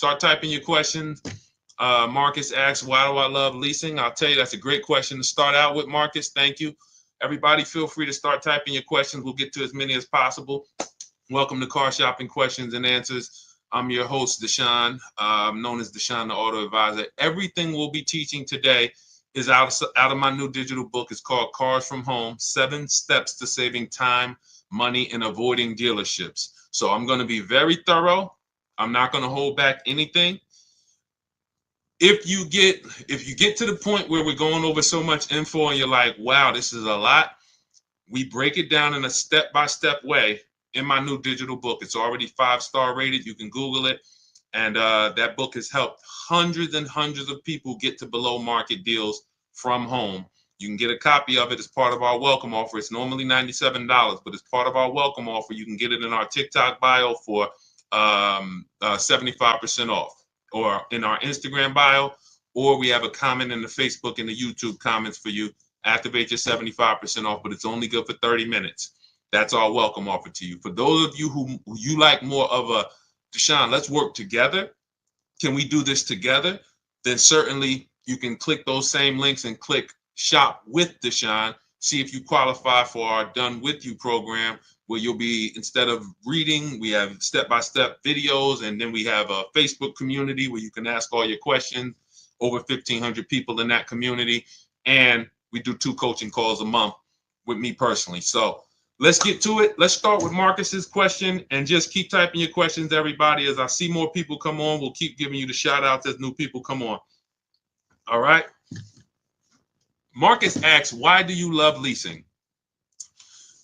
Start typing your questions. Marcus asks, why do I love leasing? I'll tell you, that's a great question to start out with, Marcus. Thank you. Everybody, feel free to start typing your questions. We'll get to as many as possible. Welcome to Car Shopping Questions and Answers. I'm your host, Deshaun, known as Deshaun, the Auto Advisor. Everything we'll be teaching today is out of my new digital book. It's called Cars from Home, 7 Steps to Saving Time, Money, and Avoiding Dealerships. So I'm going to be very thorough. I'm not going to hold back anything. If you get to the point where we're going over so much info and you're like, wow, this is a lot, we break it down in a step-by-step way in my new digital book. It's already 5-star rated. You can Google it. And that book has helped hundreds and hundreds of people get to below market deals from home. You can get a copy of it as part of our welcome offer. It's normally $97, but as part of our welcome offer, you can get it in our TikTok bio for 75% off, or in our Instagram bio, or we have a comment in the Facebook and the YouTube comments for you. Activate your 75% off, but it's only good for 30 minutes. That's our welcome offer to you. For those of you who you like more of a, Deshaun, let's work together. Can we do this together? Then certainly you can click those same links and click Shop with Deshaun. See if you qualify for our Done With You program, where you'll be, instead of reading, we have step-by-step videos, and then we have a Facebook community where you can ask all your questions. Over 1,500 people in that community. And we do 2 coaching calls a month with me personally. So let's get to it. Let's start with Marcus's question, and just keep typing your questions, everybody. As I see more people come on, we'll keep giving you the shout outs as new people come on. All right. Marcus asks, why do you love leasing?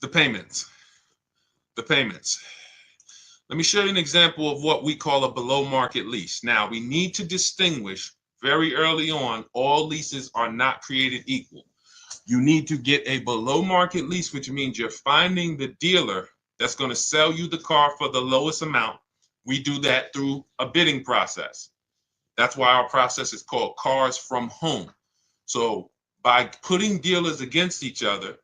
The payments. The payments. Let me show you an example of what we call a below market lease. Now, we need to distinguish very early on, all leases are not created equal. You need to get a below market lease, which means you're finding the dealer that's going to sell you the car for the lowest amount. We do that through a bidding process. That's why our process is called Cars from Home. So by putting dealers against each other,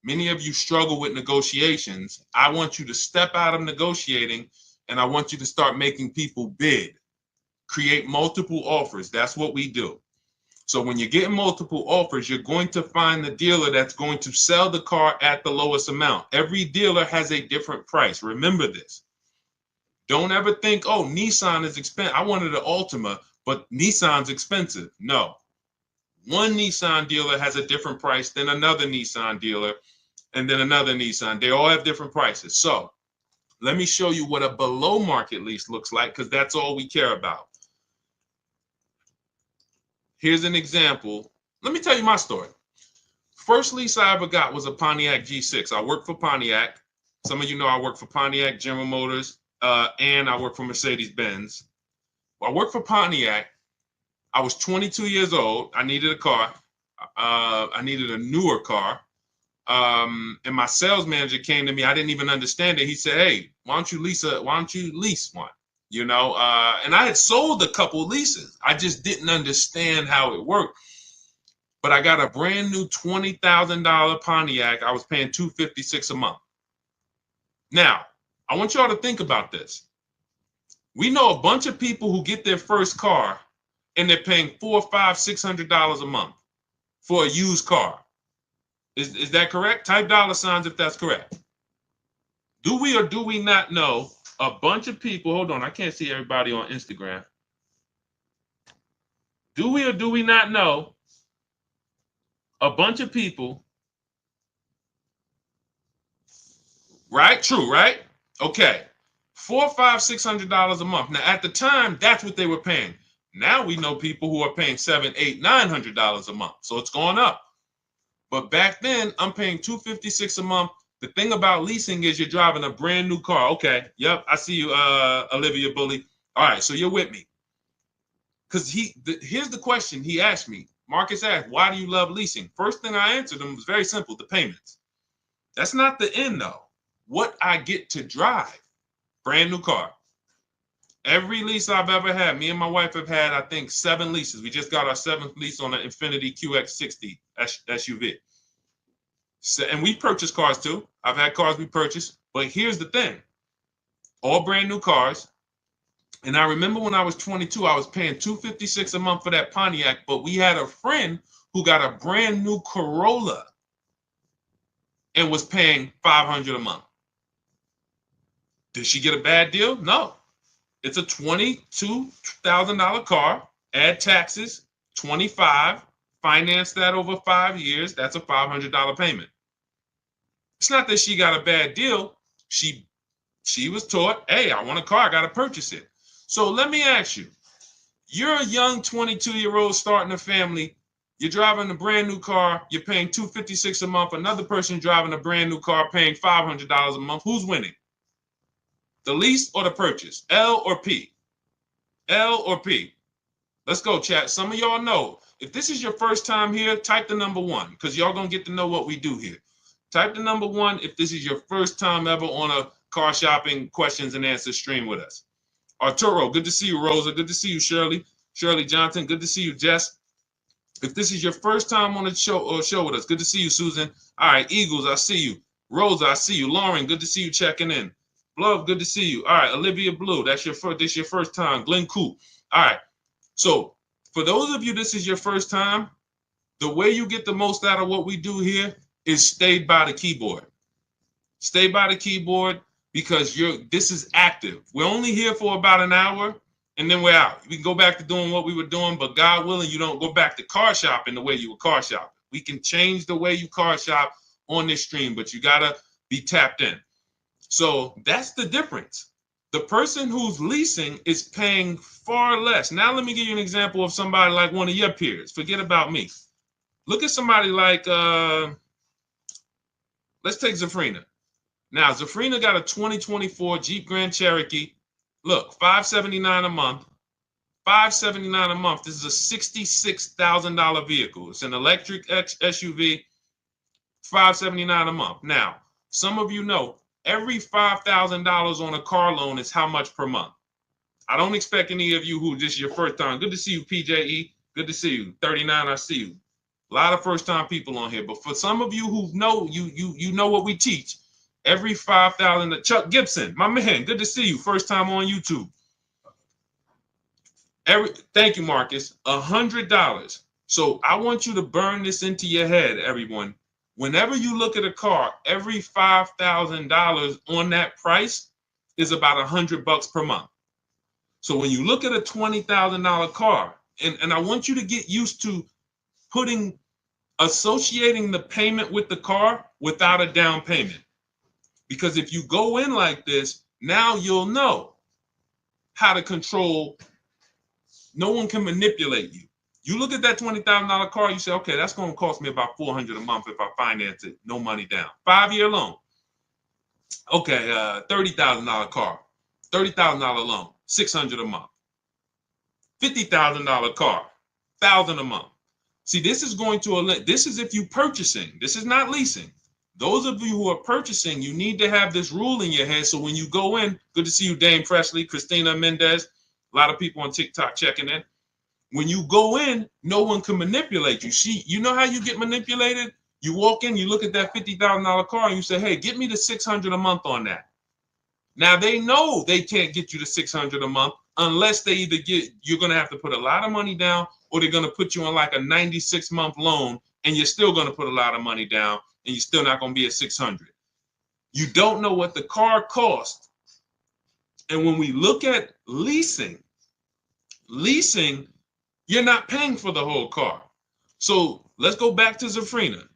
many of you struggle with negotiations. I want you to step out of negotiating, and I want you to start making people bid. Create multiple offers. That's what we do. So when you're getting multiple offers, you're going to find the dealer that's going to sell the car at the lowest amount. Every dealer has a different price. Remember this. Don't ever think, oh, Nissan is expensive. I wanted an Altima, but Nissan's expensive. No. One Nissan dealer has a different price than another Nissan dealer, and then another Nissan. They all have different prices. So let me show you what a below market lease looks like, because that's all we care about. Here's an example. Let me tell you my story. First lease I ever got was a Pontiac G6. I worked for Pontiac. Some of you know I work for Pontiac, General Motors, and I work for Mercedes-Benz. I worked for Pontiac. I was 22 years old. I needed a car. I needed a newer car. And my sales manager came to me. I didn't even understand it. He said, hey, why don't you lease one? You know, and I had sold a couple leases. I just didn't understand how it worked. But I got a brand new $20,000 Pontiac. I was paying $256 a month. Now, I want y'all to think about this. We know a bunch of people who get their first car and they're paying $400, $500, $600 a month for a used car. Is that correct? Type $ if that's correct. Do we or do we not know a bunch of people? Hold on, I can't see everybody on Instagram. Do we or do we not know a bunch of people? Right? True, right? Okay. $400, $500, $600 a month. Now, at the time, that's what they were paying. Now we know people who are paying $700, $800, $900 a month. So it's gone up. But back then, I'm paying $256 a month. The thing about leasing is you're driving a brand new car. Okay. Yep. I see you, Olivia Bully. All right. So you're with me. Because here's the question he asked me. Marcus asked, why do you love leasing? First thing I answered him was very simple, the payments. That's not the end, though. What I get to drive. Brand new car. Every lease I've ever had, me and my wife have had, I think, 7 leases. We just got our 7th lease on an Infiniti QX60 SUV. So, and we purchased cars too. I've had cars we purchased. But here's the thing. All brand new cars. And I remember when I was 22, I was paying $256 a month for that Pontiac, but we had a friend who got a brand new Corolla and was paying $500 a month. Did she get a bad deal? No. It's a $22,000 car, add taxes, 25, finance that over 5 years, that's a $500 payment. It's not that she got a bad deal. She was taught, hey, I want a car, I got to purchase it. So let me ask you, you're a young 22-year-old starting a family, you're driving a brand new car, you're paying $256 a month, another person driving a brand new car paying $500 a month. Who's winning? The lease or the purchase? L or P? L or P? Let's go, chat. Some of y'all know. If this is your first time here, type the number 1 because y'all going to get to know what we do here. Type the number 1 if this is your first time ever on a car shopping questions and answers stream with us. Arturo, good to see you. Rosa, good to see you. Shirley Johnson, good to see you. Jess, if this is your first time on the show with us, good to see you. Susan, all right. Eagles, I see you. Rosa, I see you. Lauren, good to see you checking in. Love, good to see you. All right, Olivia Blue, this your first time. Glenn Coop. All right. So for those of you, this is your first time, the way you get the most out of what we do here is stay by the keyboard. Stay by the keyboard because this is active. We're only here for about an hour and then we're out. We can go back to doing what we were doing, but God willing, you don't go back to car shopping the way you were car shopping. We can change the way you car shop on this stream, but you got to be tapped in. So that's the difference. The person who's leasing is paying far less. Now, let me give you an example of somebody like one of your peers. Forget about me. Look at somebody like, let's take Zafrina. Now, Zafrina got a 2024 Jeep Grand Cherokee. Look, $579 a month. $579 a month. This is a $66,000 vehicle. It's an electric SUV, $579 a month. Now, some of you know, every $5,000 on a car loan is how much per month? I don't expect any of you who this is your first time. Good to see you, PJE. Good to see you. 39, I see you. A lot of first-time people on here. But for some of you who know, you know what we teach. Every $5,000, Chuck Gibson, my man, good to see you. First time on YouTube. Thank you, Marcus. $100. So I want you to burn this into your head, everyone. Whenever you look at a car, every $5,000 on that price is about $100 per month. So when you look at a $20,000 car, and I want you to get used to associating the payment with the car without a down payment. Because if you go in like this, now you'll know how to control. No one can manipulate you. You look at that $20,000 car, you say, okay, that's going to cost me about $400 a month if I finance it, no money down. 5-year loan. Okay, $30,000 car, $30,000 loan, $600 a month. $50,000 car, $1,000 a month. See, this is if you purchasing. This is not leasing. Those of you who are purchasing, you need to have this rule in your head. So when you go in, good to see you, Dame Presley, Christina Mendez, a lot of people on TikTok checking in. When you go in, no one can manipulate you. See, you know how you get manipulated? You walk in, you look at that $50,000 car and you say, hey, get me the $600 a month on that. Now they know they can't get you the $600 a month unless they you're going to have to put a lot of money down or they're going to put you on like a 96-month loan and you're still going to put a lot of money down and you're still not going to be at 600. You don't know what the car cost. And when we look at leasing, you're not paying for the whole car. So let's go back to Zafrina.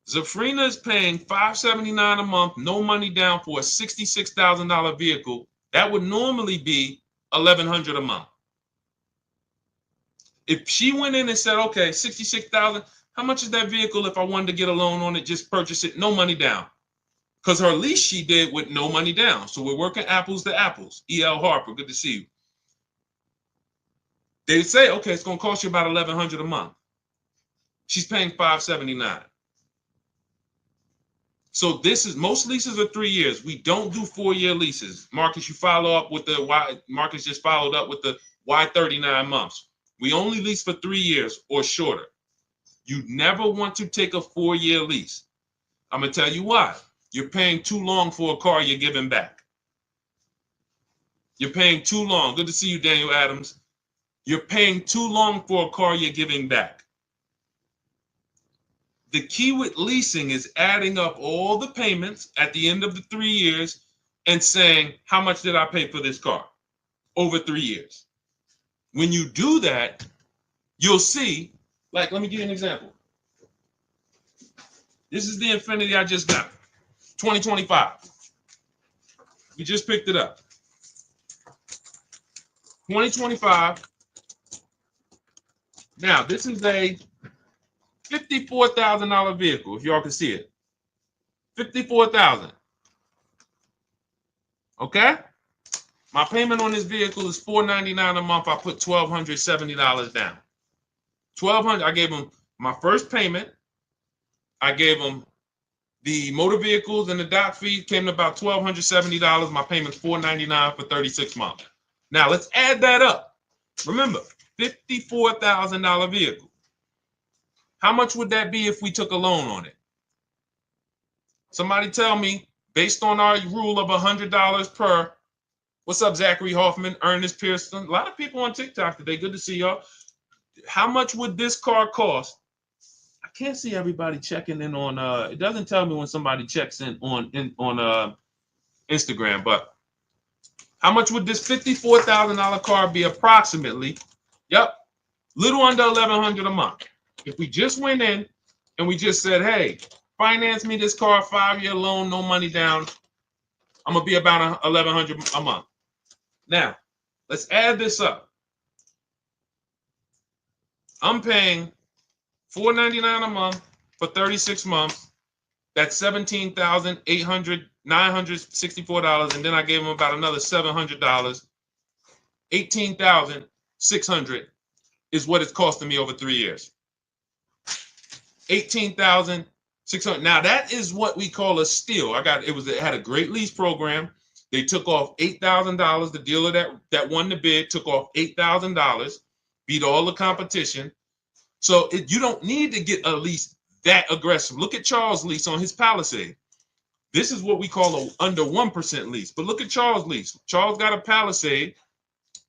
Zafrina is paying $579 a month, no money down for a $66,000 vehicle. That would normally be $1,100 a month. If she went in and said, okay, $66,000, how much is that vehicle if I wanted to get a loan on it, just purchase it, no money down? Because her lease she did with no money down. So we're working apples to apples. E.L. Harper, good to see you. They say, okay, it's going to cost you about $1,100 a month. She's paying $579. So most leases are 3 years. We don't do 4-year leases. Marcus, you follow up with Marcus just followed up with the why 39 months. We only lease for 3 years or shorter. You never want to take a 4-year lease. I'm going to tell you why. You're paying too long for a car you're giving back. You're paying too long. Good to see you, Daniel Adams. You're paying too long for a car you're giving back. The key with leasing is adding up all the payments at the end of the 3 years and saying, how much did I pay for this car over 3 years? When you do that, you'll see, like, let me give you an example. This is the Infiniti I just got, 2025. We just picked it up. 2025. Now, this is a $54,000 vehicle, if y'all can see it. $54,000. Okay? My payment on this vehicle is $499 a month. I put $1,270 down. $1,200. I gave them my first payment. I gave them the motor vehicles and the dock fee, came to about $1,270. My payment's $499 for 36 months. Now let's add that up. Remember, $54,000 vehicle. How much would that be if we took a loan on it? Somebody tell me, based on our rule of $100 per. What's up, Zachary Hoffman, Ernest Pearson? A lot of people on TikTok today. Good to see y'all. How much would this car cost? I can't see everybody checking in on. It doesn't tell me when somebody checks in on Instagram. But how much would this $54,000 car be approximately? Yep, little under $1,100 a month. If we just went in and we just said, hey, finance me this car, 5-year loan, no money down, I'm gonna be about $1,100 a month. Now, let's add this up. I'm paying $499 a month for 36 months. That's $17,964, and then I gave them about another $700. $18,600 is what it's costing me over 3 years. $18,600. Now that is what we call a steal. It had a great lease program. They took off $8,000. The dealer that won the bid took off $8,000, beat all the competition. So you don't need to get a lease that aggressive. Look at Charles' lease on his Palisade. This is what we call a under 1% lease. But look at Charles' lease. Charles got a Palisade,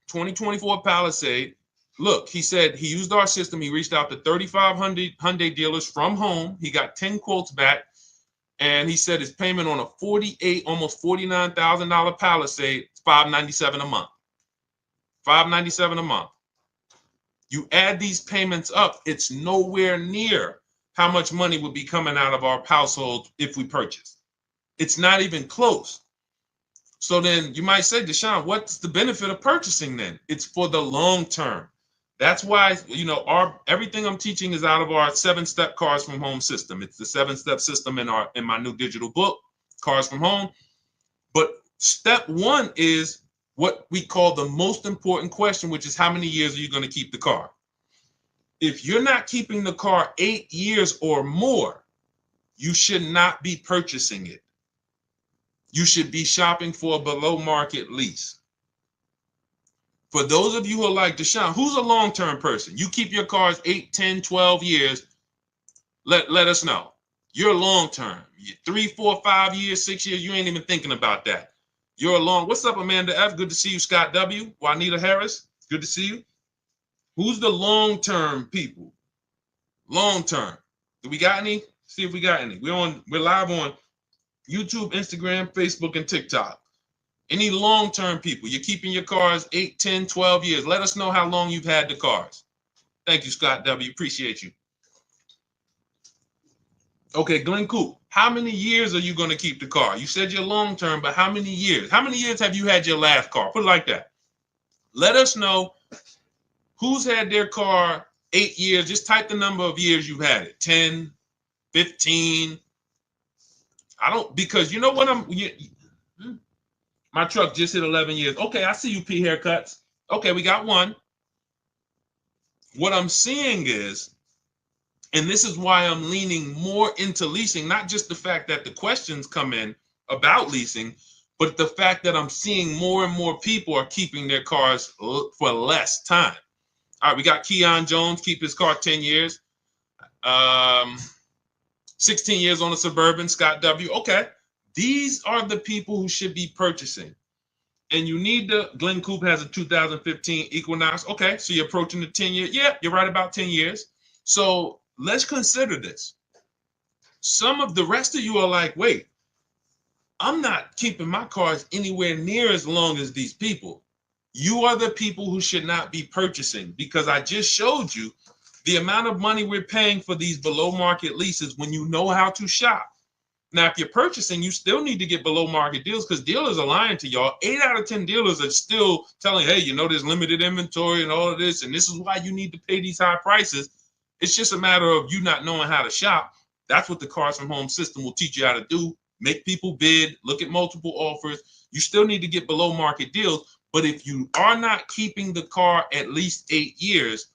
2024 Palisade. Look, he said he used our system. He reached out to 3,500 Hyundai dealers from home. He got 10 quotes back. And he said his payment on a almost $49,000 Palisade is $597 a month. $597 a month. You add these payments up, it's nowhere near how much money would be coming out of our household if we purchase. It's not even close. So then you might say, Deshaun, what's the benefit of purchasing then? It's for the long term. That's why, everything I'm teaching is out of our 7-step Cars from Home system. It's the 7-step system in my new digital book, Cars from Home. But step 1 is what we call the most important question, which is how many years are you going to keep the car? If you're not keeping the car 8 years or more, you should not be purchasing it. You should be shopping for a below market lease. For those of you who are like, Deshaun, who's a long-term person? You keep your cars 8, 10, 12 years. Let us know. You're long-term. 3, 4, 5 years, 6 years, you ain't even thinking about that. You're long. What's up, Amanda F? Good to see you. Scott W. Juanita Harris. Good to see you. Who's the long-term people? Long-term. Do we got any? See if we got any. We're live on YouTube, Instagram, Facebook, and TikTok. Any long-term people? You're keeping your cars 8, 10, 12 years. Let us know how long you've had the cars. Thank you, Scott W. Appreciate you. Okay, Glenn Coop. How many years are you going to keep the car? You said you're long-term, but how many years? How many years have you had your last car? Put it like that. Let us know who's had their car 8 years. Just type the number of years you've had it. 10, 15. Because you know what my truck just hit 11 years. Okay, I see you, P Haircuts. Okay, we got one. What I'm seeing is, and this is why I'm leaning more into leasing, not just the fact that the questions come in about leasing, but the fact that I'm seeing more and more people are keeping their cars for less time. All right, we got Keon Jones, keep his car 10 years. 16 years on a Suburban, Scott W. Okay, these are the people who should be purchasing. and you need the Glen Coupe has a 2015 Equinox. Okay, so you're approaching the 10-year. Yeah, you're right about 10 years. So let's consider this. Some of the rest of you are like, wait, I'm not keeping my cars anywhere near as long as these people. You are the people who should not be purchasing, because I just showed you the amount of money we're paying for these below market leases when you know how to shop. Now, if you're purchasing, you still need to get below market deals, because dealers are lying to y'all. 8 out of 10 dealers are still telling, hey, there's limited inventory and all of this, and this is why you need to pay these high prices. It's just a matter of you not knowing how to shop. That's what the Cars from Home system will teach you how to do. Make people bid, look at multiple offers. You still need to get below market deals. But if you are not keeping the car at least 8 years,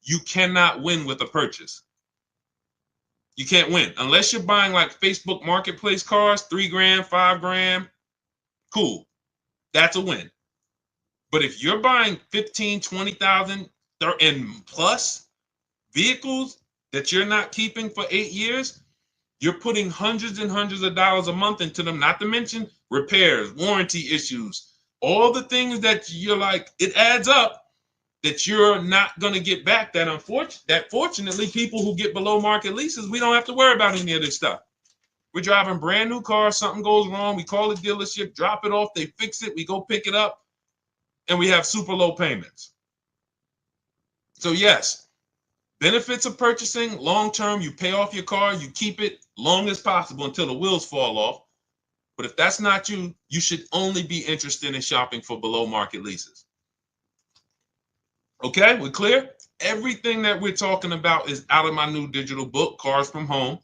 you cannot win with a purchase. You can't win unless you're buying like Facebook Marketplace cars, $3,000, $5,000. Cool, that's a win. But if you're buying 15, 20,000 and plus vehicles that you're not keeping for 8 years, you're putting hundreds and hundreds of dollars a month into them. Not to mention repairs, warranty issues, all the things that you're like, it adds up, that you're not going to get back. That fortunately, people who get below market leases, we don't have to worry about any of this stuff. We're driving brand new cars, something goes wrong, we call the dealership, drop it off, they fix it, we go pick it up, and we have super low payments. So yes, benefits of purchasing long term, you pay off your car, you keep it long as possible until the wheels fall off. But if that's not you, you should only be interested in shopping for below market leases. Okay, we're clear? Everything that we're talking about is out of my new digital book, Cars from Home,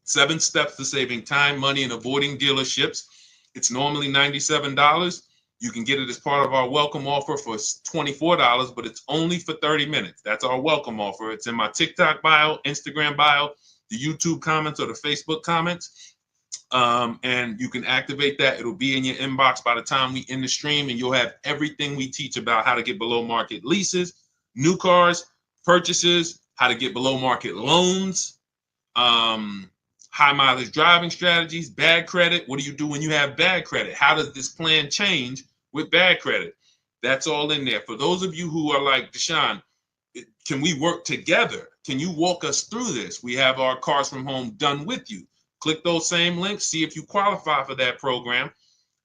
7 Steps to Saving Time, Money, and Avoiding Dealerships. It's normally $97. You can get it as part of our welcome offer for $24, but it's only for 30 minutes. That's our welcome offer. It's in my TikTok bio, Instagram bio, the YouTube comments, or the Facebook comments. And you can activate that. It'll be in your inbox by the time we end the stream, and you'll have everything we teach about how to get below market leases, new cars, purchases, how to get below market loans, high mileage driving strategies, bad credit. What do you do when you have bad credit? How does this plan change with bad credit? That's all in there. For those of you who are like, Deshaun, can we work together? Can you walk us through this? We have our Cars from Home done with you. Click those same links, see if you qualify for that program.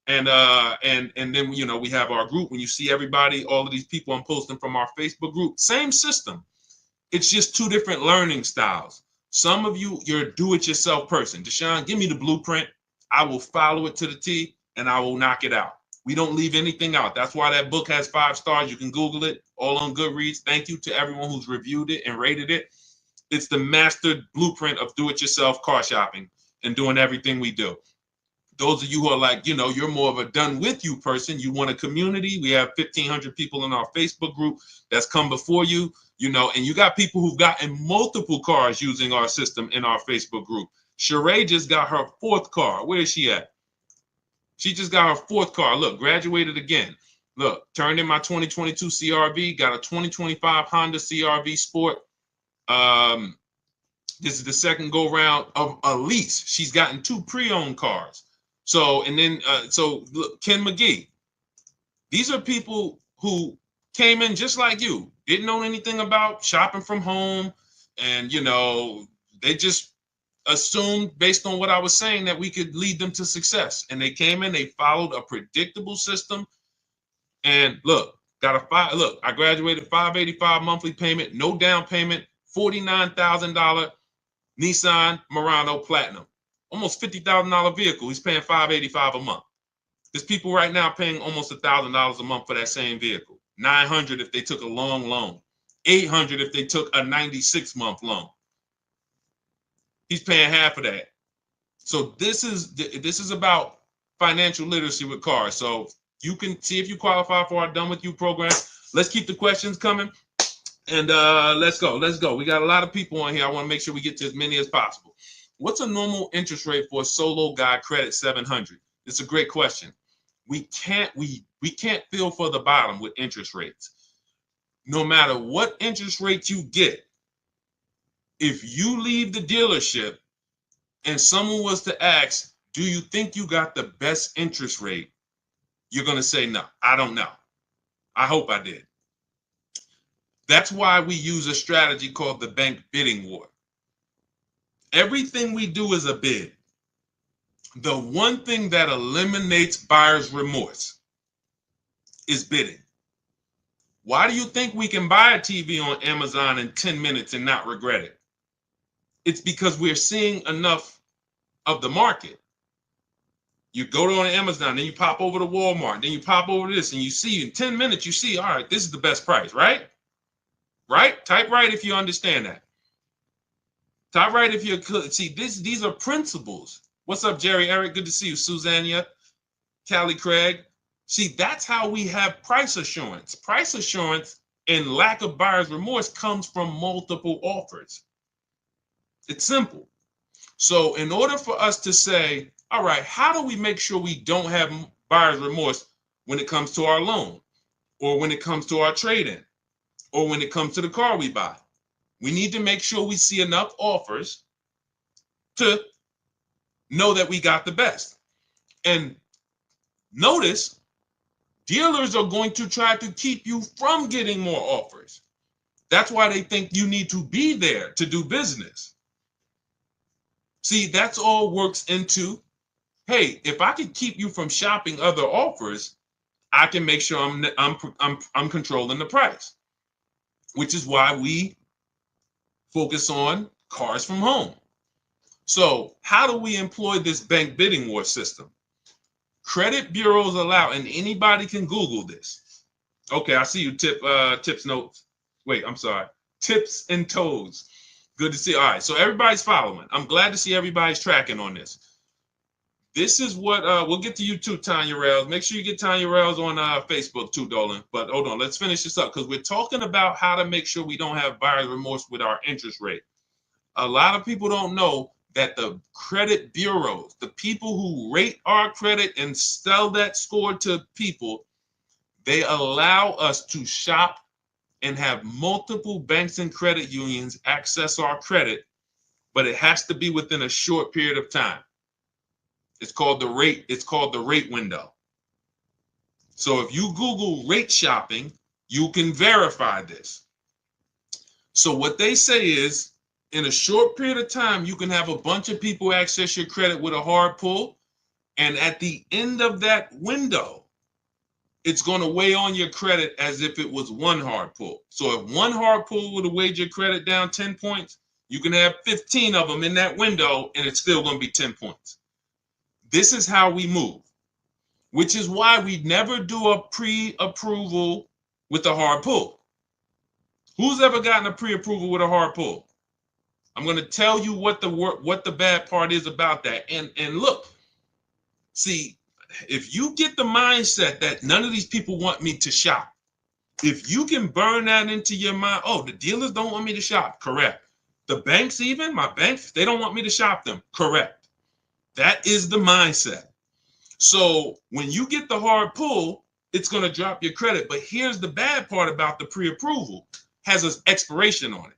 And then we have our group. When you see everybody, all of these people I'm posting from our Facebook group, same system. It's just 2 different learning styles. Some of you, you're a do-it-yourself person. Deshaun, give me the blueprint. I will follow it to the T, and I will knock it out. We don't leave anything out. That's why that book has 5 stars. You can Google it, all on Goodreads. Thank you to everyone who's reviewed it and rated it. It's the mastered blueprint of do-it-yourself car shopping and doing everything we do. Those of you who are like, you're more of a done with you person, you want a community. We have 1,500 people in our Facebook group that's come before you, and you got people who've gotten multiple cars using our system in our Facebook group. Sheree just got her 4th car. Where is she at? She just got her 4th car. Look, graduated again. Look, turned in my 2022 CRV, got a 2025 Honda CRV Sport. This is the second go round of a lease. She's gotten 2 pre-owned cars. So look, Ken McGee. These are people who came in just like you, didn't know anything about shopping from home, and they just assumed based on what I was saying that we could lead them to success. And they came in, they followed a predictable system, and look, I graduated $585 monthly payment, no down payment, $49,000 Nissan Murano Platinum, almost $50,000 vehicle. He's paying $585 a month. There's people right now paying almost $1,000 a month for that same vehicle. $900 if they took a long loan, $800 if they took a 96-month loan. He's paying half of that. So this is about financial literacy with cars. So you can see if you qualify for our Done With You program. Let's keep the questions coming. And let's go. We got a lot of people on here. I want to make sure we get to as many as possible. What's a normal interest rate for a solo guy credit 700? It's a great question. We can't feel for the bottom with interest rates. No matter what interest rate you get, if you leave the dealership and someone was to ask, do you think you got the best interest rate? you're going to say, no, I don't know. I hope I did. That's why we use a strategy called the bank bidding war. Everything we do is a bid. The one thing that eliminates buyer's remorse is bidding. Why do you think we can buy a TV on Amazon in 10 minutes and not regret it? It's because we're seeing enough of the market. You go to on Amazon, then you pop over to Walmart, then you pop over to this, and you see in 10 minutes, you see, all right, this is the best price, right? Right? Type right if you understand that. Type right if you could. See, these are principles. What's up, Jerry Eric? Good to see you. Susanna, Callie Craig. See, that's how we have price assurance. Price assurance and lack of buyer's remorse comes from multiple offers. It's simple. So in order for us to say, all right, how do we make sure we don't have buyer's remorse when it comes to our loan, or when it comes to our trade-in, or when it comes to the car we buy? We need to make sure we see enough offers to know that we got the best. And notice, dealers are going to try to keep you from getting more offers. That's why they think you need to be there to do business. See, that's all works into, hey, if I can keep you from shopping other offers, I can make sure I'm controlling the price, which is why we focus on cars from home. So how do we employ this bank bidding war system? Credit bureaus allow, and anybody can Google this. Okay, I see you, Tips Notes. Wait, I'm sorry. Tips and Toes. Good to see. All right, so everybody's following. I'm glad to see everybody's tracking on this. This is what, we'll get to you too, Tanya Rails. Make sure you get Tanya Rails on Facebook too, Dolan. But hold on, let's finish this up because we're talking about how to make sure we don't have buyer's remorse with our interest rate. A lot of people don't know that the credit bureaus, the people who rate our credit and sell that score to people, they allow us to shop and have multiple banks and credit unions access our credit, but it has to be within a short period of time. It's called the rate window. So if you Google rate shopping, you can verify this. So what they say is, in a short period of time, you can have a bunch of people access your credit with a hard pull. And at the end of that window, it's going to weigh on your credit as if it was one hard pull. So if one hard pull would have weighed your credit down 10 points, you can have 15 of them in that window and it's still going to be 10 points. This is how we move, which is why we never do a pre-approval with a hard pull. Who's ever gotten a pre-approval with a hard pull? I'm going to tell you what the bad part is about that. And look, see, if you get the mindset that none of these people want me to shop, if you can burn that into your mind, oh, the dealers don't want me to shop, correct. The banks, even my banks, they don't want me to shop them, correct. That is the mindset. So when you get the hard pull, it's going to drop your credit. But here's the bad part about the pre-approval, has an expiration on it.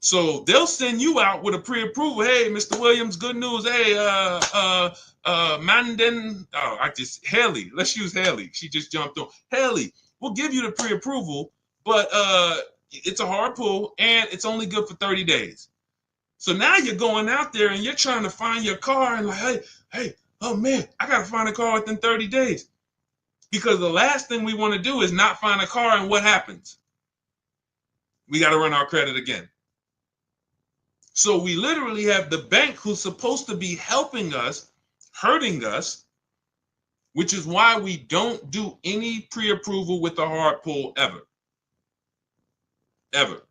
So they'll send you out with a pre-approval. Hey, Mr. Williams, good news. Hey, Haley, let's use Haley. She just jumped on. Haley, we'll give you the pre-approval, but it's a hard pull and it's only good for 30 days. So now you're going out there and you're trying to find your car and like, hey, oh man, I got to find a car within 30 days. Because the last thing we want to do is not find a car, and what happens? We got to run our credit again. So we literally have the bank who's supposed to be helping us, hurting us, which is why we don't do any pre-approval with a hard pull ever. Ever.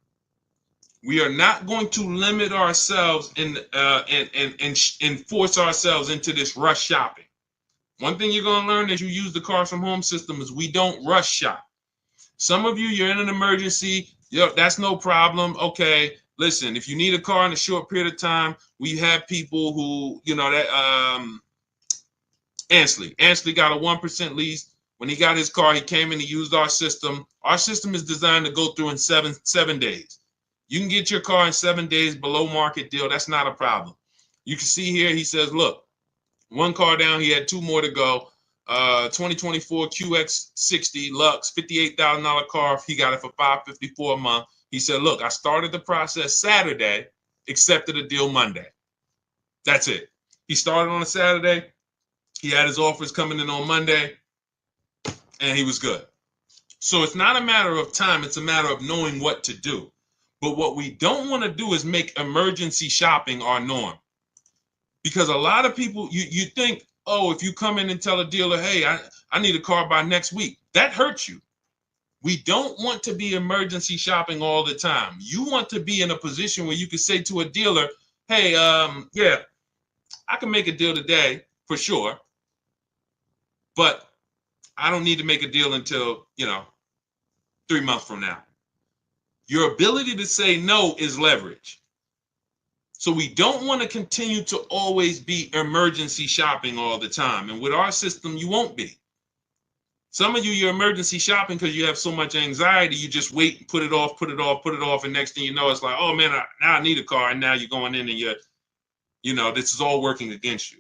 We are not going to limit ourselves and force ourselves into this rush shopping. One thing you're going to learn as you use the Cars from Home system is we don't rush shop. Some of you, you're in an emergency. That's no problem. Okay. Listen, if you need a car in a short period of time, we have people who, Ansley got a 1% lease. When he got his car, he came in and used our system. Our system is designed to go through in seven days. You can get your car in 7 days below market deal. That's not a problem. You can see here, he says, look, one car down, he had 2 more to go. 2024 QX60 Lux, $58,000 car. He got it for $554 a month. He said, look, I started the process Saturday, accepted a deal Monday. That's it. He started on a Saturday. He had his offers coming in on Monday, and he was good. So it's not a matter of time. It's a matter of knowing what to do. But what we don't want to do is make emergency shopping our norm. Because a lot of people, you think, oh, if you come in and tell a dealer, hey, I need a car by next week, that hurts you. We don't want to be emergency shopping all the time. You want to be in a position where you can say to a dealer, hey, yeah, I can make a deal today for sure, but I don't need to make a deal until, 3 months from now. Your ability to say no is leverage. So we don't want to continue to always be emergency shopping all the time. And with our system, you won't be. Some of you, you're emergency shopping because you have so much anxiety, you just wait and put it off. And next thing you know, it's like, oh man, now I need a car. And now you're going in and this is all working against you.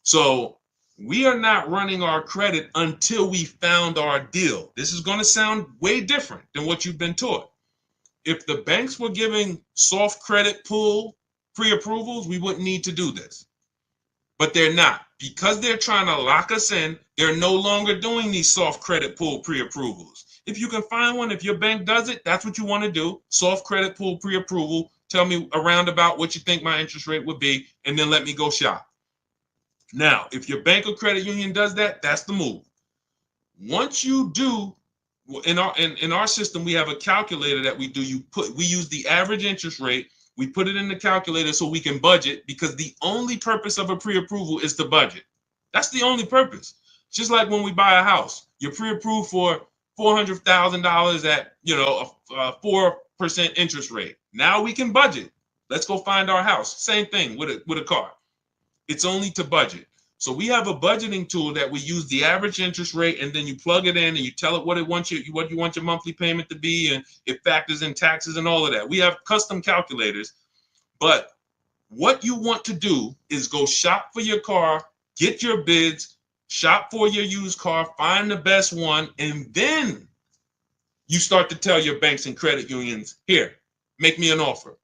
So we are not running our credit until we found our deal. This is going to sound way different than what you've been taught. If the banks were giving soft credit pull pre-approvals, we wouldn't need to do this. But they're not. Because they're trying to lock us in, they're no longer doing these soft credit pull pre-approvals. If you can find one, if your bank does it, that's what you want to do. Soft credit pull pre-approval. Tell me around about what you think my interest rate would be, and then let me go shop. Now, if your bank or credit union does that, that's the move. Once you do, in our system, we have a calculator that we do. We use the average interest rate. We put it in the calculator so we can budget, because the only purpose of a pre-approval is to budget. That's the only purpose. Just like when we buy a house, you're pre-approved for $400,000 at a 4% interest rate. Now we can budget. Let's go find our house. Same thing with a car. It's only to budget. So we have a budgeting tool that we use the average interest rate, and then you plug it in and you tell it what you want your monthly payment to be, and it factors in taxes and all of that. We have custom calculators, but what you want to do is go shop for your car, get your bids, shop for your used car, find the best one, and then you start to tell your banks and credit unions, here, make me an offer.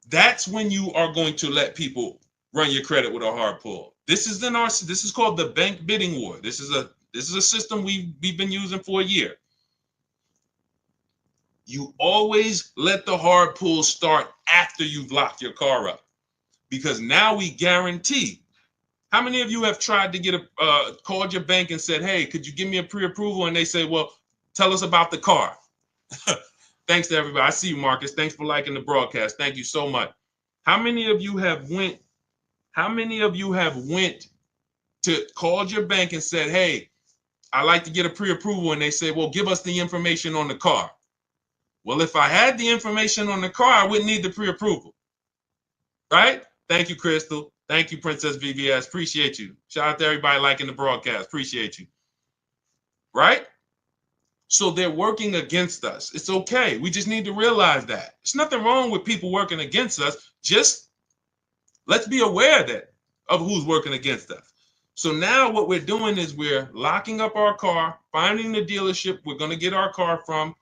That's when you are going to let people run your credit with a hard pull. This is called the bank bidding war. This is a system we've been using for a year. You always let the hard pull start after you've locked your car up, because now we guarantee. How many of you have tried to get called your bank and said, hey, could you give me a pre-approval? And they say, well, tell us about the car. Thanks to everybody. I see you, Marcus. Thanks for liking the broadcast. Thank you so much. How many of you have went to called your bank and said, hey, I like to get a pre-approval, and they say, well, give us the information on the car. Well, if I had the information on the car, I wouldn't need the pre-approval, right? Thank you, Crystal. Thank you, Princess VVS. Appreciate you. Shout out to everybody liking the broadcast. Appreciate you. Right? So they're working against us. It's okay. We just need to realize that. There's nothing wrong with people working against us. Just let's be aware of who's working against us. So now what we're doing is we're locking up our car, finding the dealership we're going to get our car from.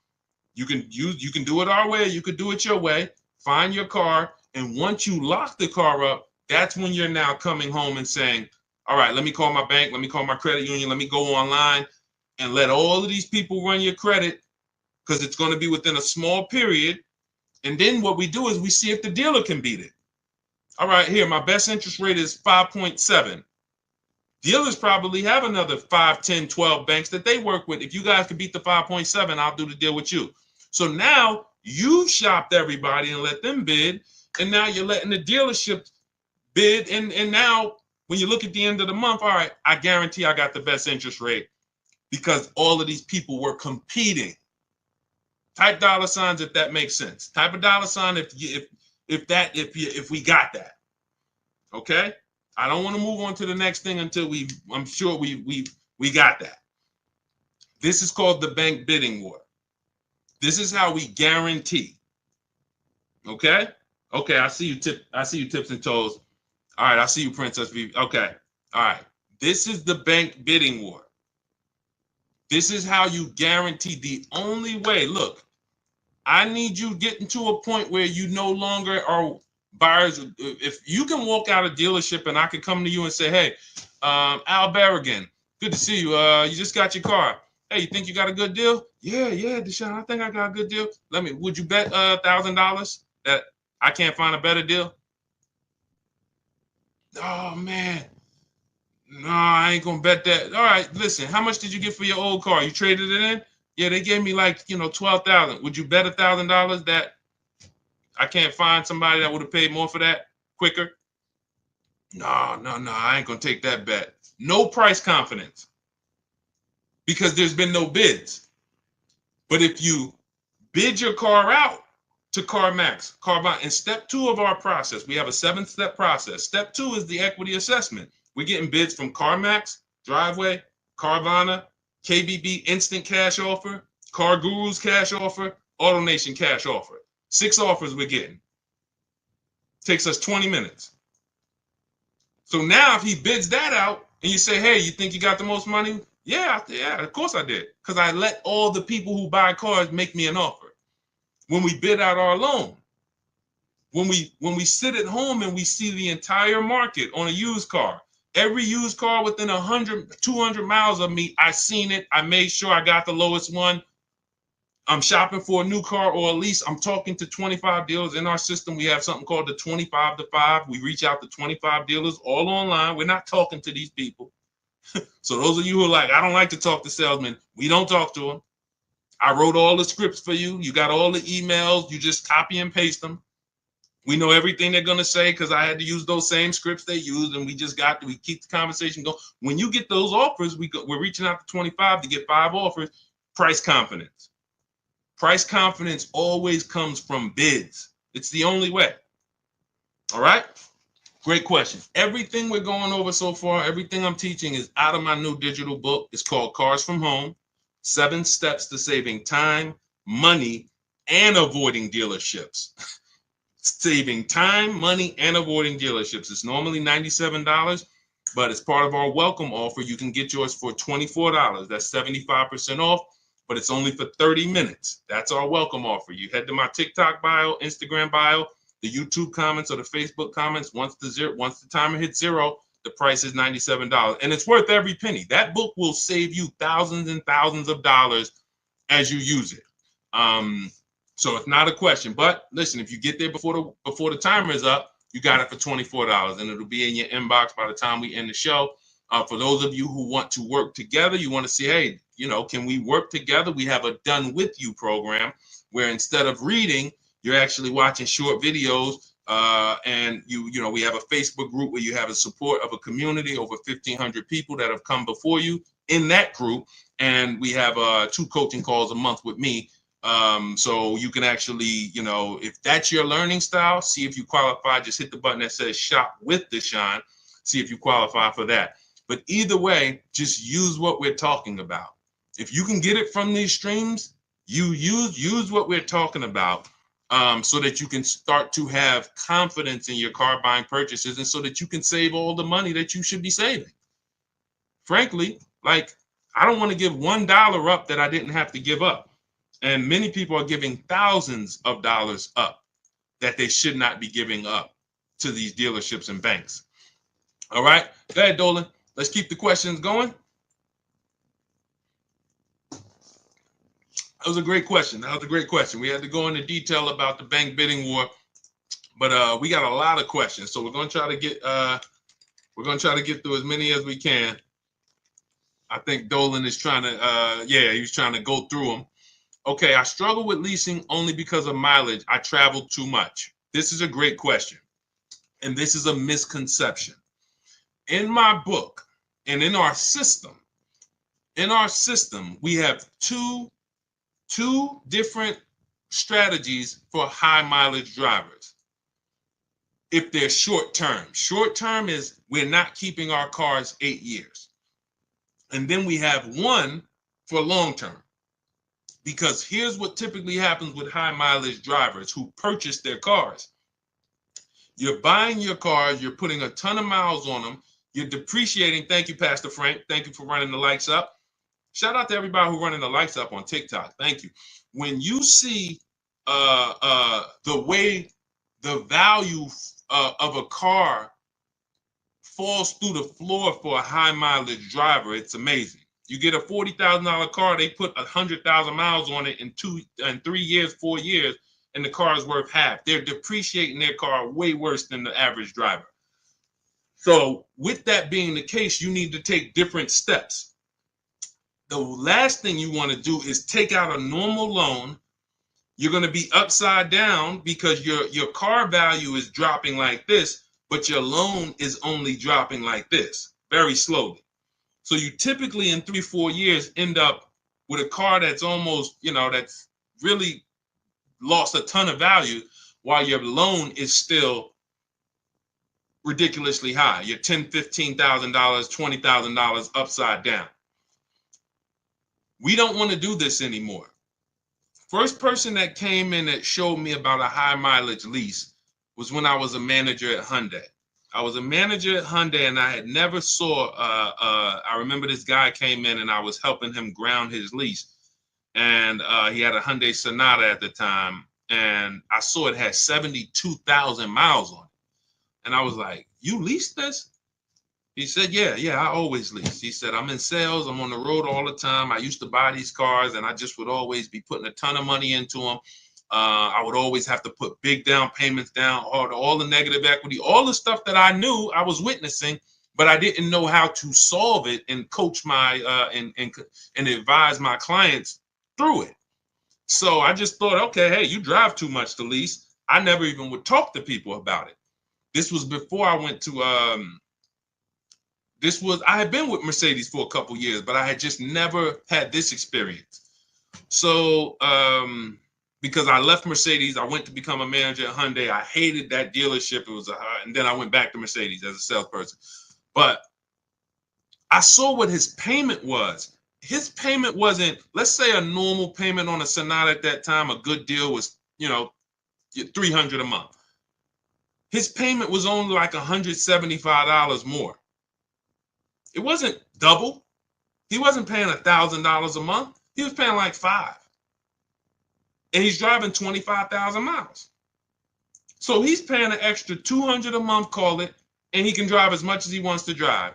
You can do it our way, you could do it your way. Find your car, and once you lock the car up, that's when you're now coming home and saying, all right, let me call my bank, let me call my credit union, let me go online and let all of these people run your credit, because it's going to be within a small period. And then what we do is we see if the dealer can beat it. All right, here, my best interest rate is 5.7. Dealers probably have another 5, 10, 12 banks that they work with. If you guys can beat the 5.7, I'll do the deal with you. So now you've shopped everybody and let them bid, and now you're letting the dealership bid. And now when you look at the end of the month, all right, I guarantee I got the best interest rate because all of these people were competing. Type dollar signs if that makes sense. Type a dollar sign if we got that. Okay? I don't want to move on to the next thing until I'm sure we got that. This is called the bank bidding war. This is how we guarantee. Okay? Okay, I see you tips and toes. All right, I see you, Princess V. Okay. All right. This is the bank bidding war. This is how you guarantee. The only way, look, I need you getting to a point where you no longer are buyers. If you can walk out of dealership and I can come to you and say, hey, Al Berrigan, good to see you. You just got your car. Hey, you think you got a good deal? Yeah, Deshaun, I think I got a good deal. Would you bet $1,000 that I can't find a better deal? Oh man, no, I ain't gonna bet that. All right, listen, how much did you get for your old car? You traded it in? Yeah, they gave me like, $12,000. Would you bet $1,000 that I can't find somebody that would have paid more for that quicker? No, I ain't gonna take that bet. No price confidence because there's been no bids. But if you bid your car out to CarMax, Carvana, in step 2 of our process, we have a 7-step process. Step 2 is the equity assessment. We're getting bids from CarMax, Driveway, Carvana, KBB Instant Cash Offer, Car Gurus Cash Offer, AutoNation Cash Offer. 6 offers we're getting. Takes us 20 minutes. So now if he bids that out and you say, hey, you think you got the most money? Yeah, of course I did. Because I let all the people who buy cars make me an offer. When we bid out our loan, when we sit at home and we see the entire market on a used car, every used car within 100, 200 miles of me, I seen it. I made sure I got the lowest one. I'm shopping for a new car or a lease. I'm talking to 25 dealers in our system. We have something called the 25 to 5. We reach out to 25 dealers all online. We're not talking to these people. So those of you who are like, I don't like to talk to salesmen, we don't talk to them. I wrote all the scripts for you. You got all the emails. You just copy and paste them. We know everything they're going to say because I had to use those same scripts they used, and we keep the conversation going. When you get those offers, we're reaching out to 25 to get 5 offers. Price confidence. Price confidence always comes from bids. It's the only way. All right? Great question. Everything we're going over so far, everything I'm teaching is out of my new digital book. It's called Cars from Home, 7 Steps to Saving Time, Money, and Avoiding Dealerships. Saving time, money, and avoiding dealerships. It's normally $97, but as part of our welcome offer, you can get yours for $24. That's 75% off, but it's only for 30 minutes. That's our welcome offer. You head to my TikTok bio, Instagram bio, the YouTube comments, or the Facebook comments. Once the timer hits 0, the price is $97, and it's worth every penny. That book will save you thousands and thousands of dollars as you use it. So it's not a question. But listen, if you get there before the timer is up, you got it for $24, and it'll be in your inbox by the time we end the show. For those of you who want to work together, you want to see, hey, can we work together? We have a Done With You program where instead of reading, you're actually watching short videos. And we have a Facebook group where you have a support of a community, over 1,500 people that have come before you in that group. And we have 2 coaching calls a month with me. So you can actually, if that's your learning style, see if you qualify. Just hit the button that says Shop with Deshaun. See if you qualify for that. But either way, just use what we're talking about. If you can get it from these streams, you use what we're talking about, so that you can start to have confidence in your car buying purchases, and so that you can save all the money that you should be saving. Frankly, I don't want to give $1 up that I didn't have to give up. And many people are giving thousands of dollars up that they should not be giving up to these dealerships and banks. All right, go ahead, Dolan. Let's keep the questions going. That was a great question. We had to go into detail about the bank bidding war, but we got a lot of questions, so we're going to try to get through as many as we can. I think Dolan is trying to, he's trying to go through them. Okay, I struggle with leasing only because of mileage. I travel too much. This is a great question, and this is a misconception. In my book and in our system, we have two different strategies for high mileage drivers. If they're short term is we're not keeping our cars 8 years. And then we have one for long term. Because here's what typically happens with high mileage drivers who purchase their cars. You're buying your cars, you're putting a ton of miles on them, You're depreciating. Thank you, Pastor Frank. Thank you for running the lights up. Shout out to everybody who's running the lights up on TikTok. Thank you. When you see the way the value of a car falls through the floor for a high mileage driver, it's amazing. You get a $40,000 car, they put 100,000 miles on it in 3 years, 4 years, and the car is worth half. They're depreciating their car way worse than the average driver. So with that being the case, you need to take different steps. The last thing you want to do is take out a normal loan. You're going to be upside down because your car value is dropping like this, but your loan is only dropping like this, very slowly. So you typically in 3-4 years end up with a car that's almost, that's really lost a ton of value while your loan is still ridiculously high. You're $10,000, $15,000, $20,000 upside down. We don't want to do this anymore. First person that came in that showed me about a high mileage lease was when I was a manager at Hyundai. I was a manager at Hyundai and I had never saw, I remember this guy came in and I was helping him ground his lease. And he had a Hyundai Sonata at the time. And I saw it had 72,000 miles on it. And I was like, you leased this? He said, yeah, I always lease. He said, I'm in sales. I'm on the road all the time. I used to buy these cars and I just would always be putting a ton of money into them. I would always have to put big down payments down, all the negative equity, all the stuff that I knew I was witnessing, but I didn't know how to solve it and coach my and advise my clients through it. So I just thought, okay, hey, you drive too much to lease. I never even would talk to people about it. This was before I went to I had been with Mercedes for a couple years, but I had just never had this experience. So because I left Mercedes, I went to become a manager at Hyundai. I hated that dealership. It was and then I went back to Mercedes as a salesperson. But I saw what his payment was. His payment wasn't, let's say a normal payment on a Sonata at that time, a good deal was, $300 a month. His payment was only like $175 more. It wasn't double. He wasn't paying $1,000 a month. He was paying like $5,000. And he's driving 25,000 miles. So he's paying an extra $200 a month, call it, and he can drive as much as he wants to drive.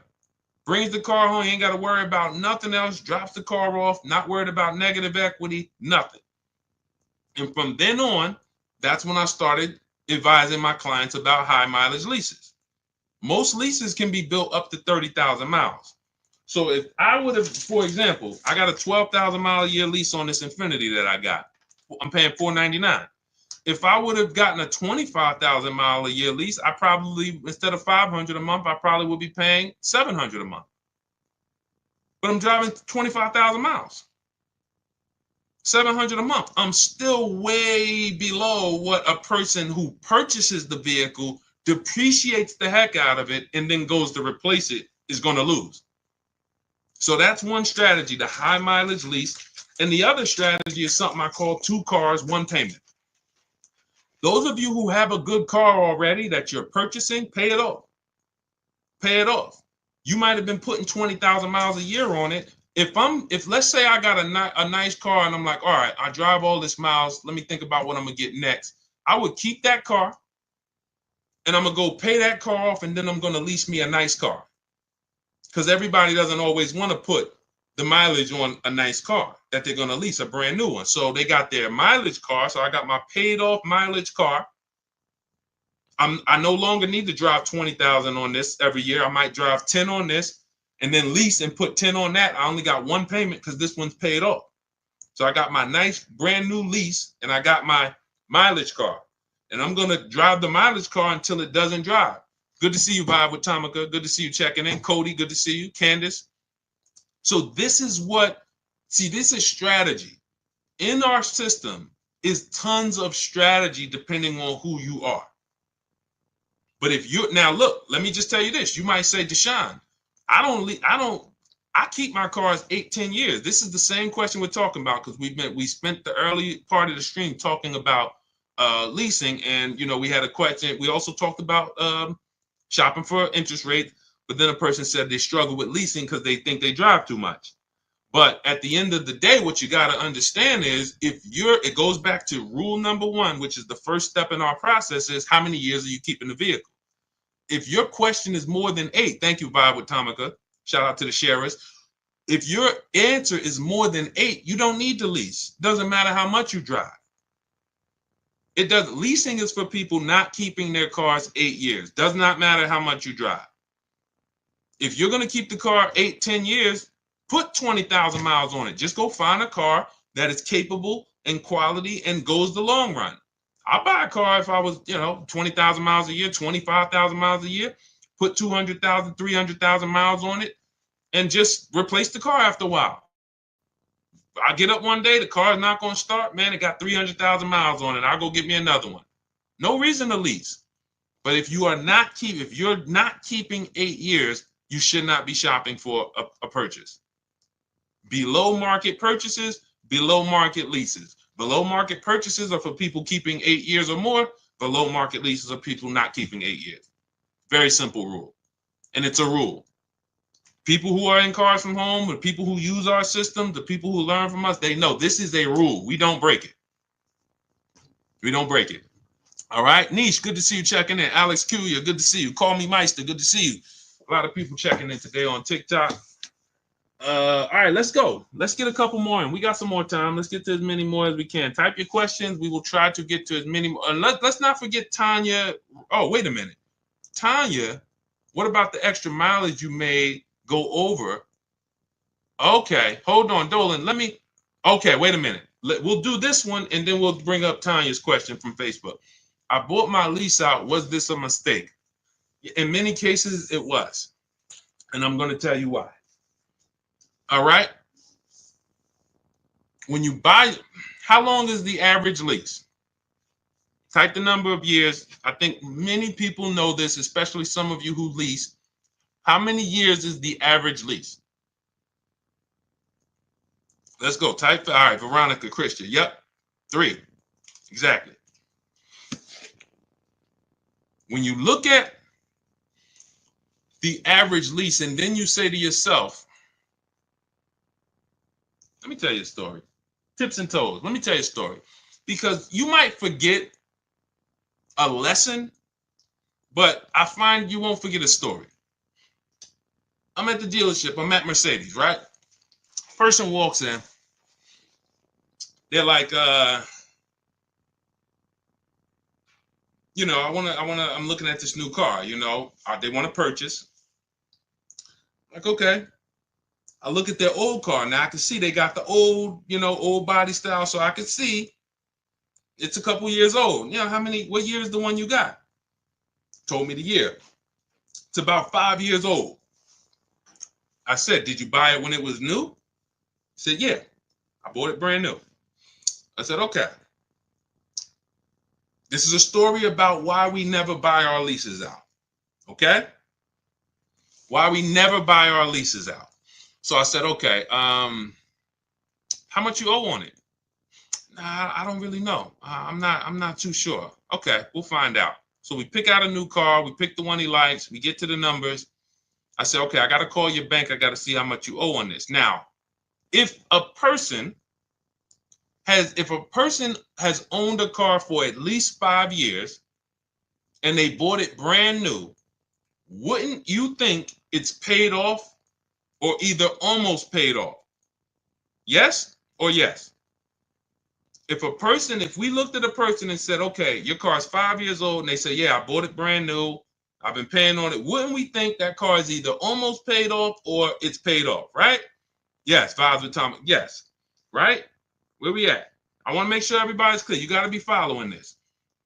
Brings the car home, he ain't got to worry about nothing else, drops the car off, not worried about negative equity, nothing. And from then on, that's when I started advising my clients about high mileage leases. Most leases can be built up to 30,000 miles. So if I would have, for example, I got a 12,000 mile a year lease on this Infiniti that I got. I'm paying $499. If I would have gotten a 25,000 mile a year lease, I probably, instead of $500 a month, I probably would be paying $700 a month. But I'm driving 25,000 miles. $700 a month. I'm still way below what a person who purchases the vehicle, depreciates the heck out of it, and then goes to replace it is going to lose. So that's one strategy, the high mileage lease. And the other strategy is something I call 2 cars, 1 payment. Those of you who have a good car already that you're purchasing, pay it off. Pay it off. You might have been putting 20,000 miles a year on it. If let's say I got a nice car and I'm like, all right, I drive all this miles. Let me think about what I'm going to get next. I would keep that car and I'm going to go pay that car off and then I'm going to lease me a nice car. Because everybody doesn't always want to put the mileage on a nice car that they're going to lease, a brand new one. So they got their mileage car. So I got my paid off mileage car. I no longer need to drive 20,000 on this every year. I might drive 10 on this and then lease and put 10 on that. I only got 1 payment because this one's paid off. So I got my nice brand new lease and I got my mileage car. And I'm going to drive the mileage car until it doesn't drive. Good to see you, Vibe with Tamika. Good to see you checking in. Cody, good to see you. Candace. So this is this is strategy. In our system is tons of strategy depending on who you are. But if you now look, let me just tell you this. You might say, Deshaun, I keep my cars 8-10 years. This is the same question we're talking about because we spent the early part of the stream talking about leasing, and we had a question. We also talked about shopping for interest rates. But then a person said they struggle with leasing because they think they drive too much. But at the end of the day, what you got to understand is it goes back to rule number one, which is the first step in our process, is how many years are you keeping the vehicle? If your question is more than 8, thank you, Vibe with Tamika. Shout out to the sharers. If your answer is more than 8, you don't need to lease. Doesn't matter how much you drive. Leasing is for people not keeping their cars 8 years. Does not matter how much you drive. If you're going to keep the car 8, 10 years, put 20,000 miles on it. Just go find a car that is capable and quality and goes the long run. I'll buy a car if I was, 20,000 miles a year, 25,000 miles a year, put 200,000, 300,000 miles on it, and just replace the car after a while. I get up one day, the car is not going to start. Man, it got 300,000 miles on it. I'll go get me another one. No reason to lease. But if you're not keeping 8 years, you should not be shopping for a purchase. Below market purchases, below market leases. Below market purchases are for people keeping 8 years or more. Below market leases are people not keeping 8 years. Very simple rule. And it's a rule. People who are in Cars from Home, the people who use our system, the people who learn from us, they know this is a rule. We don't break it. We don't break it. All right. Niche, good to see you checking in. Alex Kuya, good to see you. Call me Meister, good to see you. A lot of people checking in today on TikTok. All right, let's go. Let's get a couple more in. We got some more time. Let's get to as many more as we can. Type your questions. We will try to get to as many more. Let's not forget Tanya. Oh, wait a minute. Tanya, what about the extra mileage you made go over? Okay, hold on, Dolan. Okay, wait a minute. We'll do this one, and then we'll bring up Tanya's question from Facebook. I bought my lease out. Was this a mistake? In many cases, it was. And I'm going to tell you why. All right. When you buy, how long is the average lease? Type the number of years. I think many people know this, especially some of you who lease. How many years is the average lease? Let's go. Type. All right, Veronica Christian. Yep. 3. Exactly. When you look at the average lease and then you say to yourself, let me tell you a story. Tips and toes. Let me tell you a story. Because you might forget a lesson, but I find you won't forget a story. I'm at the dealership. I'm at Mercedes, right? Person walks in. They're like, I'm looking at this new car, they want to purchase. Like, okay. I look at their old car. Now I can see they got the old body style. So I can see it's a couple years old. What year is the one you got? Told me the year. It's about 5 years old. I said, did you buy it when it was new? He said, yeah, I bought it brand new. I said, okay. This is a story about why we never buy our leases out. Okay? Why we never buy our leases out. So I said, okay, how much you owe on it? Nah, I don't really know. I'm not too sure. Okay, we'll find out. So we pick out a new car. We pick the one he likes. We get to the numbers. I said, okay, I got to call your bank. I got to see how much you owe on this. Now, if a person has owned a car for at least 5 years and they bought it brand new, wouldn't you think it's paid off or either almost paid off? Yes or yes? If we looked at a person and said, okay, your car's 5 years old, and they say, yeah, I bought it brand new, I've been paying on it, wouldn't we think that car is either almost paid off or it's paid off, right? Yes, vibes with Tom. Yes, right? Where we at? I want to make sure everybody's clear. You got to be following this.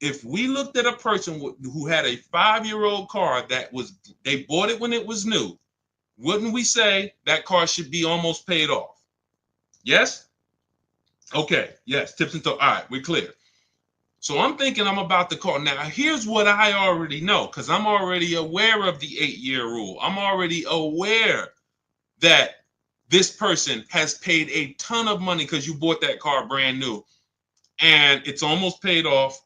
If we looked at a person who had a 5-year-old car they bought it when it was new, wouldn't we say that car should be almost paid off? Yes? Okay, yes, tips and toes. All right, we're clear. So I'm thinking I'm about to call. Now, here's what I already know, because I'm already aware of the 8-year rule. I'm already aware that this person has paid a ton of money because you bought that car brand new and it's almost paid off.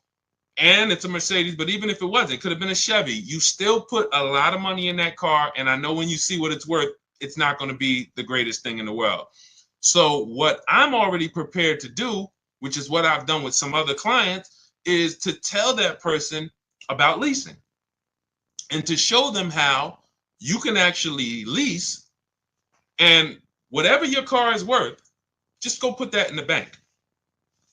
and it's a Mercedes, but even if it wasn't, it could have been a Chevy. You still put a lot of money in that car, and I know when you see what it's worth, it's not going to be the greatest thing in the world. So what I'm already prepared to do, which is what I've done with some other clients, is to tell that person about leasing and to show them how you can actually lease, and whatever your car is worth, just go put that in the bank.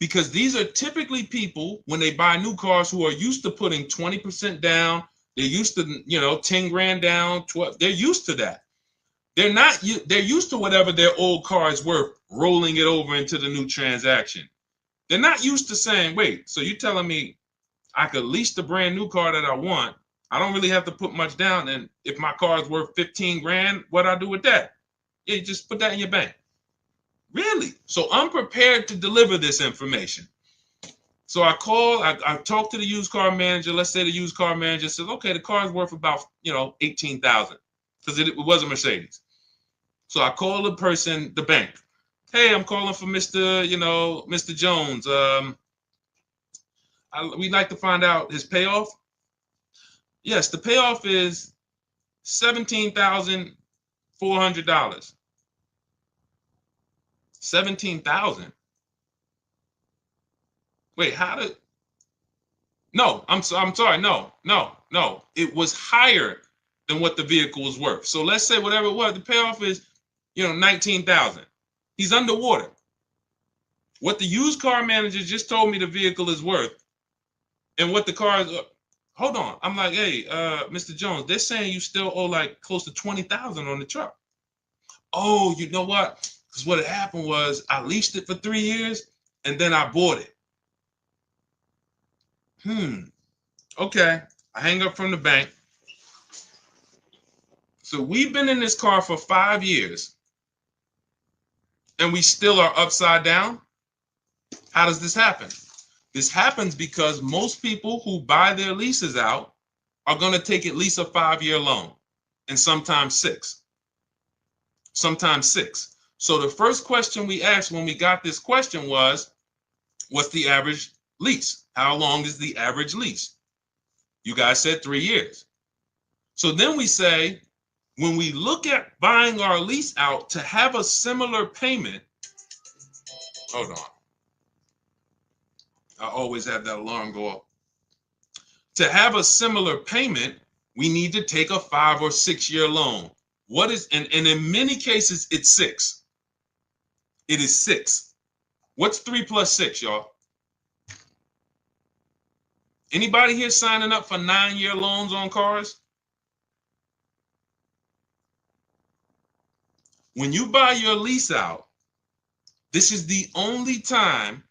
Because these are typically people, when they buy new cars, who are used to putting 20% down. They're used to, 10 grand down, 12. They're used to that. They're used to whatever their old car is worth, rolling it over into the new transaction. They're not used to saying, wait, so you're telling me I could lease the brand new car that I want. I don't really have to put much down. And if my car is worth 15 grand, what do I do with that? Yeah, you just put that in your bank. Really? So I'm prepared to deliver this information. So I talked to the used car manager. Let's say the used car manager says, okay, the car is worth about, 18,000, because it was a Mercedes. So I call the person, the bank. Hey, I'm calling for Mr. Jones. We'd like to find out his payoff. Yes, the payoff is $17,400. 17,000. Wait, how did? No, I'm sorry. No. It was higher than what the vehicle was worth. So let's say whatever it was, the payoff is, 19,000. He's underwater. What the used car manager just told me the vehicle is worth, and what the car is. Hold on. I'm like, hey, Mr. Jones, they're saying you still owe like close to 20,000 on the truck. Oh, you know what? Because what had happened was I leased it for 3 years and then I bought it. Okay. I hang up from the bank. So we've been in this car for 5 years and we still are upside down. How does this happen? This happens because most people who buy their leases out are going to take at least a 5-year loan, and sometimes 6. So the first question we asked when we got this question was, what's the average lease? How long is the average lease? You guys said 3 years. So then we say, when we look at buying our lease out to have a similar payment, hold on. I always have that alarm go off. To have a similar payment, we need to take a 5 or 6 year loan. And in many cases, it's 6. It is 6. What's 3 plus 6, y'all? Anybody here signing up for 9-year loans on cars? When you buy your lease out, this is the only time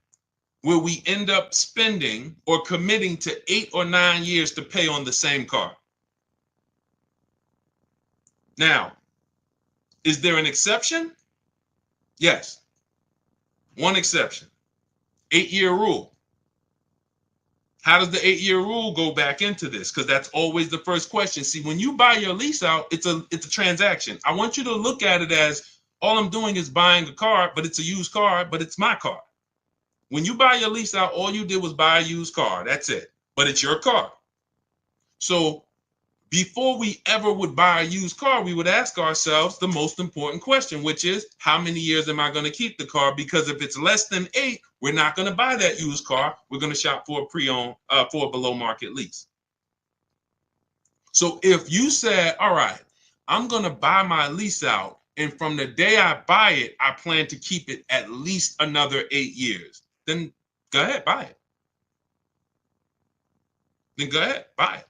where we end up spending or committing to 8 or 9 years to pay on the same car. Now, is there an exception? Yes. One exception. 8-year rule. How does the 8-year rule go back into this? Because that's always the first question. See, when you buy your lease out, it's a transaction. I want you to look at it as all I'm doing is buying a car, but it's a used car, but it's my car. When you buy your lease out, all you did was buy a used car. That's it. But it's your car. So before we ever would buy a used car, we would ask ourselves the most important question, which is, how many years am I going to keep the car? Because if it's less than 8, we're not going to buy that used car. We're going to shop for a pre-owned, for a below market lease. So if you said, all right, I'm going to buy my lease out, and from the day I buy it, I plan to keep it at least another 8 years, then go ahead, buy it. Then go ahead, buy it.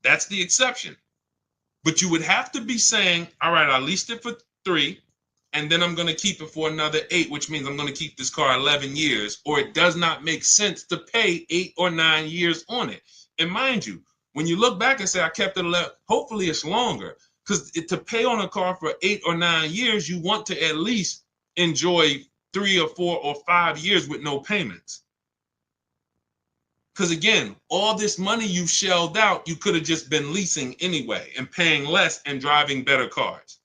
That's the exception. But you would have to be saying, all right, I leased it for 3, and then I'm going to keep it for another 8, which means I'm going to keep this car 11 years, or it does not make sense to pay 8 or 9 years on it. And mind you, when you look back and say, I kept it 11, hopefully it's longer, because to pay on a car for 8 or 9 years, you want to at least enjoy 3 or 4 or 5 years with no payments. Because again, all this money you shelled out, you could have just been leasing anyway and paying less and driving better cars.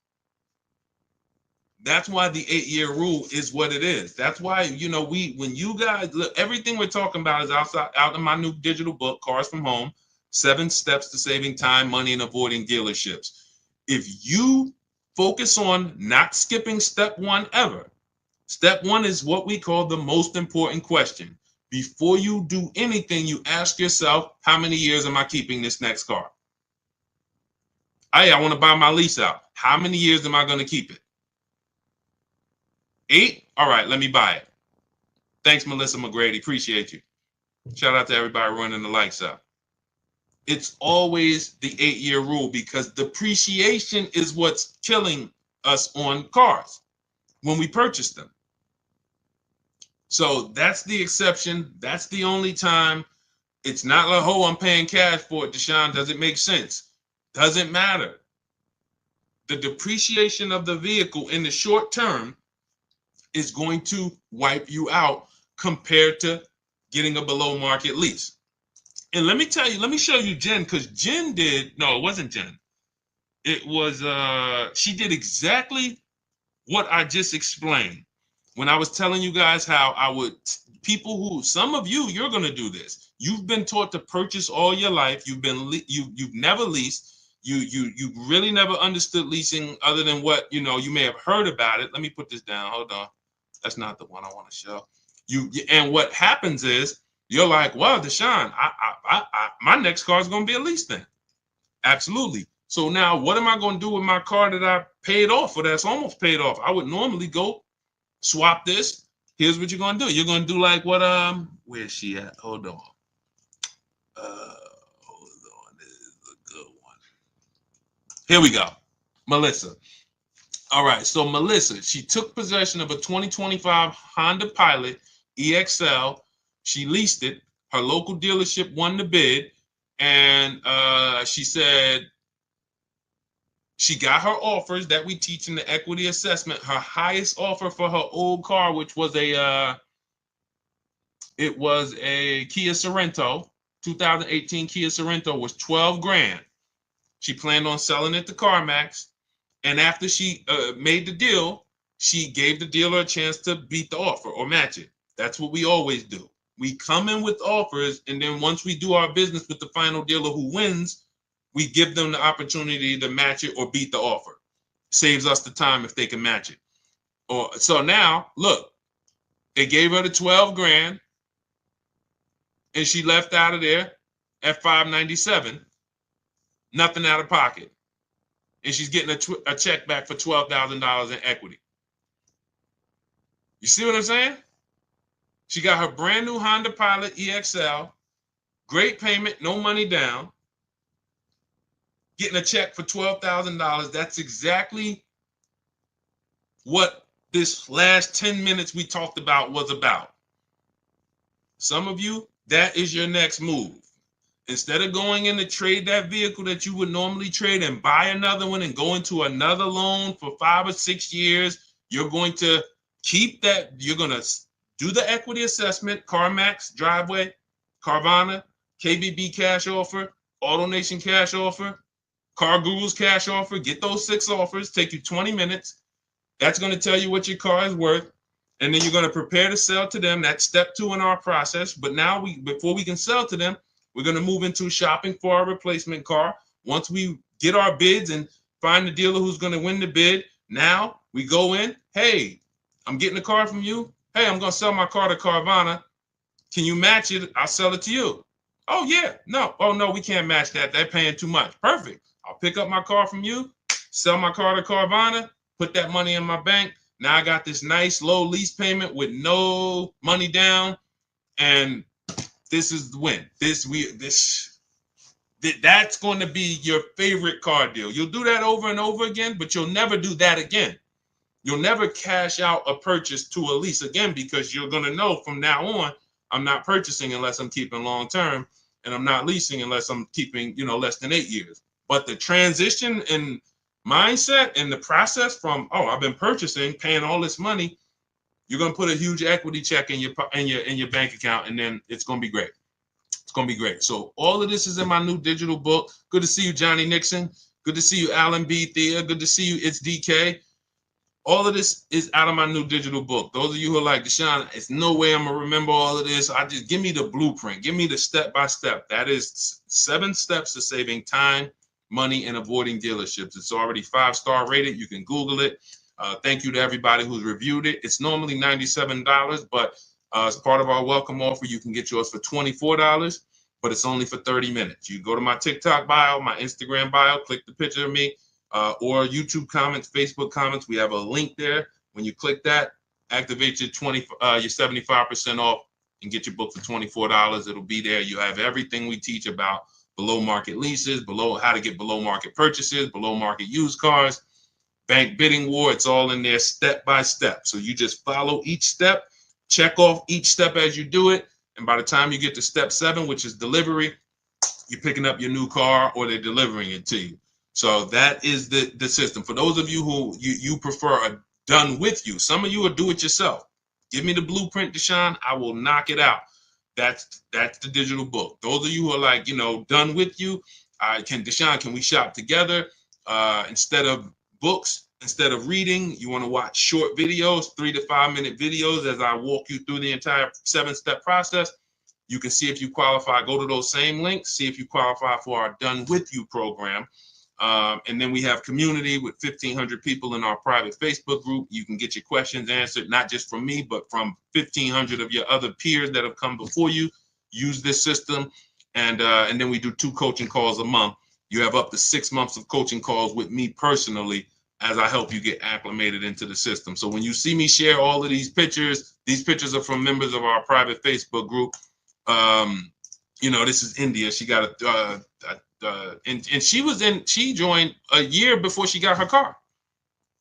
That's why the 8-year rule is what it is. That's why, you know, when you guys look, everything we're talking about is out in my new digital book, Cars from Home, 7 Steps to Saving Time, Money, and Avoiding Dealerships. If you focus on not skipping step 1 ever, step 1 is what we call the most important question. Before you do anything, you ask yourself, how many years am I keeping this next car? Hey, I want to buy my lease out. How many years am I going to keep it? 8? All right, let me buy it. Thanks, Melissa McGrady. Appreciate you. Shout out to everybody running the lights out. It's always the 8-year rule because depreciation is what's killing us on cars when we purchase them. So that's the exception. That's the only time. It's not like, oh, I'm paying cash for it, Deshaun. Does it make sense? Doesn't matter. The depreciation of the vehicle in the short term is going to wipe you out compared to getting a below market lease. And let me tell you, let me show you Jen, because Jen no, it wasn't Jen. It was, she did exactly what I just explained when I was telling you guys how I would, people who, some of you, you're going to do this. You've been taught to purchase all your life. You've never leased. You really never understood leasing other than what, you know, you may have heard about it. Let me put this down. Hold on. That's not the one I want to show you. And what happens is you're like, well, Deshaun, my next car is going to be a lease thing. Absolutely. So now what am I going to do with my car that I paid off or that's almost paid off? I would normally go swap this. Here's what you're going to do. You're going to do like what, where's she at? Hold on. This is a good one. Here we go. Melissa. All right. So Melissa, she took possession of a 2025 Honda Pilot EXL. She leased it. Her local dealership won the bid. And she said she got her offers that we teach in the equity assessment. Her highest offer for her old car, which was a Kia Sorento, 2018 Kia Sorento, was 12 grand. She planned on selling it to CarMax. And after she made the deal, she gave the dealer a chance to beat the offer or match it. That's what we always do. We come in with offers, and then once we do our business with the final dealer who wins, we give them the opportunity to match it or beat the offer. Saves us the time if they can match it. So now, look, they gave her the 12 grand, and she left out of there at $597, nothing out of pocket. And she's getting a check back for $12,000 in equity. You see what I'm saying? She got her brand new Honda Pilot EXL, great payment, no money down, getting a check for $12,000. That's exactly what this last 10 minutes we talked about was about. Some of you, that is your next move. Instead of going in to trade that vehicle that you would normally trade and buy another one and go into another loan for 5 or 6 years, you're going to keep that. You're going to do the equity assessment, CarMax, Driveway, Carvana, KBB cash offer, AutoNation cash offer, Car Guru's cash offer. Get those 6 offers. Take you 20 minutes. That's going to tell you what your car is worth. And then you're going to prepare to sell to them. That's step 2 in our process. But now before we can sell to them, we're going to move into shopping for our replacement car. Once we get our bids and find the dealer who's going to win the bid, now we go in. Hey, I'm getting a car from you. Hey, I'm going to sell my car to Carvana. Can you match it? I'll sell it to you. Oh, yeah. No. Oh, no, we can't match that. They're paying too much. Perfect. I'll pick up my car from you, sell my car to Carvana, put that money in my bank. Now I got this nice low lease payment with no money down, and this is the win. That's going to be your favorite car deal. You'll do that over and over again, but you'll never do that again. You'll never cash out a purchase to a lease again because you're going to know from now on, I'm not purchasing unless I'm keeping long term, and I'm not leasing unless I'm keeping, less than 8 years. But the transition in mindset and the process from, I've been purchasing, paying all this money, you're going to put a huge equity check in your bank account, and then it's going to be great. It's going to be great. So all of this is in my new digital book. Good to see you, Johnny Nixon. Good to see you, Alan B. Thea. Good to see you, It's DK. All of this is out of my new digital book. Those of you who are like, Deshaun, it's no way I'm gonna remember all of this. I just give me the blueprint, give me the step-by-step. That is 7 steps to saving time, money, and avoiding dealerships. It's already 5-star rated. You can Google it. Thank you to everybody who's reviewed it. It's normally $97, but as part of our welcome offer, you can get yours for $24, but it's only for 30 minutes. You go to my TikTok bio, my Instagram bio, click the picture of me, or YouTube comments, Facebook comments. We have a link there. When you click that, activate your 75% off and get your book for $24. It'll be there. You have everything we teach about below market leases, below how to get below market purchases, below market used cars, bank bidding war. It's all in there step by step. So you just follow each step, check off each step as you do it. And by the time you get to step 7, which is delivery, you're picking up your new car or they're delivering it to you. So that is the system. For those of you who you prefer a done with you, some of you will do it yourself. Give me the blueprint, Deshaun. I will knock it out. That's the digital book. Those of you who are like, done with you, Deshaun, can we shop together? Instead of books, instead of reading, you want to watch short videos, 3 to 5 minute videos as I walk you through the entire 7-step process. You can see if you qualify. Go to those same links, see if you qualify for our Done With You program. And then we have community with 1,500 people in our private Facebook group. You can get your questions answered, not just from me, but from 1,500 of your other peers that have come before you. Use this system. And then we do 2 coaching calls a month. You have up to 6 months of coaching calls with me personally as I help you get acclimated into the system. So when you see me share all of these pictures are from members of our private Facebook group. This is India. She got and she joined a year before she got her car.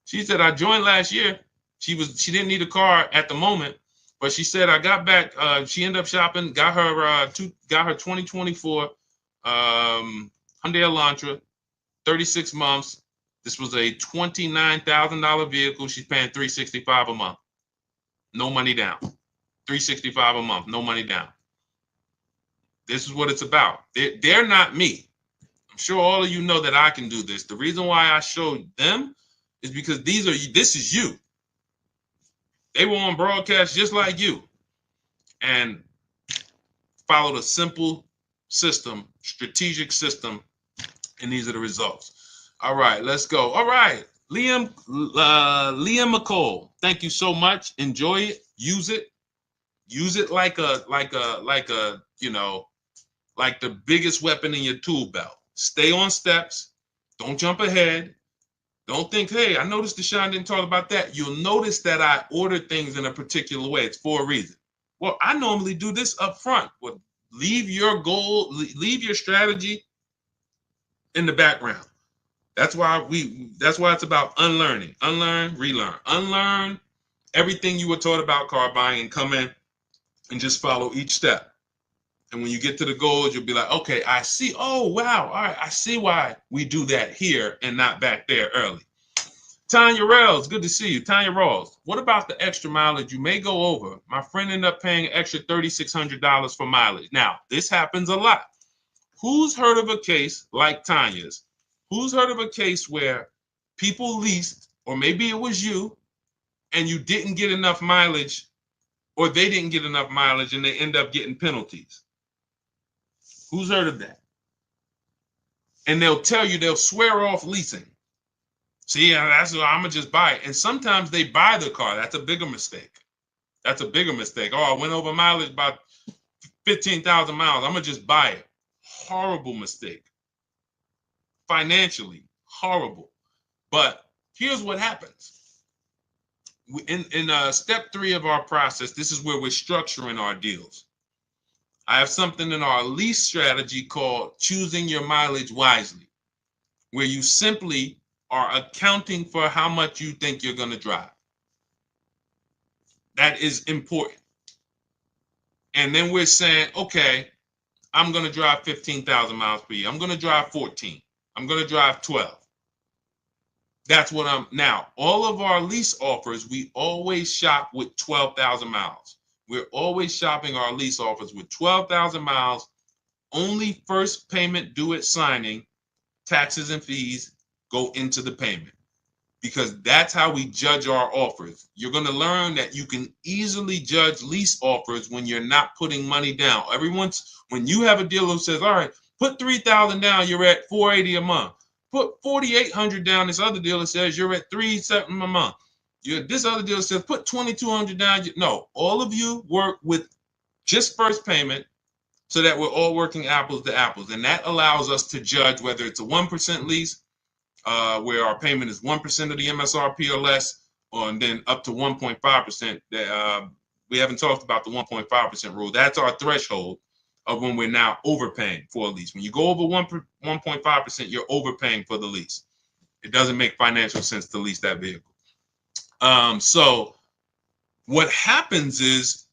She said, I joined last year. She didn't need a car at the moment, but she said, I got back. She ended up shopping, got her 2024 Hyundai Elantra, 36 months. This was a $29,000 vehicle. She's paying $365 a month. No money down. $365 a month, no money down. This is what it's about. They're not me. I'm sure all of you know that I can do this. The reason why I showed them is because this is you. They were on broadcast just like you and followed a simple system, strategic system, and these are the results. All right, let's go. All right, Liam McCall, thank you so much. Enjoy it. Use it. Use it like the biggest weapon in your tool belt. Stay on steps. Don't jump ahead. Don't think, hey, I noticed Deshaun didn't talk about that. You'll notice that I ordered things in a particular way. It's for a reason. Well, I normally do this up front. Well, leave your goal, leave your strategy in the background. That's why it's about unlearning. Unlearn, relearn. Unlearn everything you were taught about car buying and come in and just follow each step. And when you get to the goals, you'll be like, okay, I see. Oh, wow. All right. I see why we do that here and not back there early. Tanya Rawls, good to see you. Tanya Rawls, what about the extra mileage you may go over? My friend ended up paying an extra $3,600 for mileage. Now, this happens a lot. Who's heard of a case like Tanya's? Who's heard of a case where people leased, or maybe it was you, and you didn't get enough mileage, or they didn't get enough mileage and they end up getting penalties? Who's heard of that? And they'll swear off leasing. See, that's what I'm gonna just buy it. And sometimes they buy the car. That's a bigger mistake. Oh, I went over mileage by 15,000 miles. I'm gonna just buy it. Horrible mistake. Financially, horrible. But here's what happens. In step 3 of our process, this is where we're structuring our deals. I have something in our lease strategy called choosing your mileage wisely, where you simply are accounting for how much you think you're going to drive. That is important. And then we're saying, okay, I'm going to drive 15,000 miles per year. I'm going to drive 14. I'm going to drive 12. That's what now, all of our lease offers, we always shop with 12,000 miles. We're always shopping our lease offers with 12,000 miles, only first payment due at signing, taxes and fees go into the payment. because that's how we judge our offers. You're going to learn that you can easily judge lease offers when you're not putting money down. When you have a dealer who says, all right, put $3,000 down, you're at $480 a month. Put $4,800 down, this other dealer says you're at $3,700 a month. This other dealer says put $2,200 down. No, all of you work with just first payment so that we're all working apples to apples. And that allows us to judge whether it's a 1% lease, where our payment is 1% of the MSRP or less, and then up to 1.5%. We haven't talked about the 1.5% rule. That's our threshold of when we're now overpaying for a lease. When you go over 1.5%, you're overpaying for the lease. It doesn't make financial sense to lease that vehicle. So what happens is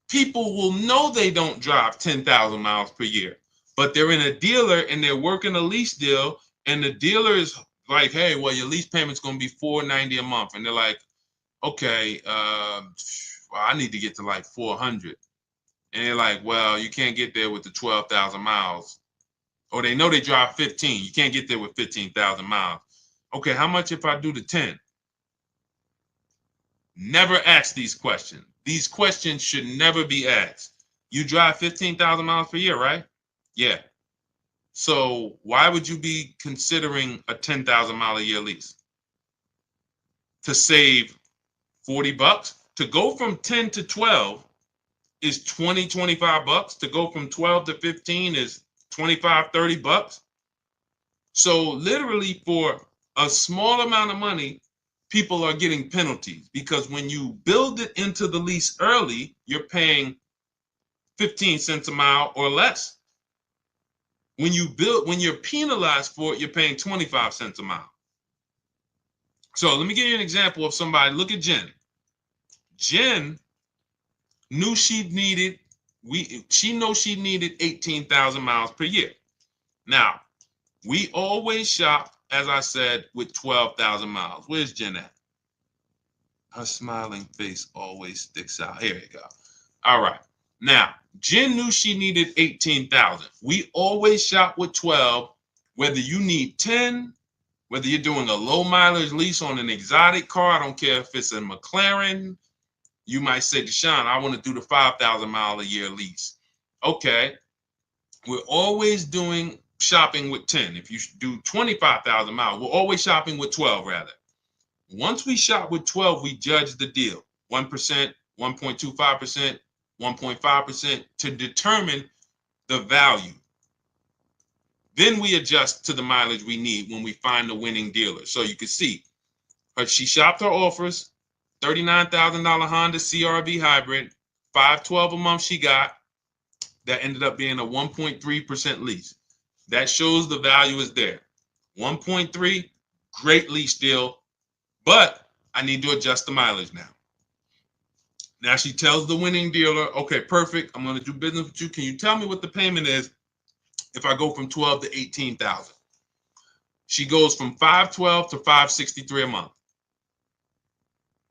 people will know they don't drive 10,000 miles per year, but they're in a dealer and they're working a lease deal, and the dealer is like, hey, well, your lease payment's going to be $490 a month. And they're like, okay, well, I need to get to like 400. And they're like, well, you can't get there with the 12,000 miles. Or they know they drive 15. You can't get there with 15,000 miles. Okay, how much if I do the 10? Never ask these questions. These questions should never be asked. You drive 15,000 miles per year, right? Yeah. So why would you be considering a 10,000 mile a year lease? To save $40? To go from 10 to 12 is 20, 25 bucks. To go from 12 to 15 is 25, 30 bucks. So literally for a small amount of money, people are getting penalties, because when you build it into the lease early, you're paying 15 cents a mile or less. When you're penalized for it, you're paying 25 cents a mile. So let me give you an example of somebody. Look at Jen. Jen knew she needed 18,000 miles per year. Now, we always shop, as I said, with 12,000 miles. Where's Jen at? Her smiling face always sticks out. Here you go. All right. Now, Jen knew she needed 18,000. We always shop with 12, whether you need 10, whether you're doing a low mileage lease on an exotic car. I don't care if it's a McLaren. You might say, Deshaun, I want to do the 5,000 mile a year lease. Okay. We're always shopping with 10. If you do 25,000 miles, we're always shopping with 12 rather. Once we shop with 12, we judge the deal. 1%, 1.25%, 1.5% to determine the value. Then we adjust to the mileage we need when we find the winning dealer. So you can see, she shopped her offers, $39,000 Honda CR-V hybrid, $512 a month she got. That ended up being a 1.3% lease. That shows the value is there. 1.3, great lease deal, but I need to adjust the mileage now. Now she tells the winning dealer, okay, perfect, I'm going to do business with you. Can you tell me what the payment is if I go from 12 to 18,000? She goes from 512 to 563 a month.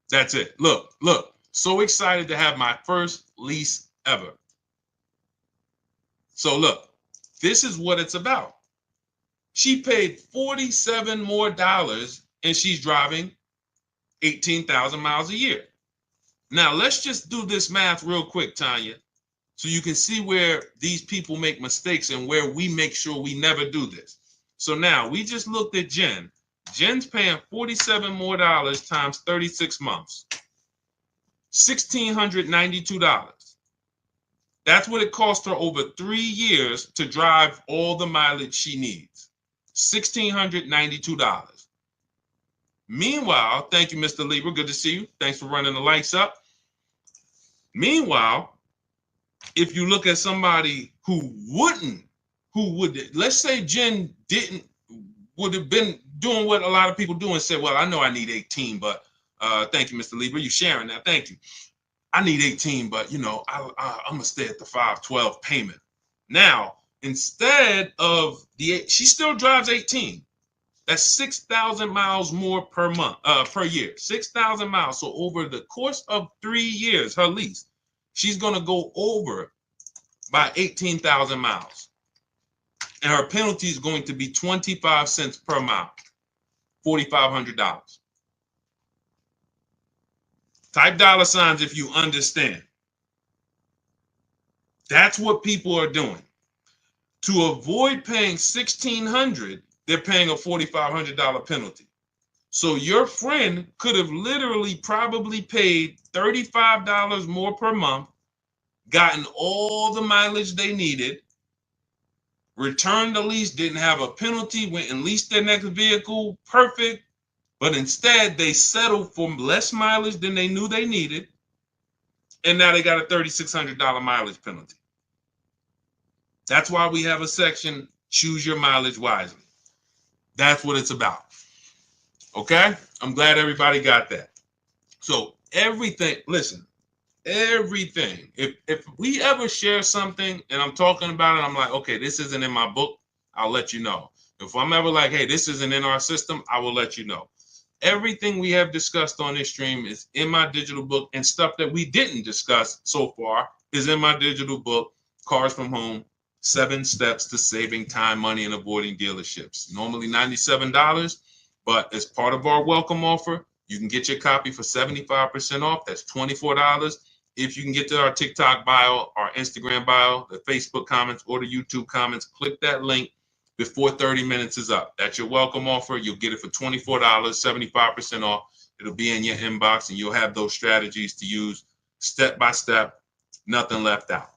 That's it. Look, so excited to have my first lease ever. So look, this is what it's about. She paid $47 more and she's driving 18,000 miles a year. Now let's just do this math real quick, Tanya, so you can see where these people make mistakes and where we make sure we never do this. So now we just looked at Jen. Jen's paying $47 more times 36 months, $1,692. That's what it cost her over 3 years to drive all the mileage she needs, $1,692. Meanwhile, thank you, Mr. Lieber. Good to see you. Thanks for running the lights up. Meanwhile, if you look at somebody let's say Jen would have been doing what a lot of people do and said, well, I know I need 18, but thank you, Mr. Lieber. You sharing that. Thank you. I need 18, but I'm going to stay at the 512 payment. Now, instead of she still drives 18. That's 6,000 miles more per year, 6,000 miles. So over the course of 3 years, her lease, she's going to go over by 18,000 miles. And her penalty is going to be 25 cents per mile. $4,500. Type dollar signs if you understand. That's what people are doing. To avoid paying $1,600, they're paying a $4,500 penalty. So your friend could have literally probably paid $35 more per month, gotten all the mileage they needed, returned the lease, didn't have a penalty, went and leased their next vehicle, perfect. But instead, they settled for less mileage than they knew they needed. And now they got a $3,600 mileage penalty. That's why we have a section, choose your mileage wisely. That's what it's about. Okay? I'm glad everybody got that. So everything, listen, everything. If we ever share something and I'm talking about it, I'm like, okay, this isn't in my book, I'll let you know. If I'm ever like, hey, this isn't in our system, I will let you know. Everything we have discussed on this stream is in my digital book, and stuff that we didn't discuss so far is in my digital book, Cars from Home, 7 Steps to Saving Time, Money, and Avoiding Dealerships. Normally $97, but as part of our welcome offer, you can get your copy for 75% off. That's $24. If you can get to our TikTok bio, our Instagram bio, the Facebook comments, or the YouTube comments, click that link before 30 minutes is up. That's your welcome offer. You'll get it for $24, 75% off. It'll be in your inbox, and you'll have those strategies to use step by step, nothing left out.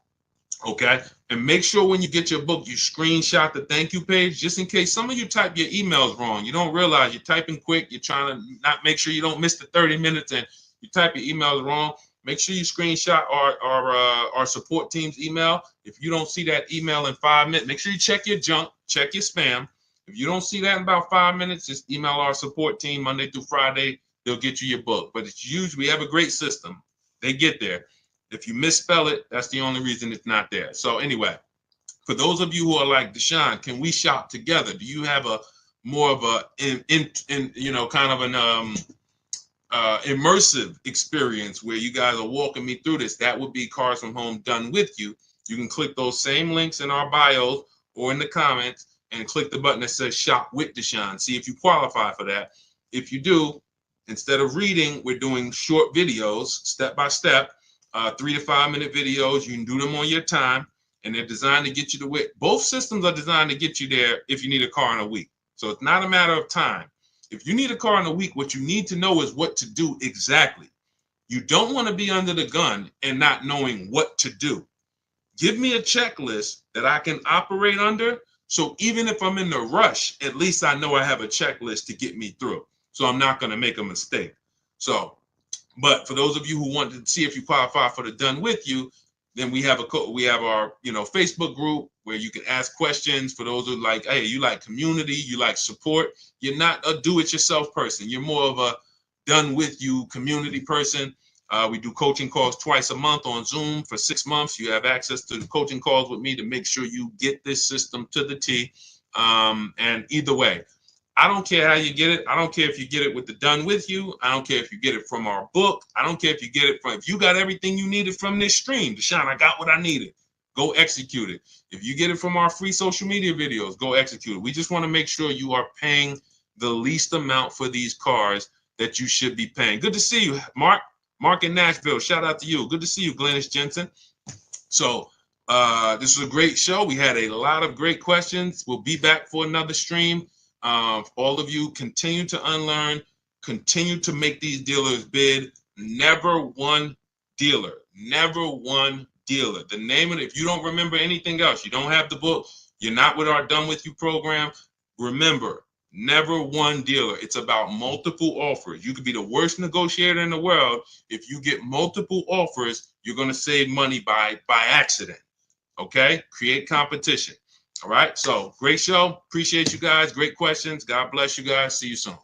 Okay? And make sure when you get your book, you screenshot the thank you page, just in case some of you type your emails wrong. You don't realize you're typing quick. You're trying to not make sure you don't miss the 30 minutes, and you type your emails wrong. Make sure you screenshot our support team's email. If you don't see that email in 5 minutes, make sure you check your junk, check your spam. If you don't see that in about 5 minutes, just email our support team Monday through Friday. They'll get you your book. But it's usually, we have a great system. They get there. If you misspell it, that's the only reason it's not there. So anyway, for those of you who are like, Deshaun, can we shop together? Do you have a more of a kind of an immersive experience where you guys are walking me through this? That would be Cars from Home done with you. You can click those same links in our bios or in the comments and click the button that says shop with Deshaun. See if you qualify for that. If you do, instead of reading, we're doing short videos, step by step, 3 to 5 minute videos. You can do them on your time, and they're designed to get you to where both systems are designed to get you there if you need a car in a week. So it's not a matter of time. If you need a car in a week, what you need to know is what to do exactly. You don't want to be under the gun and not knowing what to do. Give me a checklist that I can operate under. So even if I'm in the rush, at least I know I have a checklist to get me through. So I'm not going to make a mistake. So, but for those of you who want to see if you qualify for the done with you, then we have our Facebook group where you can ask questions. For those who like, hey, you like community, you like support. You're not a do-it-yourself person. You're more of a done with you community person. We do coaching calls twice a month on Zoom for 6 months. You have access to the coaching calls with me to make sure you get this system to the T. And either way, I don't care how you get it. I don't care if you get it with the done with you. I don't care if you get it from our book. I don't care if you get it from, if you got everything you needed from this stream, Deshaun, I got what I needed. Go execute it. If you get it from our free social media videos, go execute it. We just want to make sure you are paying the least amount for these cars that you should be paying. Good to see you, Mark. Mark in Nashville. Shout out to you. Good to see you, Glennis Jensen. So this was a great show. We had a lot of great questions. We'll be back for another stream. All of you continue to unlearn, continue to make these dealers bid. Never one dealer, never one dealer. The name of it, if you don't remember anything else, you don't have the book, you're not with our Done With You program, remember, never one dealer. It's about multiple offers. You could be the worst negotiator in the world. If you get multiple offers, you're going to save money by accident. Okay? Create competition. All right. So great show. Appreciate you guys. Great questions. God bless you guys. See you soon.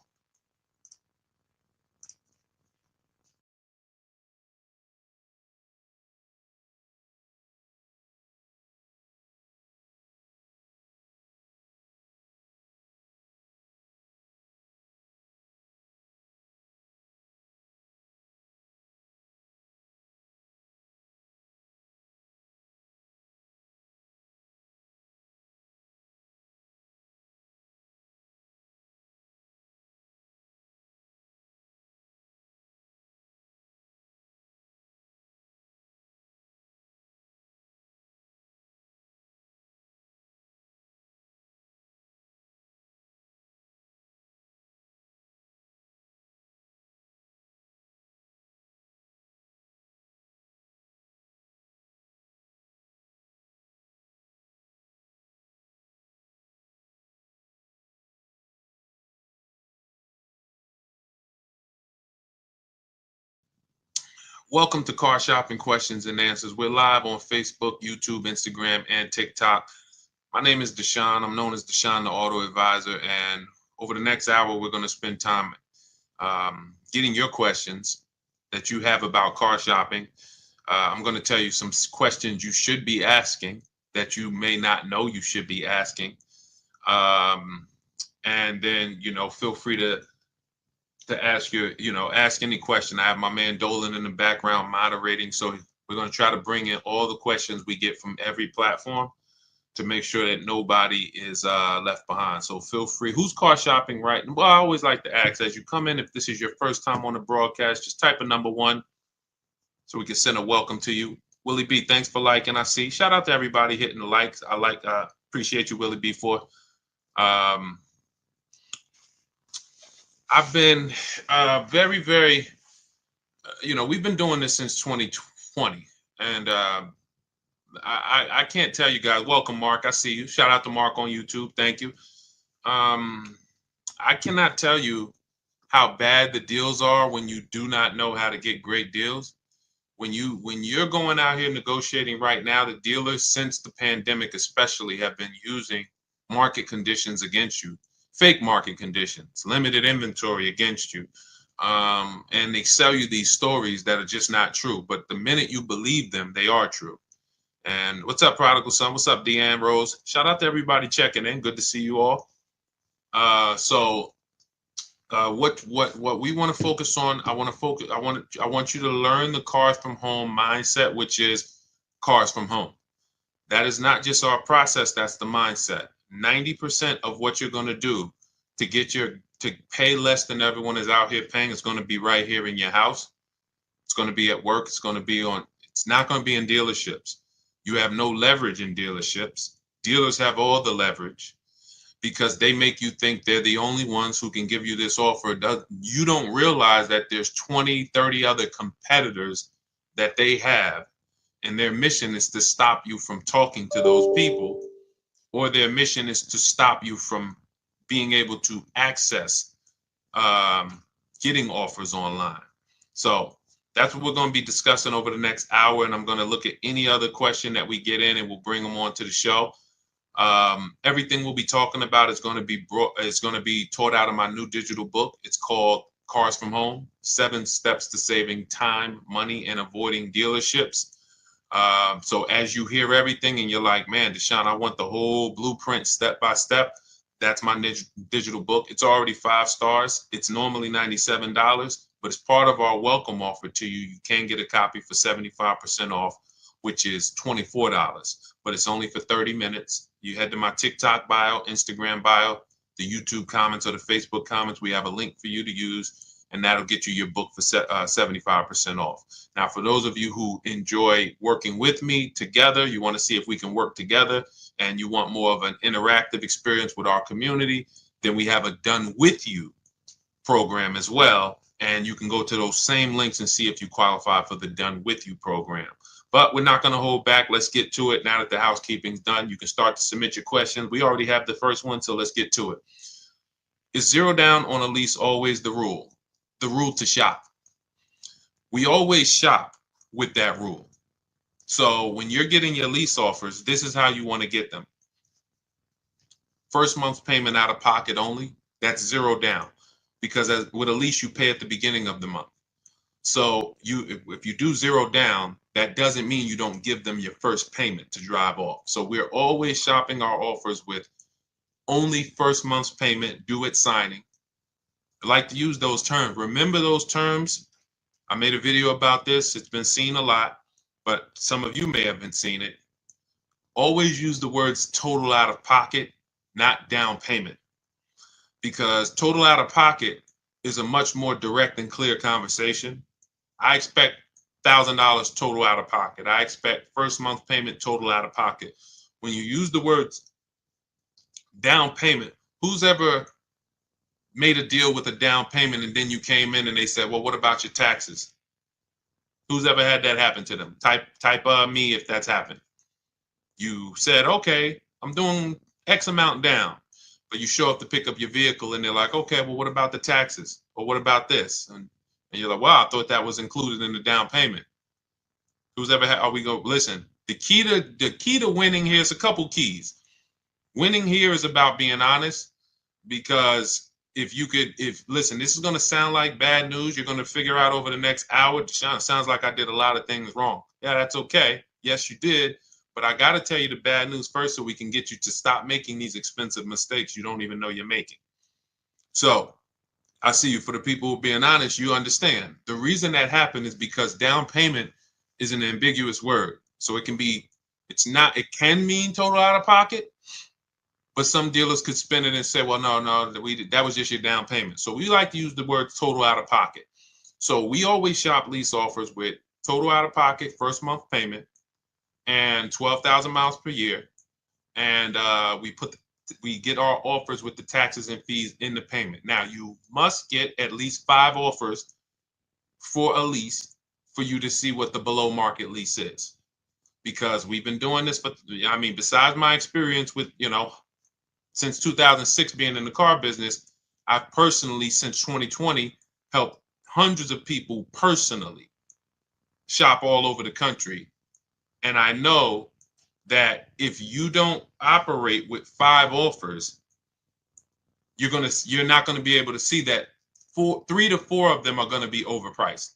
Welcome to Car Shopping Questions and Answers. We're live on Facebook, YouTube, Instagram, and TikTok. My name is Deshaun. I'm known as Deshaun, the Auto Advisor. And over the next hour, we're going to spend time getting your questions that you have about car shopping. I'm going to tell you some questions you should be asking that you may not know you should be asking. And then, feel free to ask ask any question. I have my man Dolan in the background moderating. So we're going to try to bring in all the questions we get from every platform to make sure that nobody is left behind. So feel free. Who's car shopping, right? Well, I always like to ask as you come in, if this is your first time on the broadcast, just type a number 1 so we can send a welcome to you. Willie B, thanks for liking. I see. Shout out to everybody hitting the likes. I appreciate you, Willie B, for. I've been very, very, we've been doing this since 2020. And I can't tell you guys. Welcome, Mark. I see you. Shout out to Mark on YouTube. Thank you. I cannot tell you how bad the deals are when you do not know how to get great deals. When you're going out here negotiating right now, the dealers, since the pandemic especially, have been using market conditions against you. Fake market conditions, limited inventory against you. And they sell you these stories that are just not true. But the minute you believe them, they are true. And what's up, Prodigal Son? What's up, Deanne Rose? Shout out to everybody checking in. Good to see you all. What we want to focus on, I want you to learn the cars from home mindset, which is cars from home. That is not just our process, that's the mindset. 90% of what you're going to do to pay less than everyone is out here paying is going to be right here in your house. It's going to be at work. It's not going to be in dealerships. You have no leverage in dealerships. Dealers have all the leverage because they make you think they're the only ones who can give you this offer. You don't realize that there's 20, 30 other competitors that they have, and their mission is to stop you from talking to those people, or their mission is to stop you from being able to access getting offers online. So that's what we're going to be discussing over the next hour, and I'm going to look at any other question that we get in, and we'll bring them on to the show. Everything we'll be talking about is going to be taught out of my new digital book. It's called Cars from Home: 7 Steps to Saving Time, Money, and Avoiding Dealerships. So as you hear everything and you're like, man, Deshaun, I want the whole blueprint step by step, that's my digital book. It's already 5 stars. It's normally $97, but it's part of our welcome offer to you. You can get a copy for 75% off, which is $24, but it's only for 30 minutes. You head to my TikTok bio, Instagram bio, the YouTube comments, or the Facebook comments. We have a link for you to use, and that'll get you your book for 75% off. Now, for those of you who enjoy working with me together, you want to see if we can work together, and you want more of an interactive experience with our community, then we have a Done With You program as well. And you can go to those same links and see if you qualify for the Done With You program. But we're not going to hold back. Let's get to it. Now that the housekeeping's done, you can start to submit your questions. We already have the first one, so let's get to it. Is 0 down on a lease always the rule? The rule to shop. We always shop with that rule. So when you're getting your lease offers, this is how you want to get them. First month's payment out of pocket only, that's 0 down. Because with a lease, you pay at the beginning of the month. So if you do 0 down, that doesn't mean you don't give them your first payment to drive off. So we're always shopping our offers with only first month's payment due at signing. I like to use those terms. Remember those terms. I made a video about this. It's been seen a lot, but some of you may have been seeing it. Always use the words total out of pocket, not down payment, because total out of pocket is a much more direct and clear conversation. I expect $1,000 total out of pocket. I expect first month payment total out of pocket. When you use the words down payment, who's ever made a deal with a down payment and then you came in and they said, well, what about your taxes? Who's ever had that happen to them? Type me if that's happened. You said, okay, I'm doing X amount down, but you show up to pick up your vehicle and they're like, okay, well, what about the taxes? Or what about this? And And you're like, wow, I thought that was included in the down payment. Who's ever had, listen, the key to winning here is a couple keys. Winning here is about being honest, because listen, this is going to sound like bad news. You're going to figure out over the next hour, Deshaun, it sounds like I did a lot of things wrong. Yeah, that's okay. Yes, you did. But I got to tell you the bad news first so we can get you to stop making these expensive mistakes you don't even know you're making. So I see you. For the people who are being honest, you understand. The reason that happened is because down payment is an ambiguous word. So it can can mean total out of pocket, but some dealers could spin it and say, well, no, that was just your down payment. So we like to use the word total out of pocket. So we always shop lease offers with total out of pocket, first month payment, and 12,000 miles per year. And we get our offers with the taxes and fees in the payment. Now, you must get at least 5 offers for a lease for you to see what the below market lease is. Because we've been doing this, besides my experience with, since 2006 being in the car business, I've personally, since 2020, helped hundreds of people personally shop all over the country. And I know that if you don't operate with 5 offers, you're not going to be able to see that 3 to 4 of them are going to be overpriced.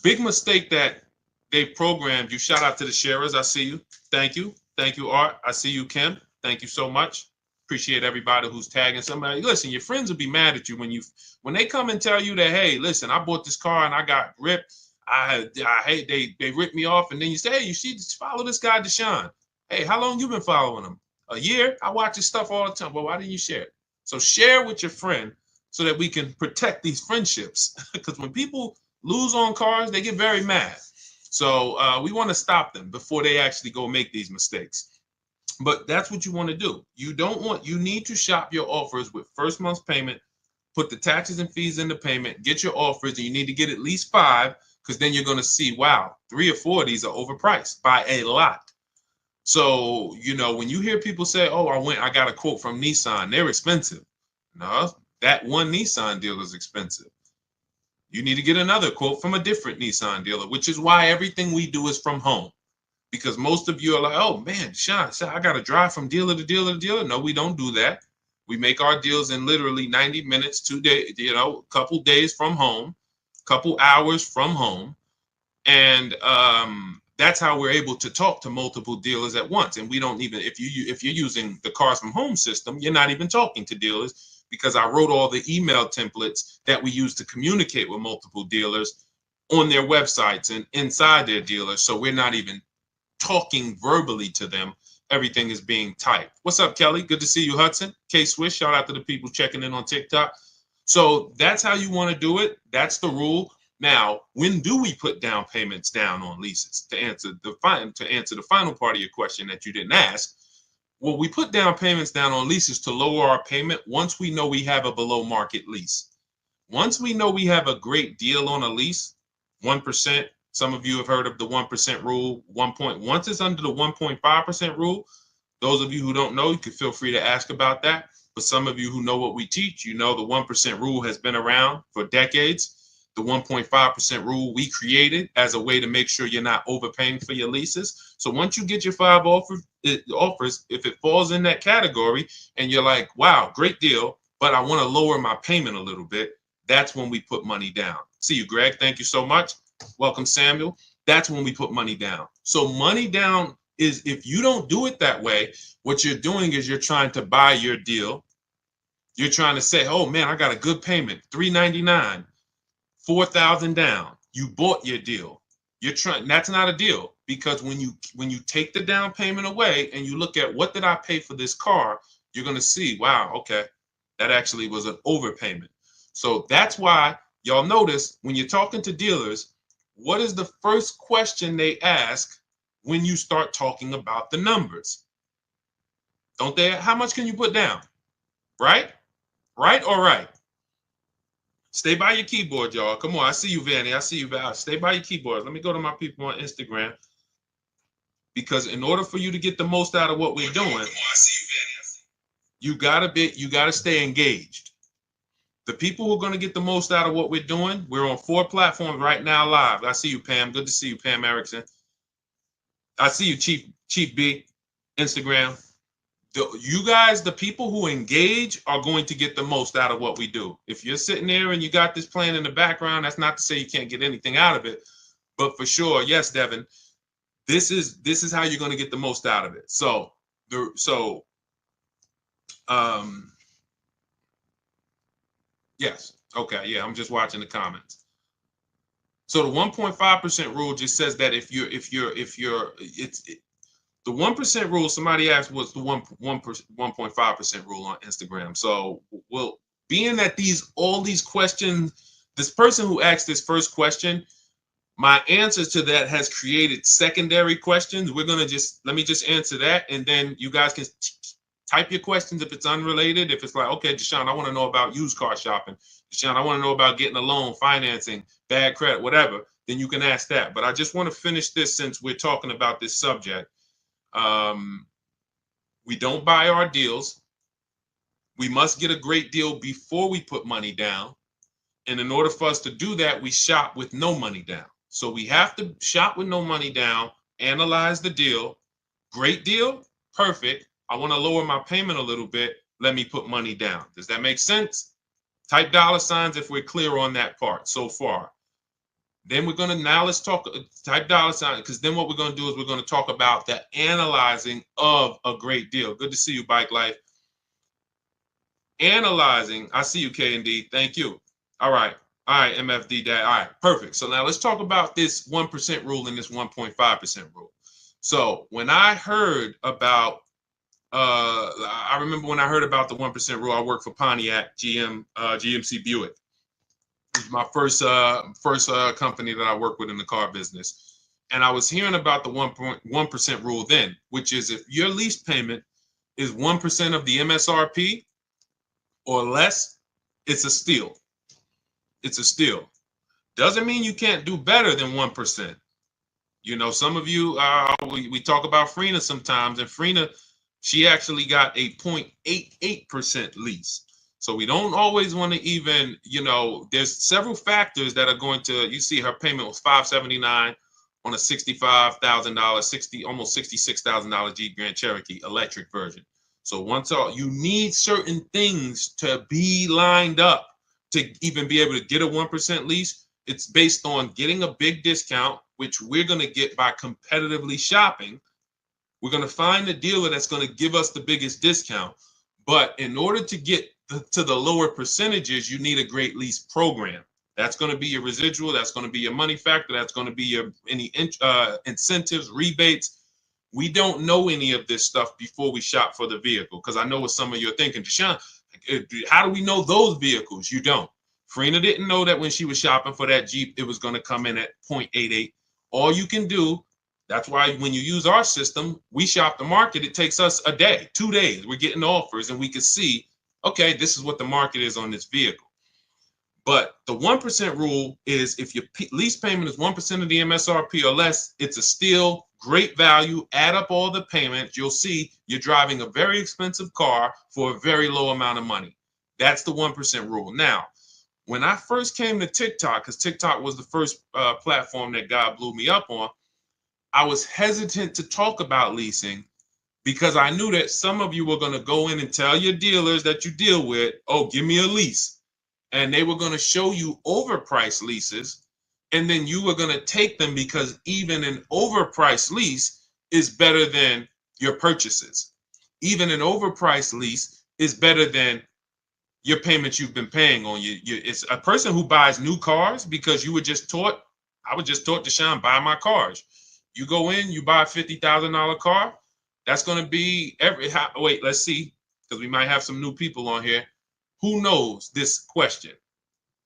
Big mistake that they've programmed you. Shout out to the sharers. I see you. Thank you. Thank you, Art. I see you, Kim. Thank you so much. Appreciate everybody who's tagging somebody. Listen, your friends will be mad at you when they come and tell you that, hey, listen, I bought this car and I got ripped. I hate they ripped me off, and then you say, hey, you should follow this guy Deshaun. Hey, how long you been following him? A year? I watch his stuff all the time. Well, why didn't you share it? So share with your friend so that we can protect these friendships. Because when people lose on cars, they get very mad. So we want to stop them before they actually go make these mistakes. But that's what you want to do. You need to shop your offers with first month's payment, put the taxes and fees in the payment, get your offers, and you need to get at least 5, because then you're going to see, wow, 3 or 4 of these are overpriced by a lot. So, when you hear people say, oh, I got a quote from Nissan, they're expensive. No, that one Nissan dealer is expensive. You need to get another quote from a different Nissan dealer, which is why everything we do is from home. Because most of you are like, oh, man, Sean, I got to drive from dealer to dealer to dealer. No, we don't do that. We make our deals in literally 90 minutes, 2 days, a couple days from home, couple hours from home. And that's how we're able to talk to multiple dealers at once. And we don't even, if you're using the Cars from Home system, you're not even talking to dealers, because I wrote all the email templates that we use to communicate with multiple dealers on their websites and inside their dealers. So we're not even talking verbally to them. Everything is being typed. What's up, Kelly? Good to see you, Hudson. K-Swish, shout out to the people checking in on TikTok. So that's how you want to do it. That's the rule. Now, when do we put down payments down on leases? To answer the final part of your question that you didn't ask, well, we put down payments down on leases to lower our payment once we know we have a below market lease. Once we know we have a great deal on a lease, 1%. Some of you have heard of the 1% rule. Once it's under the 1.5% rule, those of you who don't know, you can feel free to ask about that. But some of you who know what we teach, the 1% rule has been around for decades. The 1.5% rule we created as a way to make sure you're not overpaying for your leases. So once you get your 5 offers, if it falls in that category and you're like, wow, great deal, but I want to lower my payment a little bit, that's when we put money down. See you, Greg. Thank you so much. Welcome, Samuel. That's when we put money down. So money down is, if you don't do it that way, what you're doing is you're trying to buy your deal. You're trying to say, oh man, I got a good payment, $399, $4,000 down. You bought your deal. That's not a deal, because when you take the down payment away and you look at what did I pay for this car, you're going to see, wow, okay, that actually was an overpayment. So that's why y'all notice when you're talking to dealers, what is the first question they ask when you start talking about the numbers? Don't they? How much can you put down? Right? Right or right? Stay by your keyboard, y'all. Come on. I see you, Vanny. I see you, Val. Stay by your keyboard. Let me go to my people on Instagram. Because in order for you to get the most out of what we're doing, you gotta stay engaged. The people who are going to get the most out of what we're doing, we're on 4 platforms right now live. I see you, Pam. Good to see you, Pam Erickson. I see you, Chief B, Instagram. You guys, the people who engage are going to get the most out of what we do. If you're sitting there and you got this playing in the background, that's not to say you can't get anything out of it. But for sure, yes, Devin, this is how you're going to get the most out of it. Yes. Okay. Yeah. I'm just watching the comments. So the 1.5% rule just says that if you're the 1% rule. Somebody asked what's the 1.5% rule on Instagram. So being that all these questions, this person who asked this first question, my answers to that has created secondary questions. Let me just answer that, and then you guys can type your questions if it's unrelated. If it's like, okay, Deshaun, I want to know about used car shopping. Deshaun, I want to know about getting a loan, financing, bad credit, whatever. Then you can ask that. But I just want to finish this since we're talking about this subject. We don't buy our deals. We must get a great deal before we put money down. And in order for us to do that, we shop with no money down. So we have to shop with no money down, analyze the deal. Great deal, perfect. I want to lower my payment a little bit. Let me put money down. Does that make sense? Type $ if we're clear on that part so far. Then we're going to, now let's talk, type $, because then what we're going to do is we're going to talk about the analyzing of a great deal. Good to see you, Bike Life. Analyzing, I see you, K&D. Thank you. All right, MFD Dad. All right, perfect. So now let's talk about this 1% rule and this 1.5% rule. So when I heard about, I remember when I heard about the 1% rule, I worked for Pontiac GMC Buick. It was my first company that I worked with in the car business. And I was hearing about the 1% rule then, which is if your lease payment is 1% of the MSRP or less, it's a steal. It's a steal. Doesn't mean you can't do better than 1%. You know, some of you, we talk about Frina sometimes, and Frina, she actually got a 0.88% lease. So we don't always want to even, there's several factors that are going to, you see her payment was $579 on a $65,000, almost $66,000 Jeep Grand Cherokee electric version. So you need certain things to be lined up to even be able to get a 1% lease. It's based on getting a big discount, which we're going to get by competitively shopping. We're going to find the dealer that's going to give us the biggest discount. But in order to get to the lower percentages, you need a great lease program. That's going to be your residual. That's going to be your money factor. That's going to be your any incentives, rebates. We don't know any of this stuff before we shop for the vehicle, because I know what some of you are thinking. Deshaun, how do we know those vehicles? You don't. Frina didn't know that when she was shopping for that Jeep, it was going to come in at 0.88. All you can do, that's why when you use our system, we shop the market. It takes us a day, 2 days. We're getting offers and we can see, okay, this is what the market is on this vehicle. But the 1% rule is if your lease payment is 1% of the MSRP or less, it's a steal, great value. Add up all the payments. You'll see you're driving a very expensive car for a very low amount of money. That's the 1% rule. Now, when I first came to TikTok, because TikTok was the first platform that God blew me up on, I was hesitant to talk about leasing because I knew that some of you were going to go in and tell your dealers that you deal with, oh, give me a lease. And they were going to show you overpriced leases. And then you were going to take them because even an overpriced lease is better than your purchases. Even an overpriced lease is better than your payments you've been paying on it's a person who buys new cars because you were just taught, I was just taught, Deshaun, buy my cars. You go in, you buy a $50,000 car. That's going to be wait, let's see, because we might have some new people on here. Who knows this question?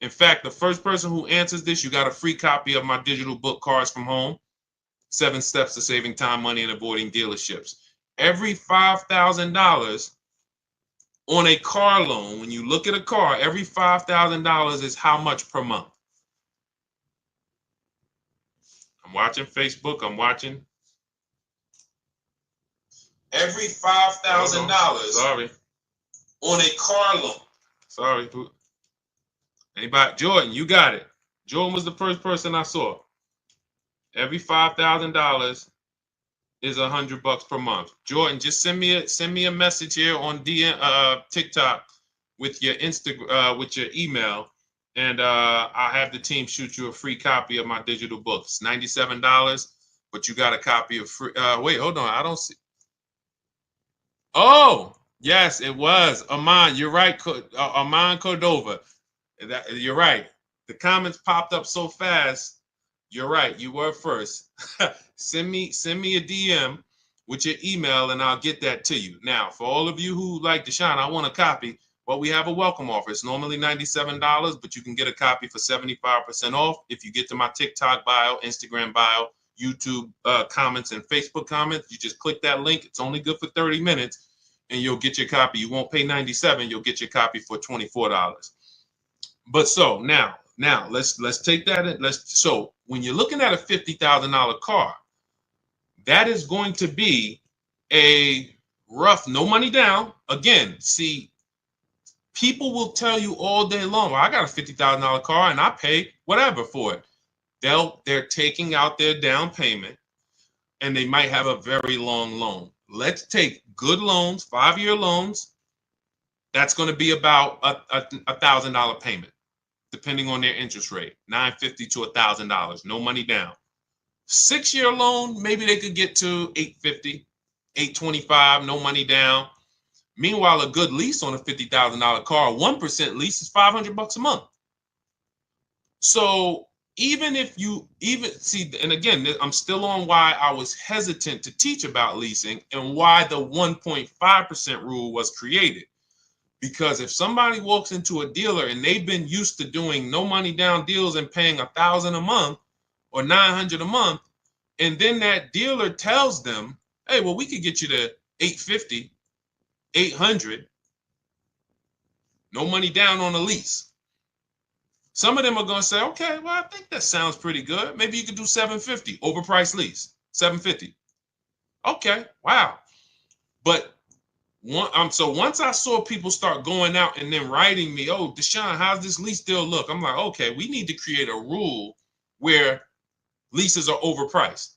In fact, the first person who answers this, you got a free copy of my digital book, Cars from Home, 7 Steps to Saving Time, Money, and Avoiding Dealerships. Every $5,000 on a car loan, when you look at a car, every $5,000 is how much per month? I'm watching Facebook. I'm watching. Every $5,000 sorry, on a car loan. Sorry. Anybody? Jordan, you got it. Jordan was the first person I saw. Every $5,000 is $100 per month. Jordan, just send me a message here on TikTok with your with your email, and I'll have the team shoot you a free copy of my digital books. $97, but you got a copy of free. Wait, hold on. I don't see. Oh, yes, it was Aman. You're right, Aman Cordova. You're right. The comments popped up so fast. You're right. You were first. send me a DM with your email, and I'll get that to you. Now, for all of you who like Deshaun, I want a copy. Well, we have a welcome offer. It's normally $97, but you can get a copy for 75% off if you get to my TikTok bio, Instagram bio, YouTube comments, and Facebook comments. You just click that link. It's only good for 30 minutes, and you'll get your copy. You won't pay $97. You'll get your copy for $24. But so now let's take that and so when you're looking at a $50,000 car, that is going to be a rough, no money down. Again, see, people will tell you all day long, well, I got a $50,000 car and I pay whatever for it. They're taking out their down payment and they might have a very long loan. Let's take good loans, 5-year loans. That's going to be about a $1,000 payment, depending on their interest rate, $950 to $1,000, no money down. 6-year loan, maybe they could get to $850, $825, no money down. Meanwhile, a good lease on a $50,000 car, 1% lease is $500 a month. So even if you see, and again, I'm still on why I was hesitant to teach about leasing and why the 1.5% rule was created. Because if somebody walks into a dealer and they've been used to doing no money down deals and paying $1,000 a month or $900 a month, and then that dealer tells them, hey, well, we could get you to $850, $800, no money down on a lease. Some of them are going to say, okay, well, I think that sounds pretty good. Maybe you could do $750, overpriced lease, $750. Okay, wow. But so once I saw people start going out and then writing me, oh, Deshaun, how's this lease deal look? I'm like, okay, we need to create a rule where leases are overpriced.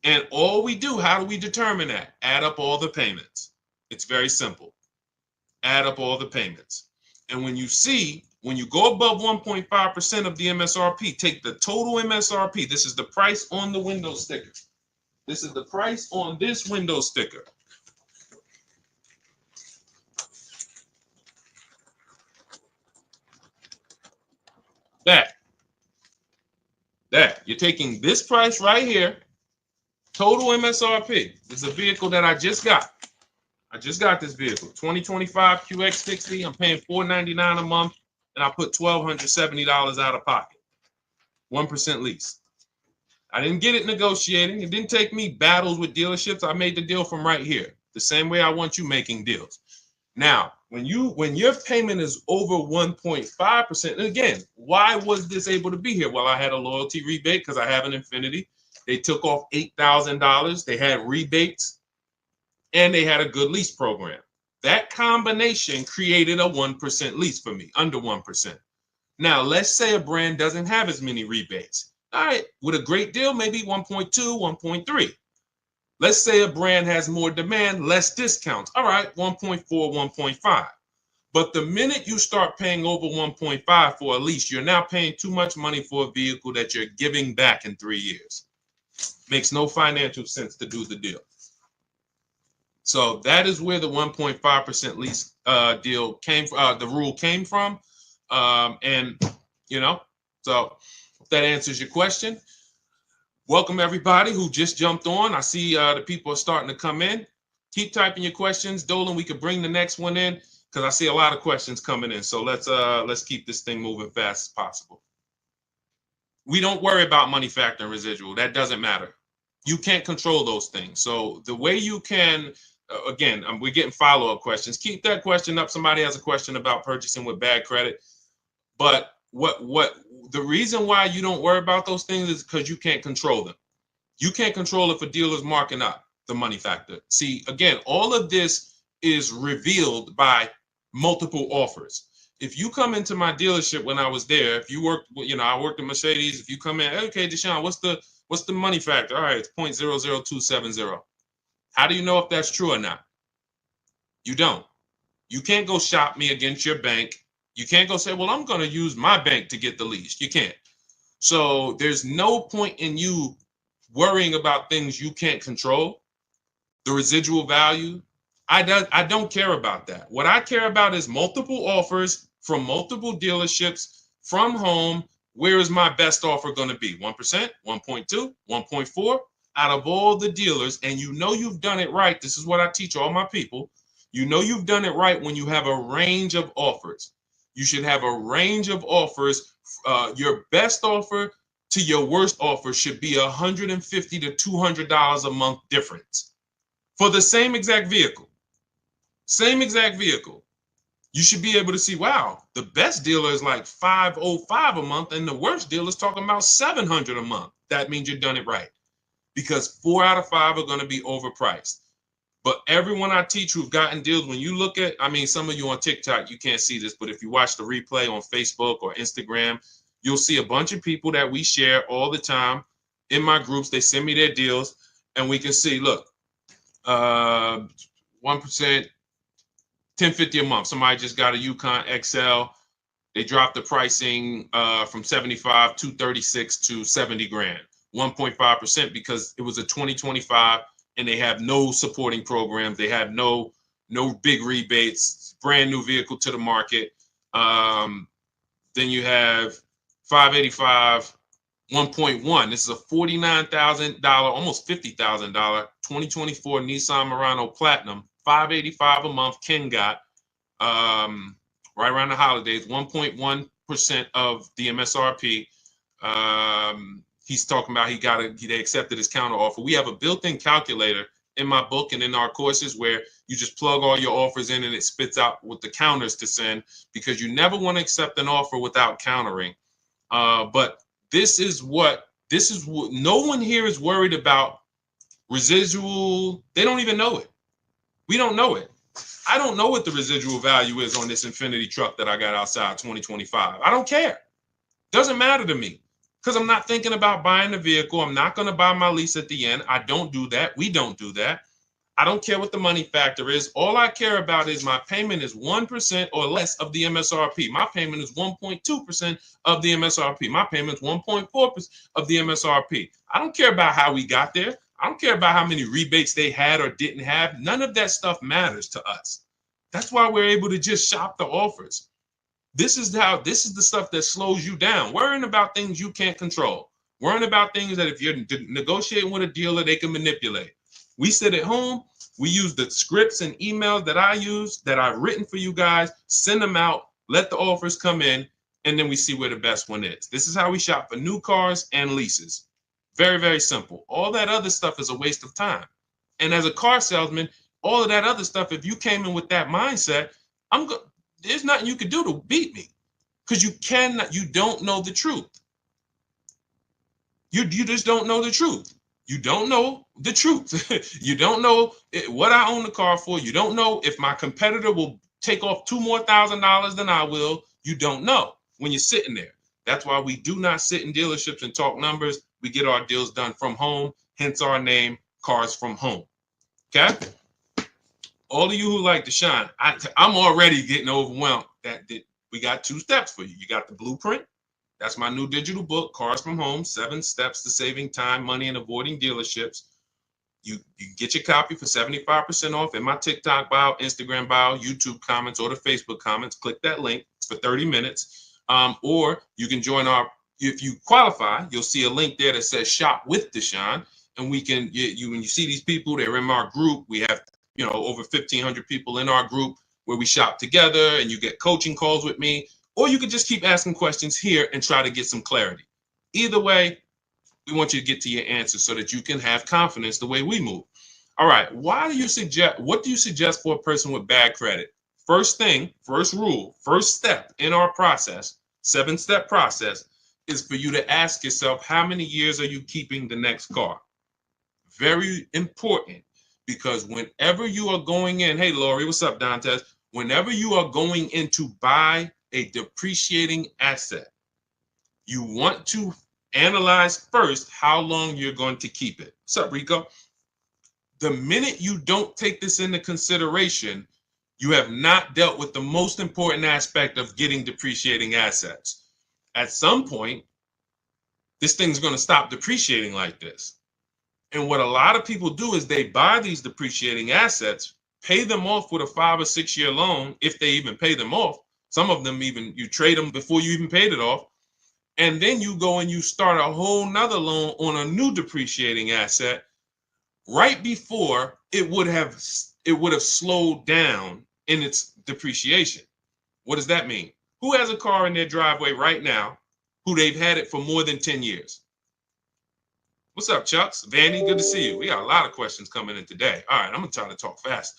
And all we do, how do we determine that? Add up all the payments. It's very simple. Add up all the payments. And when you go above 1.5% of the MSRP, take the total MSRP. This is the price on the window sticker. This is the price on this window sticker. That you're taking this price right here, total MSRP. This is a vehicle that I just got. I just got this vehicle, 2025 QX60. I'm paying $499 a month, and I put $1,270 out of pocket. 1% lease. I didn't get it negotiating. It didn't take me battles with dealerships. I made the deal from right here, the same way I want you making deals. Now, when your payment is over 1.5%, and again, why was this able to be here? Well, I had a loyalty rebate because I have an Infiniti. They took off $8,000. They had rebates, and they had a good lease program. That combination created a 1% lease for me, under 1%. Now, let's say a brand doesn't have as many rebates. All right, with a great deal, maybe 1.2, 1.3. Let's say a brand has more demand, less discounts. All right, 1.4, 1.5. But the minute you start paying over 1.5 for a lease, you're now paying too much money for a vehicle that you're giving back in 3 years. Makes no financial sense to do the deal. So that is where the 1.5% lease deal came from, the rule came from. And, so if that answers your question. Welcome everybody who just jumped on. I see the people are starting to come in. Keep typing your questions, Dolan. We could bring the next one in because I see a lot of questions coming in. So let's keep this thing moving fast as possible. We don't worry about money factor and residual. That doesn't matter. You can't control those things. So the way you can, again, we're getting follow-up questions. Keep that question up. Somebody has a question about purchasing with bad credit. But what the reason why you don't worry about those things is because you can't control them. You can't control if a dealer's marking up the money factor. See, again, all of this is revealed by multiple offers. If you come into my dealership when I was there, if you worked, I worked at Mercedes. If you come in, okay, Deshaun, what's the money factor? All right, it's 0.00270. How do you know if that's true or not? You don't. You can't go shop me against your bank. You can't go say, well, I'm going to use my bank to get the lease. You can't. So there's no point in you worrying about things you can't control. The residual value, I don't care about that. What I care about is multiple offers from multiple dealerships from home. Where is my best offer going to be? 1%, 1.2, 1.4 out of all the dealers. And you've done it right. This is what I teach all my people. You've done it right when you have a range of offers. You should have a range of offers. Your best offer to your worst offer should be $150 to $200 a month difference for the same exact vehicle. Same exact vehicle. You should be able to see, wow, the best dealer is like $505 a month, and the worst dealer is talking about $700 a month. That means you've done it right, because 4 out of 5 are going to be overpriced. But everyone I teach who've gotten deals, when you look at, some of you on TikTok, you can't see this, but if you watch the replay on Facebook or Instagram, you'll see a bunch of people that we share all the time in my groups. They send me their deals, and we can see, look, 1%, $10.50 a month. Somebody just got a Yukon XL. They dropped the pricing from 75 to 36 to 70 grand, 1.5%, because it was a 2025 and they have no supporting programs. They have no big rebates, brand new vehicle to the market. Then you have 585, 1.1. This is a $49,000, almost $50,000 2024 Nissan Murano Platinum, 585 a month. Ken got right around the holidays, 1.1% of the MSRP. He's talking about they accepted his counter offer. We have a built-in calculator in my book and in our courses where you just plug all your offers in and it spits out with the counters to send, because you never want to accept an offer without countering. But this is what no one here is worried about. Residual, they don't even know it. We don't know it. I don't know what the residual value is on this Infiniti truck that I got outside 2025. I don't care. Doesn't matter to me, because I'm not thinking about buying the vehicle. I'm not going to buy my lease at the end. I don't do that. We don't do that. I don't care what the money factor is. All I care about is my payment is 1% or less of the MSRP. My payment is 1.2% of the MSRP. My payment is 1.4% of the MSRP. I don't care about how we got there. I don't care about how many rebates they had or didn't have. None of that stuff matters to us. That's why we're able to just shop the offers. This is the stuff that slows you down. Worrying about things you can't control. Worrying about things that if you're negotiating with a dealer, they can manipulate. We sit at home. We use the scripts and emails that I use, that I've written for you guys, send them out, let the offers come in, and then we see where the best one is. This is how we shop for new cars and leases. Very, very simple. All that other stuff is a waste of time. And as a car salesman, all of that other stuff, if you came in with that mindset, there's nothing you could do to beat me, because you don't know the truth. You just don't know the truth. You don't know the truth. You don't know what I own the car for. You don't know if my competitor will take off $2,000 more than I will. You don't know when you're sitting there. That's why we do not sit in dealerships and talk numbers. We get our deals done from home, hence our name, Cars from Home. Okay? All of you who like Deshaun, I'm already getting overwhelmed that we got 2 steps for you. You got the blueprint. That's my new digital book, Cars from Home, 7 Steps to Saving Time, Money, and Avoiding Dealerships. You get your copy for 75% off in my TikTok bio, Instagram bio, YouTube comments, or the Facebook comments. Click that link for 30 minutes. Or you can join if you qualify, you'll see a link there that says Shop with Deshaun. And we can, when you see these people, they're in our group. We have, over 1,500 people in our group where we shop together, and you get coaching calls with me. Or you can just keep asking questions here and try to get some clarity. Either way, we want you to get to your answer so that you can have confidence the way we move. All right. What do you suggest for a person with bad credit? First thing, first rule, first step in our process, 7-step process, is for you to ask yourself, how many years are you keeping the next car? Very important, because whenever you are going in, hey, Lori, what's up, Dantes? Whenever you are going in to buy a depreciating asset, you want to analyze first how long you're going to keep it. What's up, Rico? The minute you don't take this into consideration, you have not dealt with the most important aspect of getting depreciating assets. At some point, this thing's going to stop depreciating like this. And what a lot of people do is they buy these depreciating assets, pay them off with a 5 or 6 year loan, if they even pay them off. Some of them even you trade them before you even paid it off. And then you go and you start a whole nother loan on a new depreciating asset right before it would have slowed down in its depreciation. What does that mean? Who has a car in their driveway right now who they've had it for more than 10 years? What's up, Chucks? Vanny, good to see you. We got a lot of questions coming in today. All right, I'm going to try to talk fast.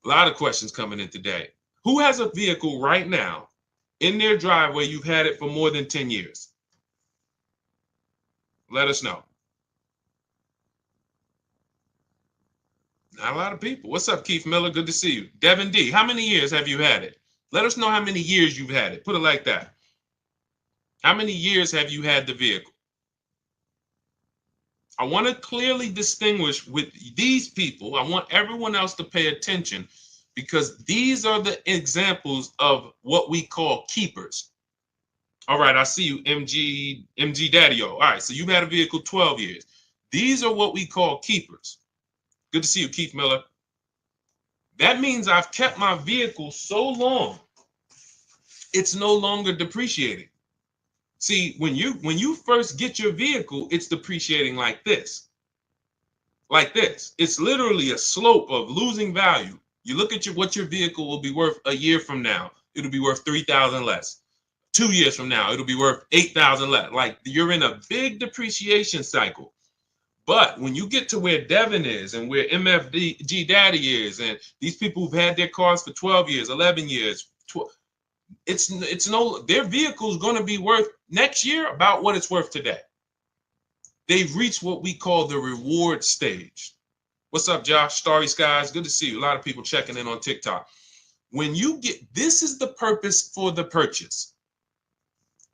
A lot of questions coming in today. Who has a vehicle right now in their driveway you've had it for more than 10 years? Let us know. Not a lot of people. What's up, Keith Miller? Good to see you. Devin D, how many years have you had it? Let us know how many years you've had it. Put it like that. How many years have you had the vehicle? I want to clearly distinguish with these people. I want everyone else to pay attention because these are the examples of what we call keepers. All right, I see you, MG Daddy-O. All right, so you've had a vehicle 12 years. These are what we call keepers. Good to see you, Keith Miller. That means I've kept my vehicle so long, it's no longer depreciating. See, when you first get your vehicle, it's depreciating like this. Like this. It's literally a slope of losing value. You look at what your vehicle will be worth a year from now. It'll be worth $3,000 less. 2 years from now, it'll be worth $8,000 less. Like you're in a big depreciation cycle. But when you get to where Devin is and where MFG Daddy is, and these people who've had their cars for 12 years, 11 years, their vehicle is going to be worth next year about what it's worth today. They've reached what we call the reward stage. What's up, Josh? Starry Skies, good to see you. A lot of people checking in on TikTok. When you this is the purpose for the purchase.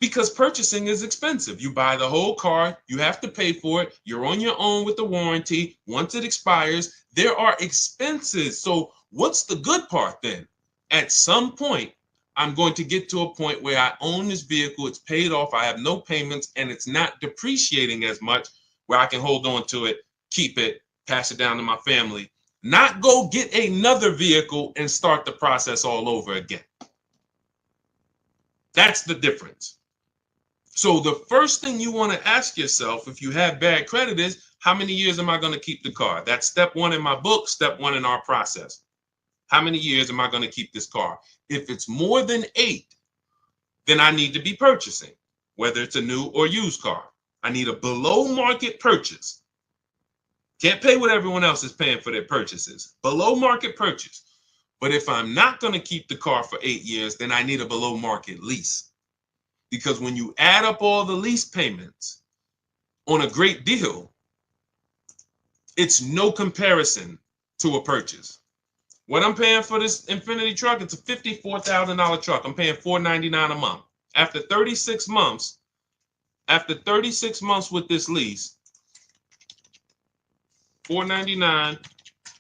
Because purchasing is expensive. You buy the whole car, you have to pay for it. You're on your own with the warranty. Once it expires, there are expenses. So what's the good part then? At some point, I'm going to get to a point where I own this vehicle, it's paid off, I have no payments, and it's not depreciating as much, where I can hold on to it, keep it, pass it down to my family, not go get another vehicle and start the process all over again. That's the difference. So the first thing you want to ask yourself if you have bad credit is, how many years am I going to keep the car? That's step one in my book, step one in our process. How many years am I going to keep this car? If it's more than 8, then I need to be purchasing, whether it's a new or used car. I need a below market purchase. Can't pay what everyone else is paying for their purchases. Below market purchase. But if I'm not going to keep the car for 8 years, then I need a below market lease. Because when you add up all the lease payments on a great deal, it's no comparison to a purchase. What I'm paying for this Infiniti truck, it's a $54,000 truck. I'm paying $499 a month. After 36 months with this lease, $499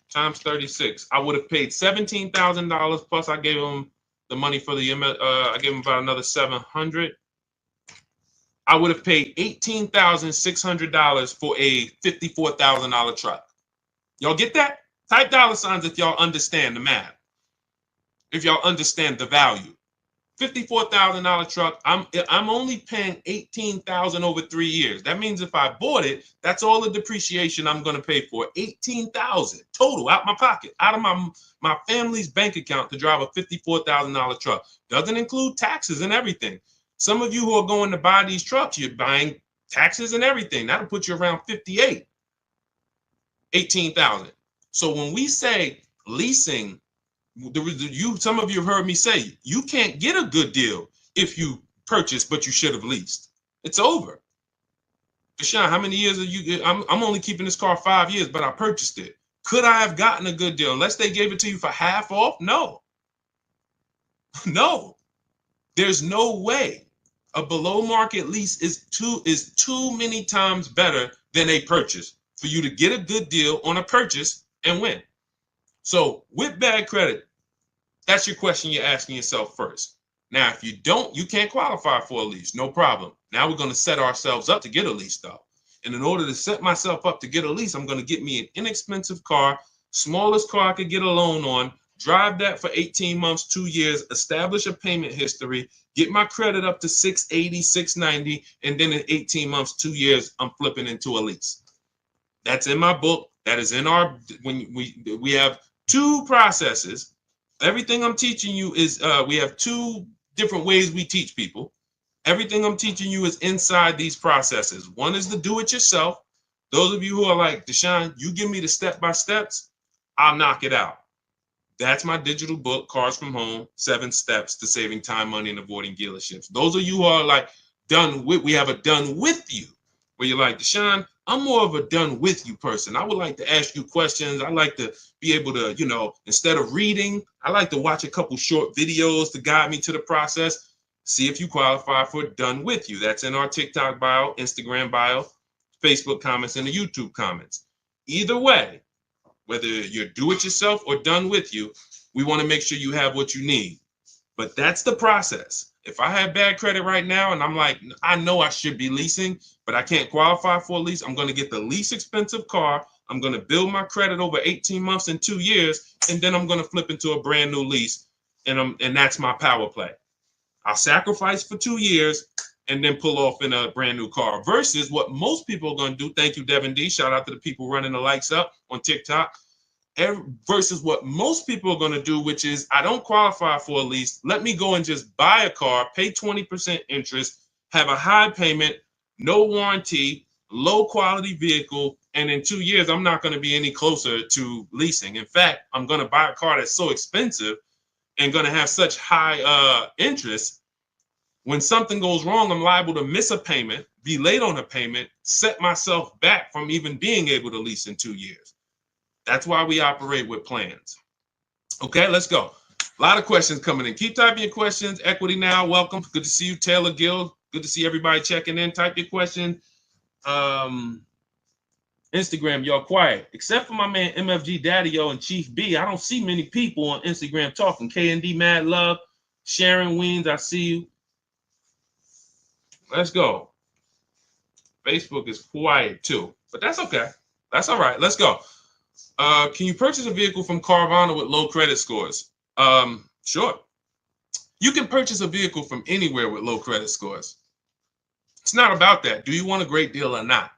times 36, I would have paid $17,000 plus I gave them the money for the I gave them about another $700. I would have paid $18,600 for a $54,000 truck. Y'all get that? Type $signs if y'all understand the math. If y'all understand the value. $54,000 truck, I'm only paying $18,000 over 3 years. That means if I bought it, that's all the depreciation I'm going to pay for. $18,000 total out my pocket, out of my family's bank account to drive a $54,000 truck. Doesn't include taxes and everything. Some of you who are going to buy these trucks, you're buying taxes and everything. That'll put you around 58, 18,000. So when we say leasing, some of you have heard me say, you can't get a good deal if you purchase, but you should have leased. It's over. Deshaun, how many years are you? I'm only keeping this car 5 years, but I purchased it. Could I have gotten a good deal unless they gave it to you for half off? No. No. There's no way a below market lease is too many times better than a purchase for you to get a good deal on a purchase and win. So with bad credit, that's your question you're asking yourself first. Now, if you don't, you can't qualify for a lease. No problem. Now we're going to set ourselves up to get a lease, though. And in order to set myself up to get a lease, I'm going to get me an inexpensive car, smallest car I could get a loan on, drive that for 18 months, 2 years, establish a payment history, get my credit up to 680, 690, and then in 18 months, 2 years, I'm flipping into a lease. That's in my book. That is in our, when we have two processes. Everything I'm teaching you is, we have two different ways we teach people. Everything I'm teaching you is inside these processes. One is the do-it-yourself. Those of you who are like, Deshaun, you give me the step-by-steps, I'll knock it out. That's my digital book, Cars from Home, 7 Steps to Saving Time, Money, and Avoiding Dealerships. Those of you who are like, we have a done with you, where you're like, Deshaun, I'm more of a done with you person. I would like to ask you questions. I like to be able to, instead of reading, I like to watch a couple short videos to guide me to the process. See if you qualify for done with you. That's in our TikTok bio, Instagram bio, Facebook comments, and the YouTube comments. Either way, whether you're do it yourself or done with you, we want to make sure you have what you need. But that's the process. If I have bad credit right now and I'm like, I know I should be leasing, but I can't qualify for a lease, I'm going to get the least expensive car. I'm going to build my credit over 18 months and 2 years, and then I'm going to flip into a brand new lease. And that's my power play. I'll sacrifice for 2 years and then pull off in a brand new car versus what most people are going to do. Thank you, Devin D. Shout out to the people running the likes up on TikTok. Versus what most people are going to do, which is I don't qualify for a lease. Let me go and just buy a car, pay 20% interest, have a high payment, no warranty, low quality vehicle. And in 2 years, I'm not going to be any closer to leasing. In fact, I'm going to buy a car that's so expensive and going to have such high interest. When something goes wrong, I'm liable to miss a payment, be late on a payment, set myself back from even being able to lease in 2 years. That's why we operate with plans. Okay, let's go. A lot of questions coming in. Keep typing your questions. Equity Now, welcome. Good to see you, Taylor Gill. Good to see everybody checking in. Type your question. Instagram, y'all quiet. Except for my man MFG Daddy-O and Chief B, I don't see many people on Instagram talking. KND Mad Love, Sharon Weens, I see you. Let's go. Facebook is quiet too, but that's okay. That's all right. Let's go. Can you purchase a vehicle from Carvana with low credit scores? Sure. You can purchase a vehicle from anywhere with low credit scores. It's not about that. Do you want a great deal or not?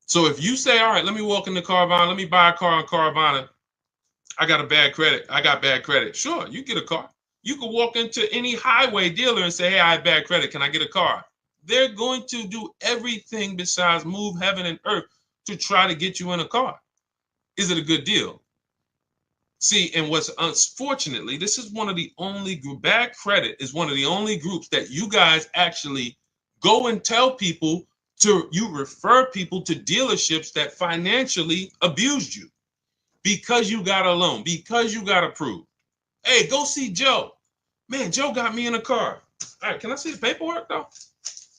So if you say, all right, let me walk into Carvana, let me buy a car on Carvana. I got bad credit. Sure, you get a car. You can walk into any highway dealer and say, hey, I have bad credit. Can I get a car? They're going to do everything besides move heaven and earth to try to get you in a car. Is it a good deal? See, and what's unfortunately, this is one of the only bad credit is one of the only groups that you guys actually go and tell people you refer people to dealerships that financially abused you because you got a loan, because you got approved. Hey, go see Joe. Man, Joe got me in a car. All right, can I see the paperwork though?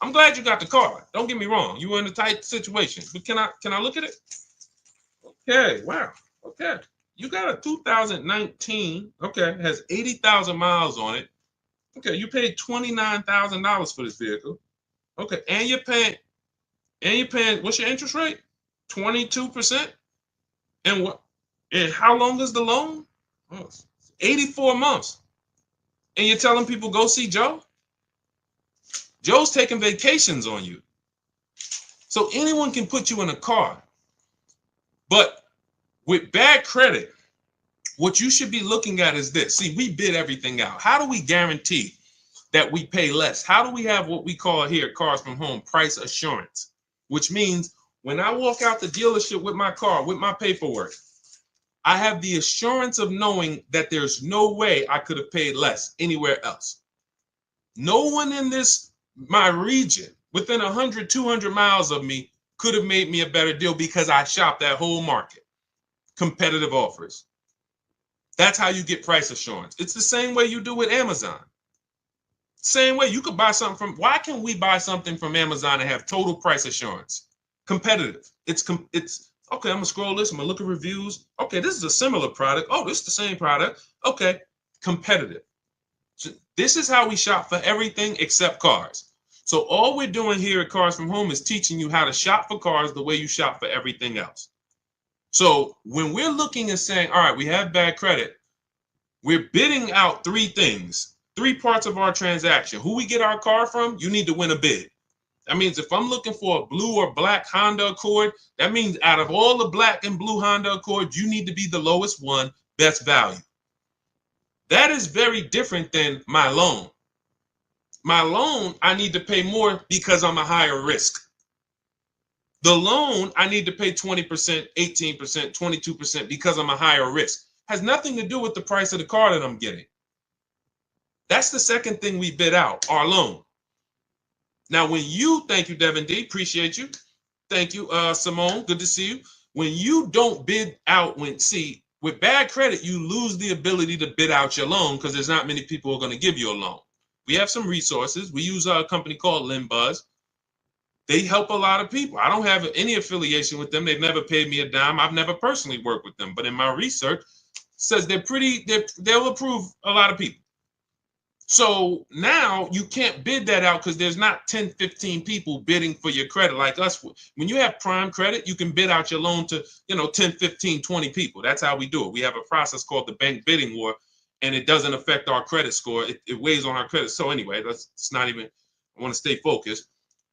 I'm glad you got the car. Don't get me wrong. You were in a tight situation, but can I look at it? Okay, wow. Okay. You got a 2019, okay, has 80,000 miles on it. Okay, you paid $29,000 for this vehicle. Okay, and you're paying, what's your interest rate? 22%? And what? And how long is the loan? Oh, 84 months. And you're telling people go see Joe? Joe's taking vacations on you. So anyone can put you in a car. But with bad credit, what you should be looking at is this. See, we bid everything out. How do we guarantee that we pay less? How do we have what we call here at Cars from Home price assurance? Which means when I walk out the dealership with my car, with my paperwork, I have the assurance of knowing that there's no way I could have paid less anywhere else. No one in my region, within 100, 200 miles of me, could have made me a better deal because I shopped that whole market. Competitive offers. That's how you get price assurance. It's the same way you do with Amazon. Same way, you could buy something from, why can we buy something from Amazon and have total price assurance? Competitive. It's okay, I'm gonna scroll this, I'm gonna look at reviews. Okay, this is a similar product. Oh, this is the same product. Okay, competitive. So this is how we shop for everything except cars. So all we're doing here at Cars from Home is teaching you how to shop for cars the way you shop for everything else. So when we're looking and saying, all right, we have bad credit, we're bidding out three things, three parts of our transaction. Who we get our car from, you need to win a bid. That means if I'm looking for a blue or black Honda Accord, that means out of all the black and blue Honda Accord, you need to be the lowest one, best value. That is very different than my loan. My loan, I need to pay more because I'm a higher risk. The loan, I need to pay 20%, 18%, 22% because I'm a higher risk. Has nothing to do with the price of the car that I'm getting. That's the second thing we bid out, our loan. Now, when you, thank you, Devin D, appreciate you. Thank you, Simone, good to see you. When you don't bid out, with bad credit, you lose the ability to bid out your loan because there's not many people who are going to give you a loan. We have some resources. We use a company called LendBuzz. They help a lot of people. I don't have any affiliation with them. They've never paid me a dime. I've never personally worked with them, but in my research, says they'll approve a lot of people. So now you can't bid that out because there's not 10, 15 people bidding for your credit like us. When you have prime credit, you can bid out your loan to, 10, 15, 20 people. That's how we do it. We have a process called the bank bidding war, and it doesn't affect our credit score. It weighs on our credit. So anyway, it's not even, I want to stay focused.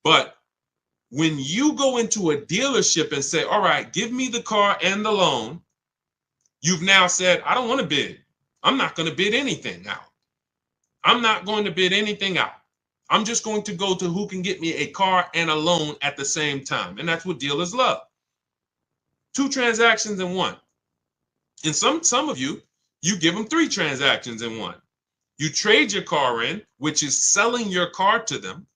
But when you go into a dealership and say, all right, give me the car and the loan, you've now said, I don't want to bid. I'm not going to bid anything out. I'm not going to bid anything out. I'm just going to go to who can get me a car and a loan at the same time. And that's what dealers love. 2 transactions in one. And some of you give them 3 transactions in one. You trade your car in, which is selling your car to them.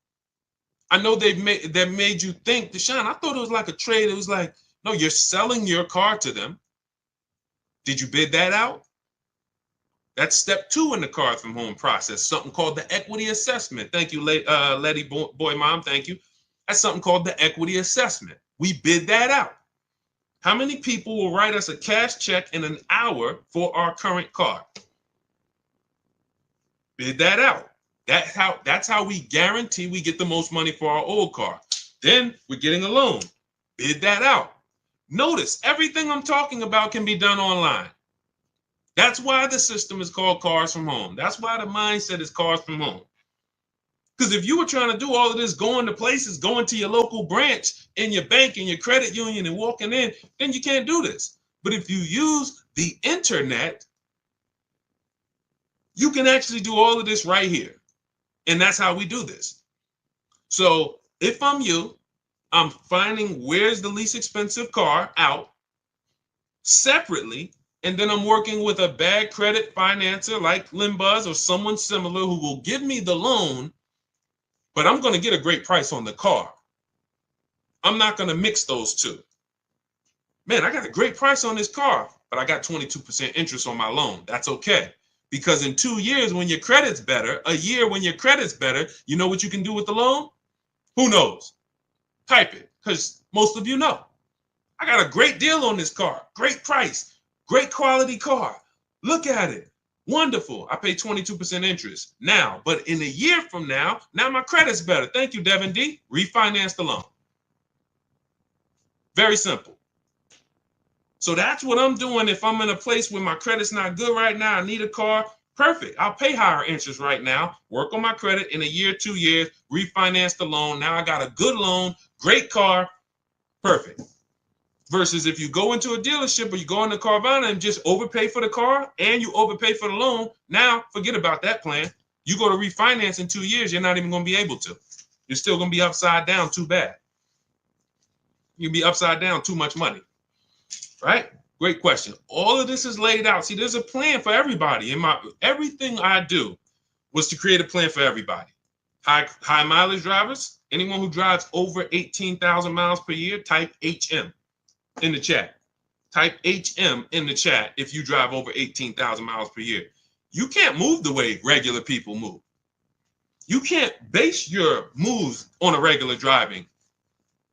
I know that made you think, Deshaun, I thought it was like a trade. It was like, no, you're selling your car to them. Did you bid that out? That's step 2 in the Cars from Home process, something called the equity assessment. Thank you, Letty Boy Mom, thank you. That's something called the equity assessment. We bid that out. How many people will write us a cash check in an hour for our current car? Bid that out. That's how we guarantee we get the most money for our old car. Then we're getting a loan. Bid that out. Notice everything I'm talking about can be done online. That's why the system is called Cars from Home. That's why the mindset is Cars from Home. Because if you were trying to do all of this, going to places, going to your local branch in your bank and your credit union and walking in, then you can't do this. But if you use the internet, you can actually do all of this right here. And that's how we do this. So if I'm you, I'm finding where's the least expensive car out separately. And then I'm working with a bad credit financer like LendBuzz or someone similar who will give me the loan, but I'm going to get a great price on the car. I'm not going to mix those two. Man, I got a great price on this car, but I got 22% interest on my loan. That's okay. Because in 2 years, when your credit's better, a year when your credit's better, you know what you can do with the loan? Who knows? Type it, because most of you know. I got a great deal on this car, great price. Great quality car. Look at it. Wonderful. I pay 22% interest now, but in a year from now my credit's better. Thank you, Devin D. Refinance the loan. Very simple. So that's what I'm doing if I'm in a place where my credit's not good right now. I need a car. Perfect. I'll pay higher interest right now. Work on my credit in a year, 2 years. Refinance the loan. Now I got a good loan. Great car. Perfect. Versus if you go into a dealership or you go into Carvana and just overpay for the car and you overpay for the loan, now forget about that plan. You go to refinance in 2 years, you're not even going to be able to. You're still going to be upside down too bad. You'll be upside down too much money, right? Great question. All of this is laid out. See, there's a plan for everybody. Everything I do was to create a plan for everybody. High mileage drivers, anyone who drives over 18,000 miles per year, type HM. In the chat. Type HM in the chat if you drive over 18,000 miles per year. You can't move the way regular people move. You can't base your moves on a regular driving.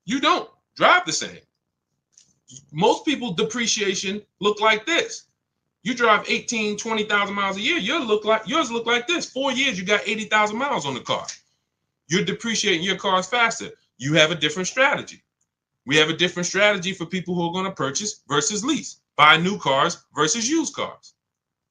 You don't drive the same. Most people depreciation look like this. You drive 18, 20,000 miles a year, yours look like this. 4 years, you got 80,000 miles on the car. You're depreciating your cars faster. You have a different strategy. We have a different strategy for people who are going to purchase versus lease, buy new cars versus used cars.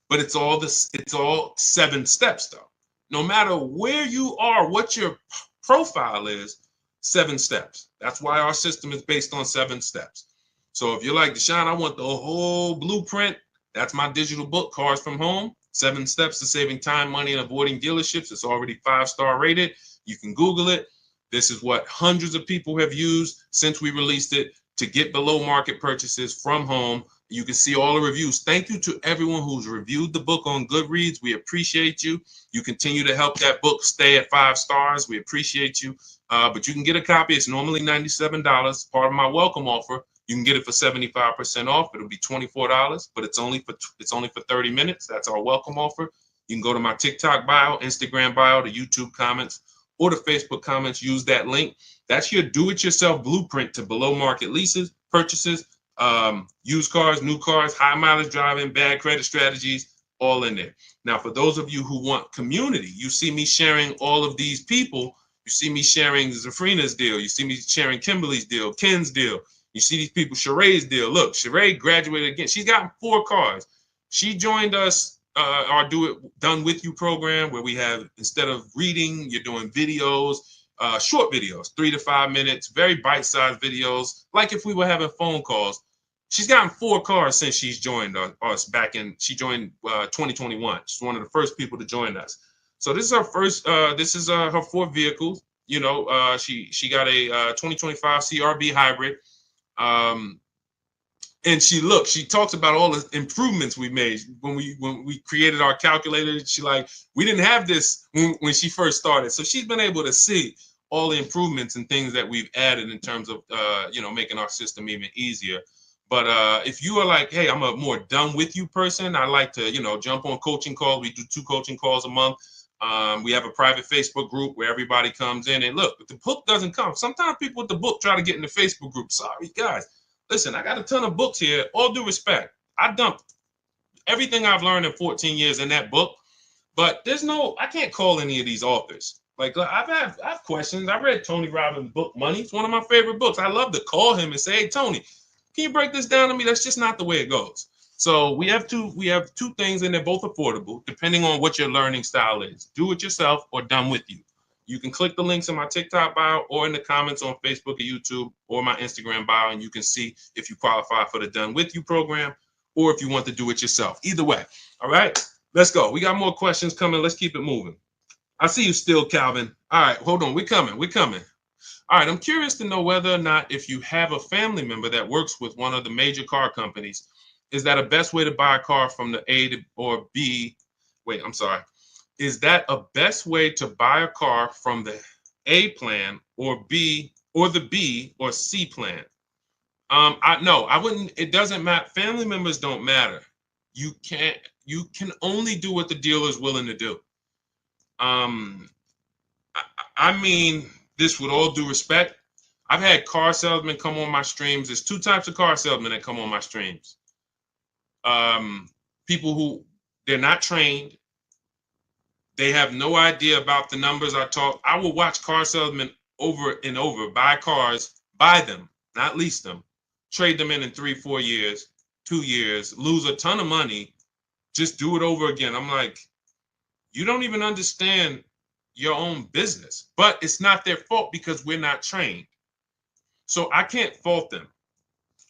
But it's all 7 steps though. No matter where you are, what your profile is, 7 steps. That's why our system is based on 7 steps. So if you're like, Deshaun, I want the whole blueprint, that's my digital book, Cars from Home, 7 Steps to Saving Time, Money, and Avoiding Dealerships. It's already 5-star rated. You can Google it. This is what hundreds of people have used since we released it to get below market purchases from home. You can see all the reviews. Thank you to everyone who's reviewed the book on Goodreads. We appreciate you. You continue to help that book stay at 5 stars. We appreciate you. But you can get a copy. It's normally $97. Part of my welcome offer. You can get it for 75% off. It'll be $24, but it's only for 30 minutes. That's our welcome offer. You can go to my TikTok bio, Instagram bio, the YouTube comments, or the Facebook comments. Use that link. That's your do-it-yourself blueprint to below market leases, purchases, used cars, new cars, high mileage driving, bad credit strategies, all in there. Now, for those of you who want community, you see me sharing all of these people. You see me sharing Zafrina's deal. You see me sharing Kimberly's deal, Ken's deal. You see these people, Sheree's deal. Look, Sheree graduated again. She's gotten 4 cars. She joined us, our Do It Done With You program, where we have, instead of reading, you're doing videos, short videos, 3 to 5 minutes, very bite-sized videos, like if we were having phone calls. She's gotten 4 cars since she's joined us back in, she joined 2021. She's one of the first people to join us. So this is her first, her 4th vehicle. You know, she got a 2025 CRV hybrid. And she talks about all the improvements we made when we created our calculator. She like, we didn't have this when she first started. So she's been able to see all the improvements and things that we've added in terms of, making our system even easier. But if you are like, hey, I'm a more done with you person, I like to, jump on coaching calls. We do 2 coaching calls a month. We have a private Facebook group where everybody comes in, and look, if the book doesn't come, sometimes people with the book try to get in the Facebook group. Sorry, guys. Listen, I got a ton of books here. All due respect, I dumped everything I've learned in 14 years in that book, but I can't call any of these authors. Like, I have questions. I read Tony Robbins' book, Money. It's one of my favorite books. I love to call him and say, hey, Tony, can you break this down to me? That's just not the way it goes. So we have two things, and they're both affordable, depending on what your learning style is. Do it yourself or done with you. You can click the links in my TikTok bio or in the comments on Facebook or YouTube or my Instagram bio, and you can see if you qualify for the Done With You program or if you want to do it yourself. Either way. All right, let's go. We got more questions coming. Let's keep it moving. I see you still, Calvin. All right, hold on. We're coming. All right, I'm curious to know whether or not, if you have a family member that works with one of the major car companies, is that a best way to buy a car from the A to or B? Wait, I'm sorry. Is that a best way to buy a car from the A plan or B or the B or C plan? I wouldn't. It doesn't matter. Family members don't matter. You can only do what the dealer is willing to do. I mean this with all due respect. I've had car salesmen come on my streams. There's 2 types of car salesmen that come on my streams. People who, they're not trained. They have no idea about the numbers I talk. I will watch car salesmen over and over buy cars, buy them, not lease them, trade them in 3-4 years, 2 years, lose a ton of money, just do it over again. I'm like, you don't even understand your own business. But it's not their fault because we're not trained. So I can't fault them.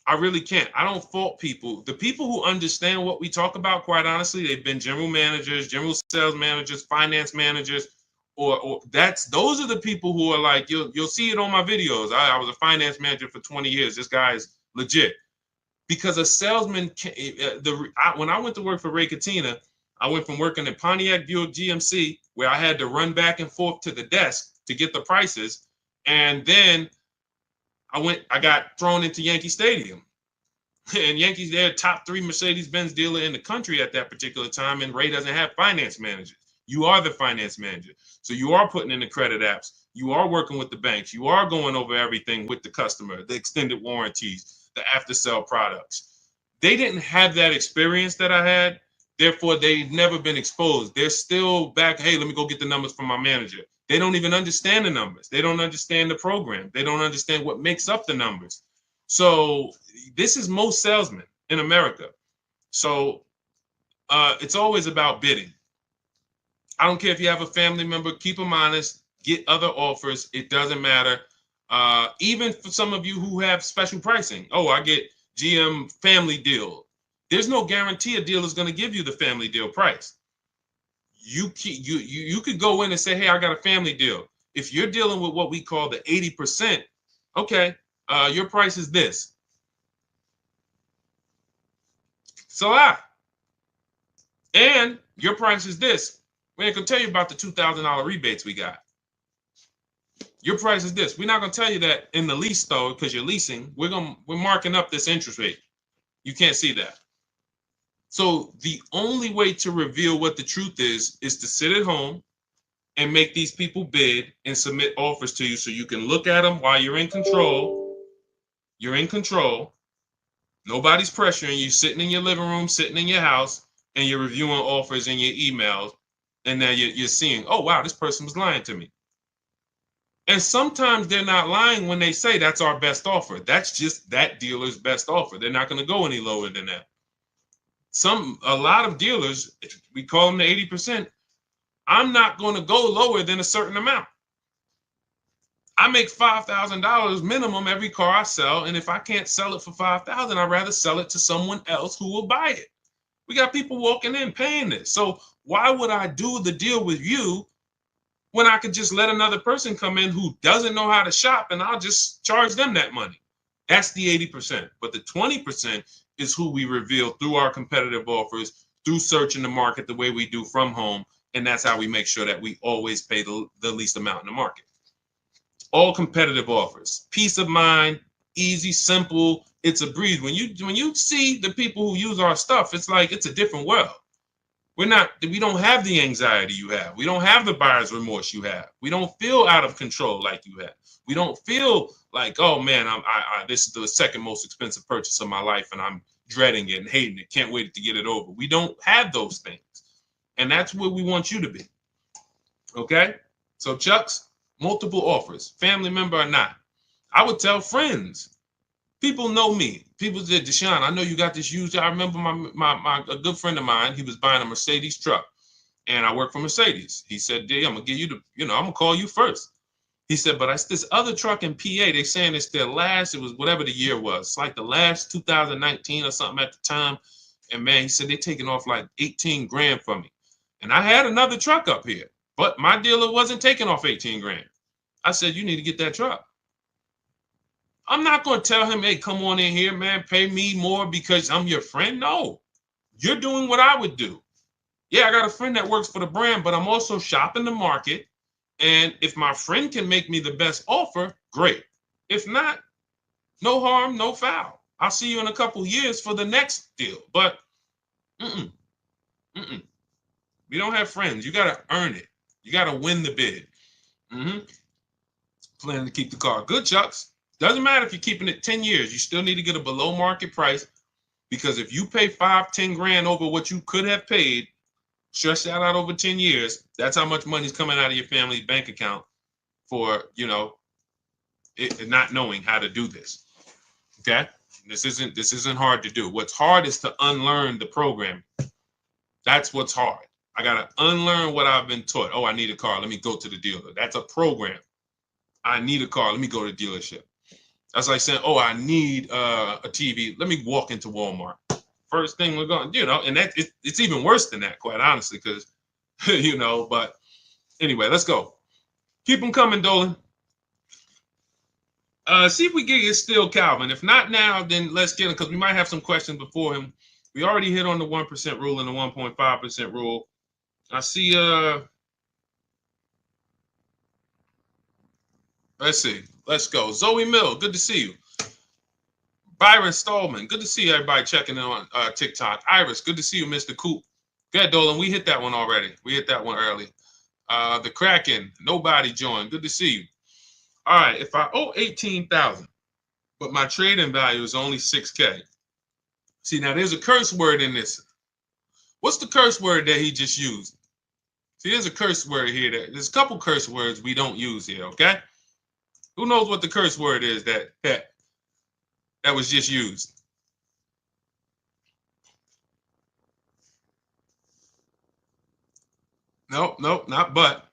I really can't. I don't fault people. The people who understand what we talk about, quite honestly, they've been general managers, general sales managers, finance managers, or those are the people who are like, you'll see it on my videos. I was a finance manager for 20 years. This guy is legit. Because a salesman, when I went to work for Ray Katina, I went from working at Pontiac Buick GMC, where I had to run back and forth to the desk to get the prices, and then I got thrown into Yankee Stadium. And Yankees, they're top 3 Mercedes-Benz dealer in the country at that particular time, and Ray doesn't have finance managers. You are the finance manager. So you are putting in the credit apps. You are working with the banks. You are going over everything with the customer, the extended warranties, the after sale products. They didn't have that experience that I had. Therefore, they've never been exposed. They're still back. Hey, let me go get the numbers from my manager. They don't even understand the numbers. They don't understand the program. They don't understand what makes up the numbers. So this is most salesmen in America. So it's always about bidding. I don't care if you have a family member, keep them honest, get other offers. It doesn't matter. Even for some of you who have special pricing. Oh, I get GM family deal. There's no guarantee a deal is going to give you the family deal price. You could go in and say, hey, I got a family deal. If you're dealing with what we call the 80%, okay, your price is this. It's a lot. And your price is this. We ain't gonna tell you about the $2,000 rebates we got. Your price is this. We're not gonna tell you that in the lease though, because you're leasing. We're marking up this interest rate. You can't see that. So the only way to reveal what the truth is to sit at home and make these people bid and submit offers to you so you can look at them while you're in control. You're in control. Nobody's pressuring you, sitting in your living room, sitting in your house, and you're reviewing offers in your emails. And now you're seeing, oh, wow, this person was lying to me. And sometimes they're not lying when they say that's our best offer. That's just that dealer's best offer. They're not going to go any lower than that. A lot of dealers, we call them the 80%. I'm not going to go lower than a certain amount. I make $5,000 minimum every car I sell. And if I can't sell it for $5,000, I'd rather sell it to someone else who will buy it. We got people walking in paying this. So why would I do the deal with you when I could just let another person come in who doesn't know how to shop and I'll just charge them that money? That's the 80%. But the 20% is who we reveal through our competitive offers, through searching the market the way we do from home. And that's how we make sure that we always pay the least amount in the market. All competitive offers, peace of mind, easy, simple. It's a breeze. When you see the people who use our stuff, it's like it's a different world. We don't have the anxiety you have. We don't have the buyer's remorse you have. We don't feel out of control like you have. We don't feel like, oh man, this is the second most expensive purchase of my life and I'm dreading it and hating it. Can't wait to get it over. We don't have those things. And that's where we want you to be. Okay? So Chucks, multiple offers, family member or not. I would tell friends. People know me. People said, Deshaun, I know you got this used. I remember a good friend of mine, he was buying a Mercedes truck. And I work for Mercedes. He said, D, I'm going to give you I'm going to call you first. He said, but it's this other truck in PA. They're saying it's their last, it was whatever the year was. It's like the last 2019 or something at the time. And man, he said, they're taking off like 18 grand from me. And I had another truck up here, but my dealer wasn't taking off 18 grand. I said, you need to get that truck. I'm not going to tell him, hey, come on in here, man, pay me more because I'm your friend. No, you're doing what I would do. Yeah, I got a friend that works for the brand, but I'm also shopping the market. And if my friend can make me the best offer, great. If not, no harm, no foul. I'll see you in a couple years for the next deal. But we don't have friends. You got to earn it. You got to win the bid. Planning to keep the car. Good, Chucks. Doesn't matter if you're keeping it 10 years. You still need to get a below market price because if you pay 5-10 grand over what you could have paid, stretch that out over 10 years, that's how much money's coming out of your family's bank account for, it not knowing how to do this. Okay? This isn't hard to do. What's hard is to unlearn the program. That's what's hard. I got to unlearn what I've been taught. Oh, I need a car. Let me go to the dealer. That's a program. I need a car. Let me go to the dealership. That's like saying, oh, I need a TV. Let me walk into Walmart. First thing we're going, and that it's even worse than that, quite honestly, because, but anyway, let's go. Keep them coming, Dolan. See if we can get Still Calvin. If not now, then let's get him because we might have some questions before him. We already hit on the 1% rule and the 1.5% rule. I see, let's see. Let's go. Zoe Mill, good to see you. Byron Stallman, good to see everybody checking in on TikTok. Iris, good to see you, Mr. Coop. Good, Dolan. We hit that one already. We hit that one early. The Kraken, nobody joined. Good to see you. All right, if I owe 18,000, but my trading value is only 6K. See, now there's a curse word in this. What's the curse word that he just used? See, there's a curse word here. There's a couple curse words we don't use here, okay? Who knows what the curse word is that was just used? Nope, not but.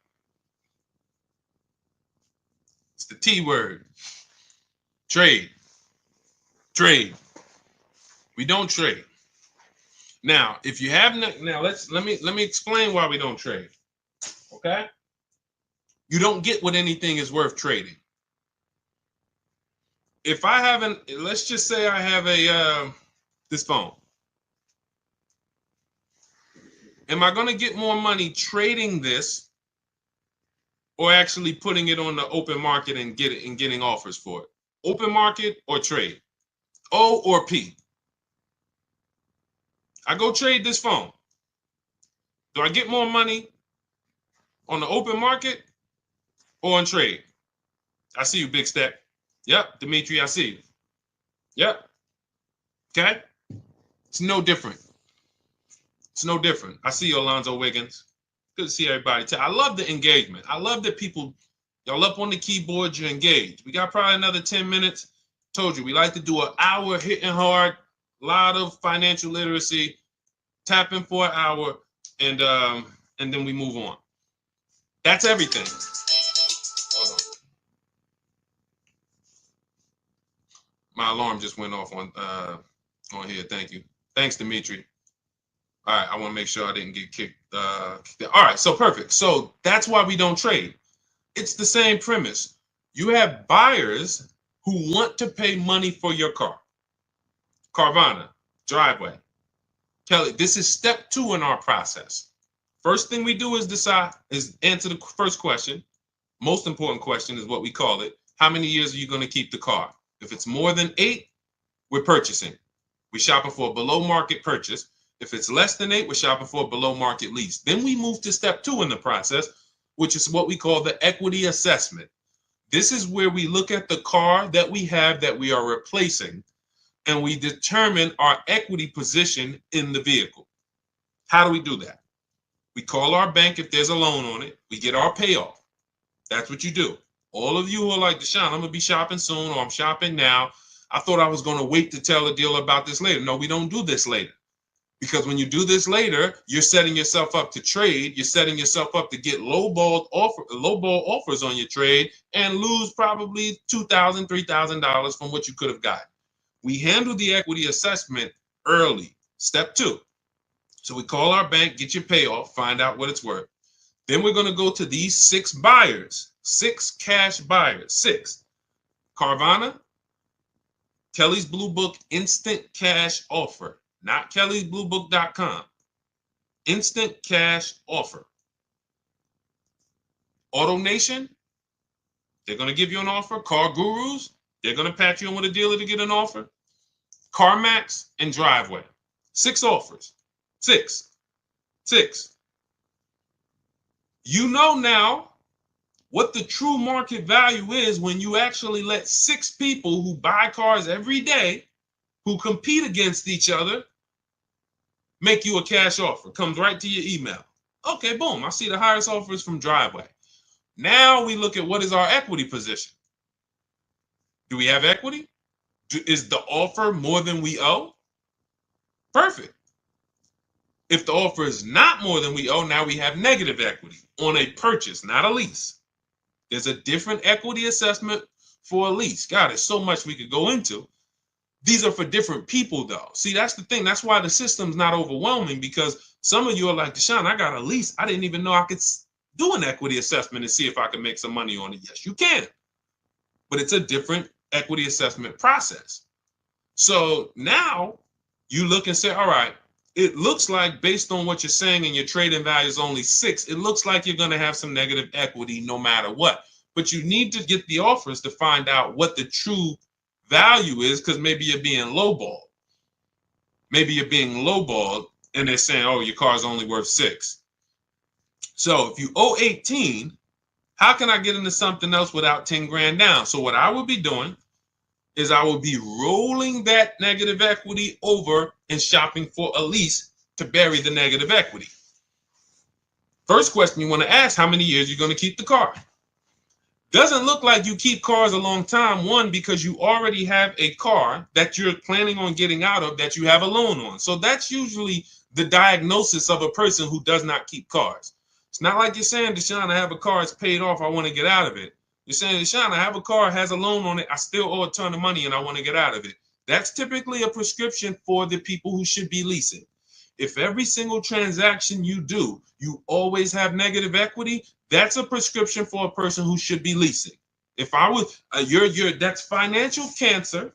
It's the T word. Trade. Trade. We don't trade. Now, if you have now let me explain why we don't trade. Okay? You don't get what anything is worth trading. If I haven't, let's just say I have a this phone. Am I going to get more money trading this or actually putting it on the open market and getting offers for it? Open market or trade? O or P? I go trade this phone. Do I get more money on the open market or on trade? I see you, Big Step. Yep, Dimitri, I see you. Yep. Okay? It's no different. It's no different. I see you, Alonzo Wiggins. Good to see everybody. I love the engagement. I love that people, y'all up on the keyboard, you're engaged. We got probably another 10 minutes. Told you, we like to do an hour hitting hard, a lot of financial literacy, tapping for an hour, and then we move on. That's everything. Hold on. My alarm just went off on here. Thank you. Thanks, Dimitri. All right, I want to make sure I didn't get kicked. All right, so perfect. So that's why we don't trade. It's the same premise. You have buyers who want to pay money for your car. Carvana, Driveway. Kelly, this is step 2 in our process. First thing we do is answer the first question. Most important question is what we call it. How many years are you going to keep the car? If it's more than 8, we're purchasing. We're shopping for a below market purchase. If it's less than 8, we're shopping for a below market lease. Then we move to step 2 in the process, which is what we call the equity assessment. This is where we look at the car that we have that we are replacing, and we determine our equity position in the vehicle. How do we do that? We call our bank if there's a loan on it. We get our payoff. That's what you do. All of you who are like, Deshaun, I'm going to be shopping soon, or I'm shopping now. I thought I was going to wait to tell a deal about this later. No, we don't do this later. Because when you do this later, you're setting yourself up to trade. You're setting yourself up to get lowball offers on your trade and lose probably $2,000, $3,000 from what you could have gotten. We handle the equity assessment early, step 2. So we call our bank, get your payoff, find out what it's worth. Then we're going to go to these 6 buyers, 6 cash buyers, 6. Carvana, Kelly's Blue Book instant cash offer. Not kellysbluebook.com. Instant cash offer. AutoNation, they're going to give you an offer. Car Gurus, they're going to patch you in with a dealer to get an offer. CarMax and Driveway. 6 offers. 6. You know now what the true market value is when you actually let 6 people who buy cars every day, who compete against each other, make you a cash offer. Comes right to your email. Okay, boom. I see the highest offers from Driveway. Now we look at what is our equity position. Do we have equity? Is the offer more than we owe? Perfect. If the offer is not more than we owe, now we have negative equity on a purchase, not a lease. There's a different equity assessment for a lease. God, there's so much we could go into. These are for different people, though. See, that's the thing. That's why the system's not overwhelming, because some of you are like, Deshaun, I got a lease. I didn't even know I could do an equity assessment and see if I can make some money on it. Yes, you can. But it's a different equity assessment process. So now you look and say, all right, it looks like based on what you're saying and your trading value is only 6, it looks like you're going to have some negative equity no matter what. But you need to get the offers to find out what the true value is, because maybe you're being lowballed. Maybe you're being lowballed and they're saying, oh, your car's only worth 6. So if you owe 18, how can I get into something else without 10 grand down? So what I would be doing is I would be rolling that negative equity over and shopping for a lease to bury the negative equity. First question you want to ask, how many years you're going to keep the car? Doesn't look like you keep cars a long time. One, because you already have a car that you're planning on getting out of that you have a loan on. So that's usually the diagnosis of a person who does not keep cars. It's not like you're saying, Deshaun, I have a car, it's paid off, I want to get out of it. You're saying, Deshaun, I have a car, has a loan on it, I still owe a ton of money and I want to get out of it. That's typically a prescription for the people who should be leasing. If every single transaction you do, you always have negative equity, that's a prescription for a person who should be leasing. If I was, that's financial cancer,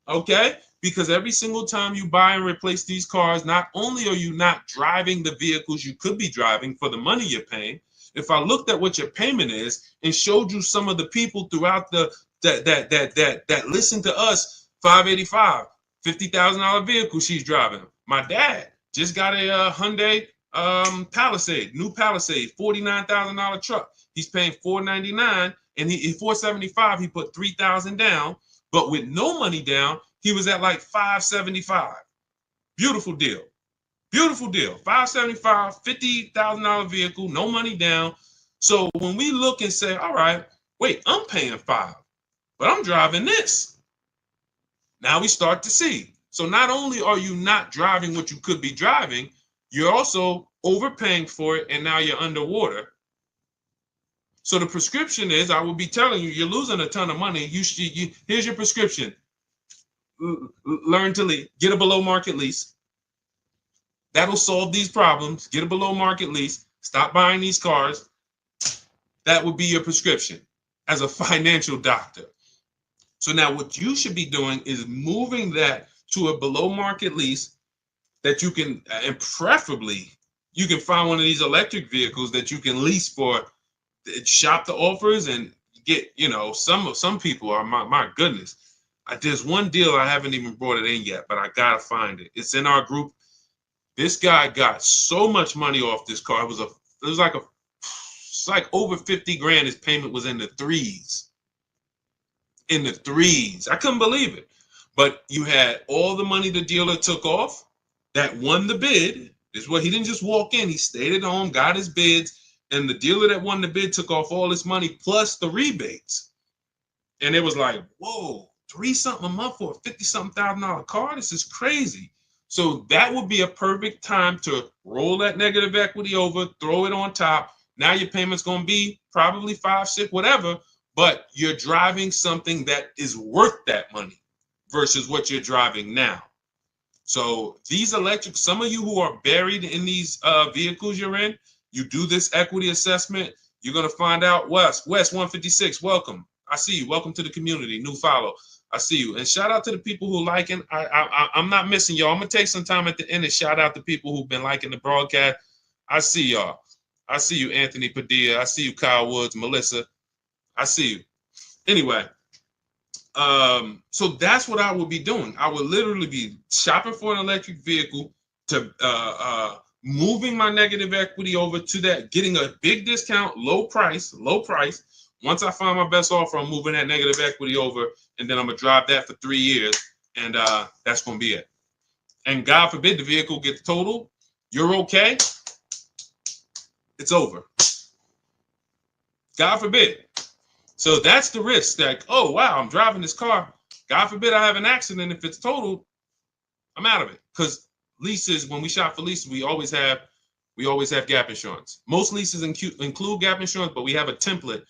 okay? Because every single time you buy and replace these cars, not only are you not driving the vehicles you could be driving for the money you're paying, if I looked at what your payment is and showed you some of the people throughout that listen to us, 585, $50,000 vehicle she's driving. My dad just got a Hyundai Palisade, new Palisade, $49,000 truck. He's paying $499 and he $475. He put $3,000 down, but with no money down, he was at like $575. Beautiful deal. Beautiful deal. $575, $50,000 vehicle, no money down. So when we look and say, all right, wait, I'm paying $5, but I'm driving this. Now we start to see. So not only are you not driving what you could be driving, you're also overpaying for it, and now you're underwater. So the prescription is, I will be telling you, you're losing a ton of money. Here's your prescription. Learn to lease. Get a below market lease. That'll solve these problems. Get a below market lease. Stop buying these cars. That would be your prescription as a financial doctor. So now what you should be doing is moving that to a below market lease that you can, and preferably you can find one of these electric vehicles that you can lease for, shop the offers and get, some people are, my goodness. There's one deal I haven't even brought it in yet, but I gotta find it. It's in our group. This guy got so much money off this car. It's like over 50 grand. His payment was in the threes. In the threes. I couldn't believe it. But you had all the money the dealer took off that won the bid. This is what he didn't just walk in. He stayed at home, got his bids, and the dealer that won the bid took off all this money plus the rebates. And it was like, whoa, $3-something a month for a $50-something thousand car? This is crazy. So that would be a perfect time to roll that negative equity over, throw it on top. Now your payment's going to be probably 5, 6, whatever, but you're driving something that is worth that money versus what you're driving now. So these electric, some of you who are buried in these vehicles you're in, you do this equity assessment, you're going to find out. West 156, welcome. I see you. Welcome to the community. New follow. I see you. And shout out to the people who liking. I'm not missing y'all. I'm going to take some time at the end and shout out to people who've been liking the broadcast. I see y'all. I see you, Anthony Padilla. I see you, Kyle Woods, Melissa. I see you. Anyway, so that's what I would be doing. I would literally be shopping for an electric vehicle to moving my negative equity over to that, getting a big discount, low price. Once I find my best offer, I'm moving that negative equity over, and then I'm going to drive that for 3 years, and that's going to be it. And God forbid the vehicle gets totaled, you're okay, it's over. God forbid. So that's the risk. Like, oh, wow, I'm driving this car. God forbid I have an accident. If it's totaled, I'm out of it. Because leases, when we shop for leases, we always have gap insurance. Most leases include gap insurance, but we have a template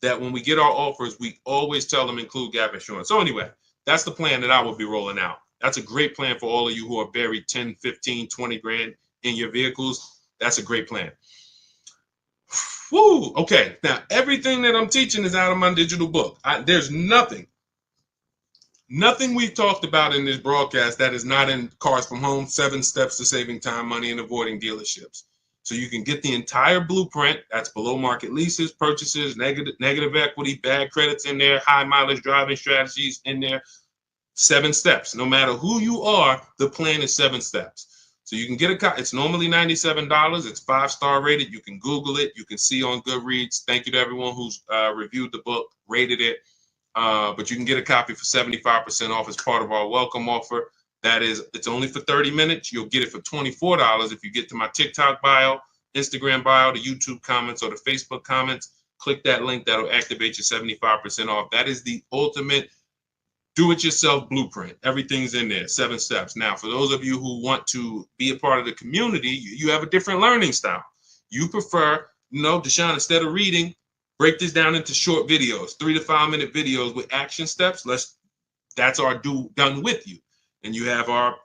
that when we get our offers, we always tell them include gap insurance. So anyway, that's the plan that I will be rolling out. That's a great plan for all of you who are buried 10, 15, 20 grand in your vehicles. That's a great plan. Woo! Okay, now everything that I'm teaching is out of my digital book. There's nothing we've talked about in this broadcast that is not in Cars from Home, 7 Steps to Saving Time, Money, and Avoiding Dealerships. So you can get the entire blueprint. That's below market leases, purchases, negative equity, bad credits in there, high mileage driving strategies in there. 7 steps. No matter who you are, the plan is 7 steps. So you can get a copy. It's normally $97. It's 5-star rated. You can Google it. You can see on Goodreads. Thank you to everyone who's reviewed the book, rated it. But you can get a copy for 75% off as part of our welcome offer. That is, it's only for 30 minutes. You'll get it for $24 if you get to my TikTok bio, Instagram bio, the YouTube comments, or the Facebook comments. Click that link. That'll activate your 75% off. That is the ultimate do-it-yourself blueprint. Everything's in there, 7 steps. Now, for those of you who want to be a part of the community, you have a different learning style. You prefer, Deshaun, instead of reading, break this down into short videos, 3 to 5 minute videos with action steps. That's our done with you. And you have our,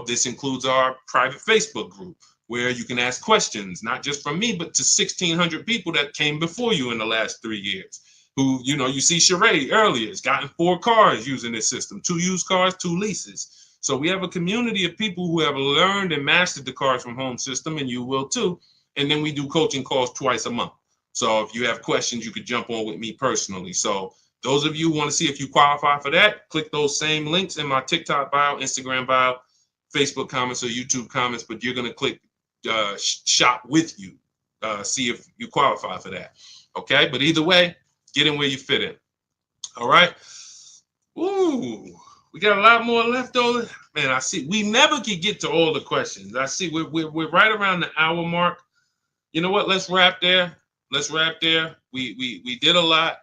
this includes our private Facebook group where you can ask questions, not just from me, but to 1,600 people that came before you in the last 3 years. Who, you see Sheree earlier has gotten 4 cars using this system, 2 used cars, 2 leases. So we have a community of people who have learned and mastered the Cars from Home system, and you will too. And then we do coaching calls twice a month. So if you have questions, you could jump on with me personally. So those of you who want to see if you qualify for that, click those same links in my TikTok bio, Instagram bio, Facebook comments, or YouTube comments, but you're going to click shop with you, see if you qualify for that. Okay, but either way, get in where you fit in. All right. Ooh, we got a lot more left over. Man, I see we never could get to all the questions. I see we're right around the hour mark. You know what? Let's wrap there. We did a lot.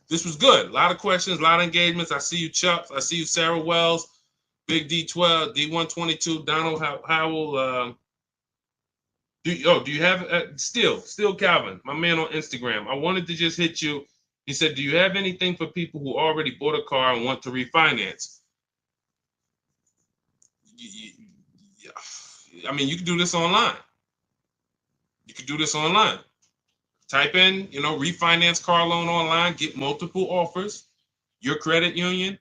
This was good. A lot of questions, a lot of engagements. I see you, Chuck. I see you, Sarah Wells, Big D12, D122, Donald Howell. Do you have still Calvin, my man on Instagram? I wanted to just hit you. He said, do you have anything for people who already bought a car and want to refinance? I mean, you can do this online. Type in, refinance car loan online, get multiple offers, your credit union,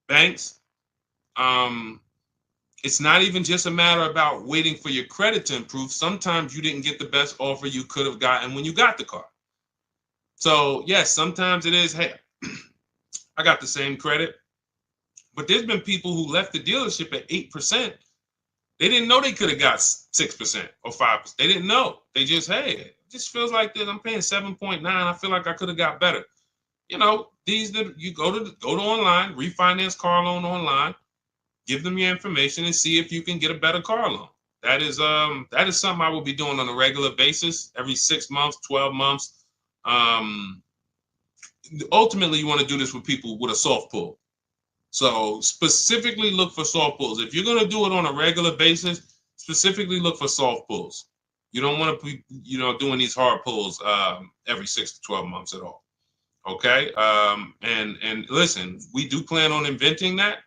banks. It's not even just a matter about waiting for your credit to improve. Sometimes you didn't get the best offer you could have gotten when you got the car. So yes, sometimes it is, hey, I got the same credit, but there's been people who left the dealership at 8%. They didn't know they could have got 6% or 5%. They didn't know. They just, hey, it just feels like this. I'm paying 7.9. I feel like I could have got better. You go to online, refinance car loan online. Give them your information and see if you can get a better car loan. That is something I will be doing on a regular basis, every 6 months, 12 months. Ultimately, you want to do this with people with a soft pull. So specifically look for soft pulls. If you're going to do it on a regular basis, specifically look for soft pulls. You don't want to be, doing these hard pulls every 6 to 12 months at all. Okay. And listen, we do plan on inventing that,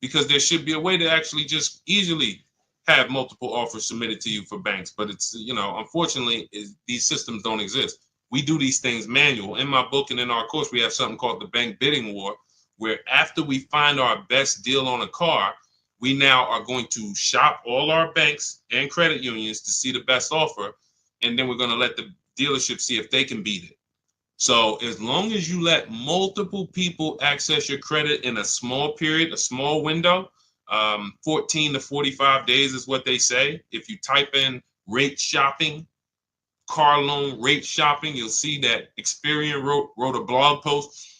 because there should be a way to actually just easily have multiple offers submitted to you for banks. But it's, unfortunately, these systems don't exist. We do these things manual. In my book and in our course, we have something called the bank bidding war, where after we find our best deal on a car, we now are going to shop all our banks and credit unions to see the best offer. And then we're going to let the dealership see if they can beat it. So as long as you let multiple people access your credit in a small period, a small window, 14 to 45 days is what they say. If you type in rate shopping, car loan rate shopping, you'll see that Experian wrote a blog post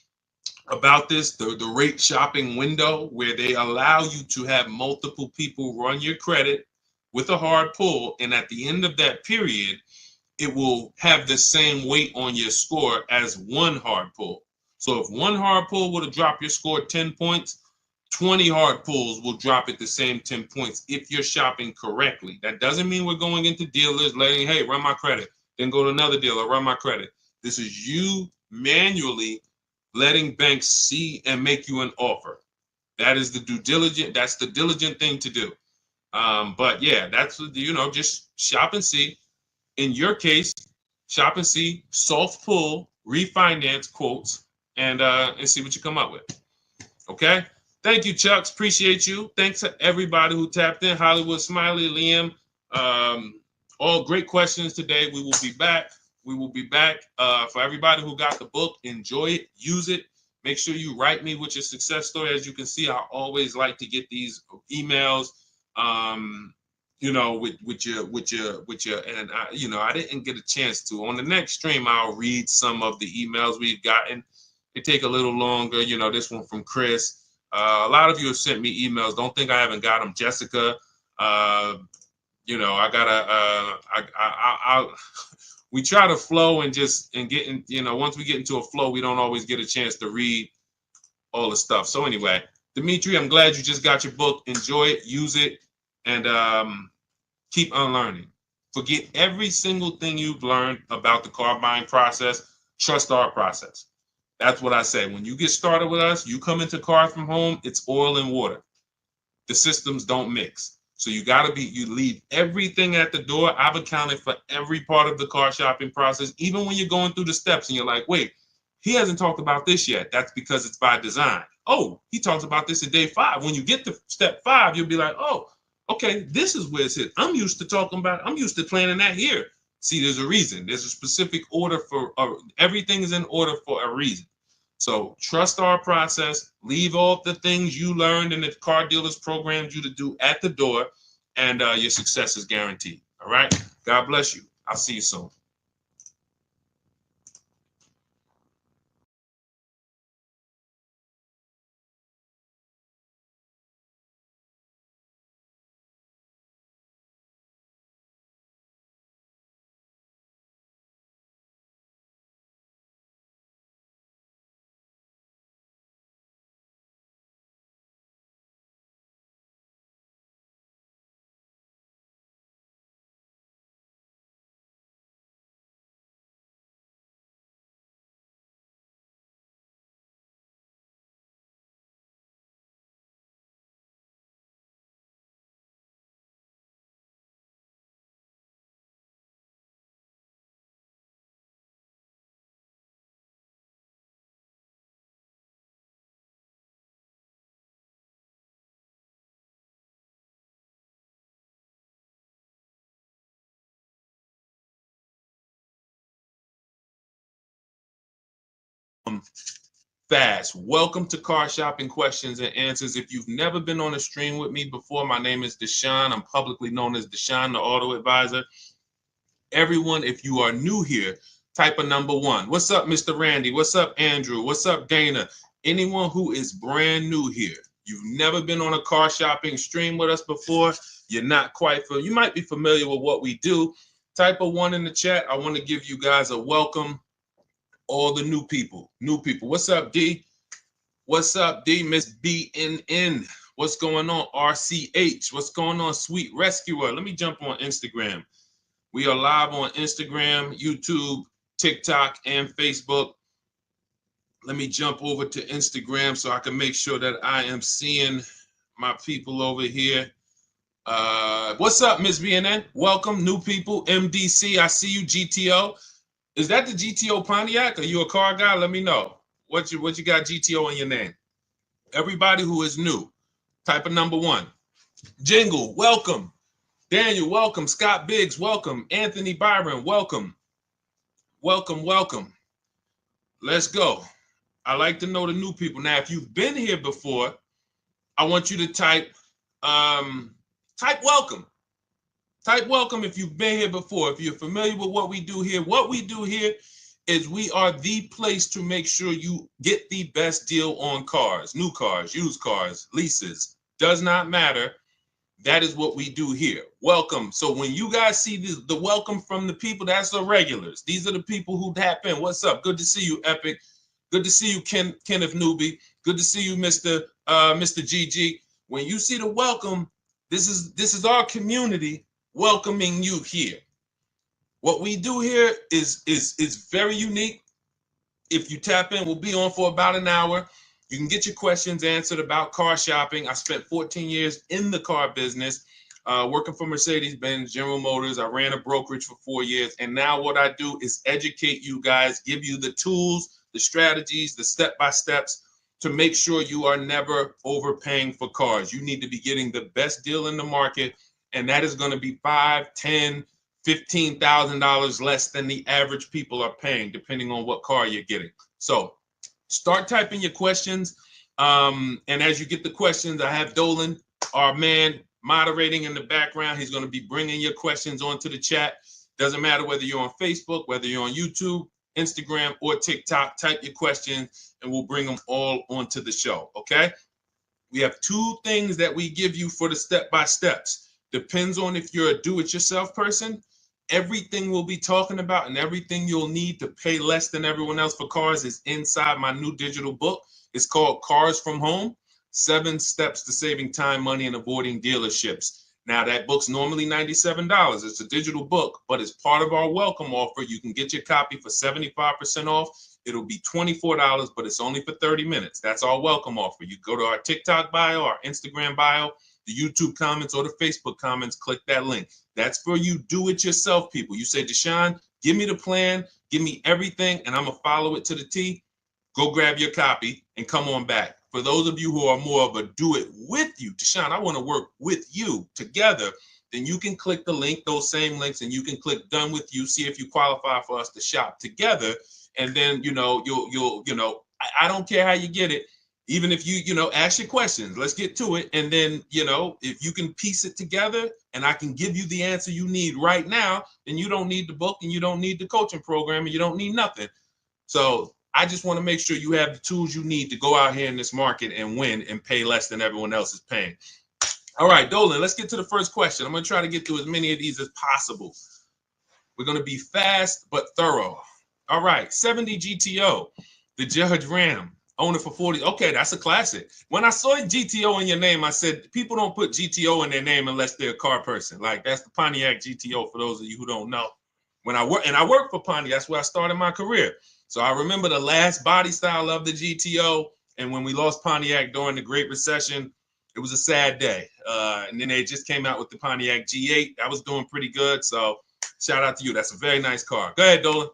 about this, the rate shopping window, where they allow you to have multiple people run your credit with a hard pull. And at the end of that period, it will have the same weight on your score as one hard pull. So if one hard pull would have dropped your score 10 points, 20 hard pulls will drop it the same 10 points if you're shopping correctly. That doesn't mean we're going into dealers letting, hey, run my credit, then go to another dealer, run my credit. This is you manually letting banks see and make you an offer. That is the due diligent. That's the diligent thing to do. But yeah, that's, just shop and see. In your case, shop and see, soft pull, refinance quotes, and see what you come up with. Okay. Thank you, Chucks. Appreciate you. Thanks to everybody who tapped in. Hollywood Smiley, Liam. All great questions today. We will be back. For everybody who got the book, enjoy it, use it. Make sure you write me with your success story. As you can see, I always like to get these emails, with your, and I didn't get a chance to. On the next stream, I'll read some of the emails we've gotten. They take a little longer. This one from Chris. A lot of you have sent me emails. Don't think I haven't got them. Jessica, I gotta, we try to flow and get in, once we get into a flow, we don't always get a chance to read all the stuff. So anyway, Dimitri, I'm glad you just got your book. Enjoy it, use it, and keep unlearning. Forget every single thing you've learned about the car buying process. Trust our process. That's what I say. When you get started with us, you come into Cars from Home, it's oil and water. The systems don't mix. So you leave everything at the door. I've accounted for every part of the car shopping process, even when you're going through the steps and you're like, wait, he hasn't talked about this yet. That's because it's by design. Oh, he talks about this at day 5. When you get to step 5, you'll be like, oh, okay, this is where it's hit. I'm used to planning that here. See, there's a reason. There's a specific order everything is in order for a reason. So trust our process, leave all the things you learned and the car dealers programmed you to do at the door, and your success is guaranteed. All right. God bless you. I'll see you soon. Fast. Welcome to Car Shopping Questions and Answers. If you've never been on a stream with me before, my name is Deshaun. I'm publicly known as Deshaun, the Auto Advisor. Everyone, if you are new here, type a number 1. What's up, Mr. Randy? What's up, Andrew? What's up, Dana? Anyone who is brand new here, you've never been on a car shopping stream with us before, you might be familiar with what we do. Type a 1 in the chat. I want to give you guys a welcome. All the new people. What's up, D? What's up, D? Miss BNN. What's going on, RCH? What's going on, Sweet Rescuer? Let me jump on Instagram. We are live on Instagram, YouTube, TikTok, and Facebook. Let me jump over to Instagram so I can make sure that I am seeing my people over here. What's up, Miss BNN? Welcome, new people. MDC, I see you. GTO. Is that the GTO Pontiac? Are you a car guy? Let me know. What you got GTO in your name? Everybody who is new, type of number 1. Jingle, welcome. Daniel, welcome. Scott Biggs, welcome. Anthony Byron, welcome. Welcome. Let's go. I like to know the new people. Now, if you've been here before, I want you to type welcome. Type welcome if you've been here before. If you're familiar with what we do here is we are the place to make sure you get the best deal on cars, new cars, used cars, leases, does not matter. That is what we do here. Welcome. So when you guys see the welcome from the people, that's the regulars. These are the people who tap in. What's up? Good to see you, Epic. Good to see you, Kenneth Newby. Good to see you, Mr. GG. When you see the welcome, this is our community welcoming you here. What we do here is very unique. If you tap in, we'll be on for about an hour. You can get your questions answered about car shopping. I spent 14 years in the car business, working for Mercedes-Benz, General Motors. I ran a brokerage for 4 years. And now what I do is educate you guys, give you the tools, the strategies, the step-by-steps to make sure you are never overpaying for cars. You need to be getting the best deal in the market, and that is going to be $5,000, $10,000, $15,000 less than the average people are paying, depending on what car you're getting. So Start typing your questions. And as you get the questions, I have Dolan, our man, moderating in the background. He's going to be bringing your questions onto the chat. Doesn't matter whether you're on Facebook, whether you're on YouTube, Instagram, or TikTok. Type your questions and we'll bring them all onto the show. Okay. We have 2 things that we give you for the step-by-steps. Depends on if you're a do-it-yourself person. Everything we'll be talking about and everything you'll need to pay less than everyone else for cars is inside my new digital book. It's called Cars from Home, 7 Steps to Saving Time, Money, and Avoiding Dealerships. Now, that book's normally $97. It's a digital book, but it's part of our welcome offer. You can get your copy for 75% off. It'll be $24, but it's only for 30 minutes. That's our welcome offer. You go to our TikTok bio, our Instagram bio, the YouTube comments, or the Facebook comments, click that link. That's for you do-it-yourself people. You say, Deshaun, give me the plan, give me everything, and I'm going to follow it to the T. Go grab your copy and come on back. For those of you who are more of a do-it-with-you, Deshaun, I want to work with you together, then you can click the link, those same links, and you can click done with you, see if you qualify for us to shop together. And then, you'll I don't care how you get it. Even if you ask your questions, let's get to it. And then, if you can piece it together and I can give you the answer you need right now, then you don't need the book and you don't need the coaching program and you don't need nothing. So I just want to make sure you have the tools you need to go out here in this market and win and pay less than everyone else is paying. All right, Dolan, let's get to the first question. I'm going to try to get through as many of these as possible. We're going to be fast but thorough. All right, 70 GTO, the Judge Ram, own it for 40. Okay, that's a classic. When I saw GTO in your name, I said people don't put GTO in their name unless they're a car person. Like, that's the Pontiac GTO for those of you who don't know. When I work for Pontiac, that's where I started my career. So I remember the last body style of the GTO, and when we lost Pontiac during the Great Recession, it was a sad day. And then they just came out with the Pontiac G8. That was doing pretty good. So shout out to you. That's a very nice car. Go ahead, Dolan.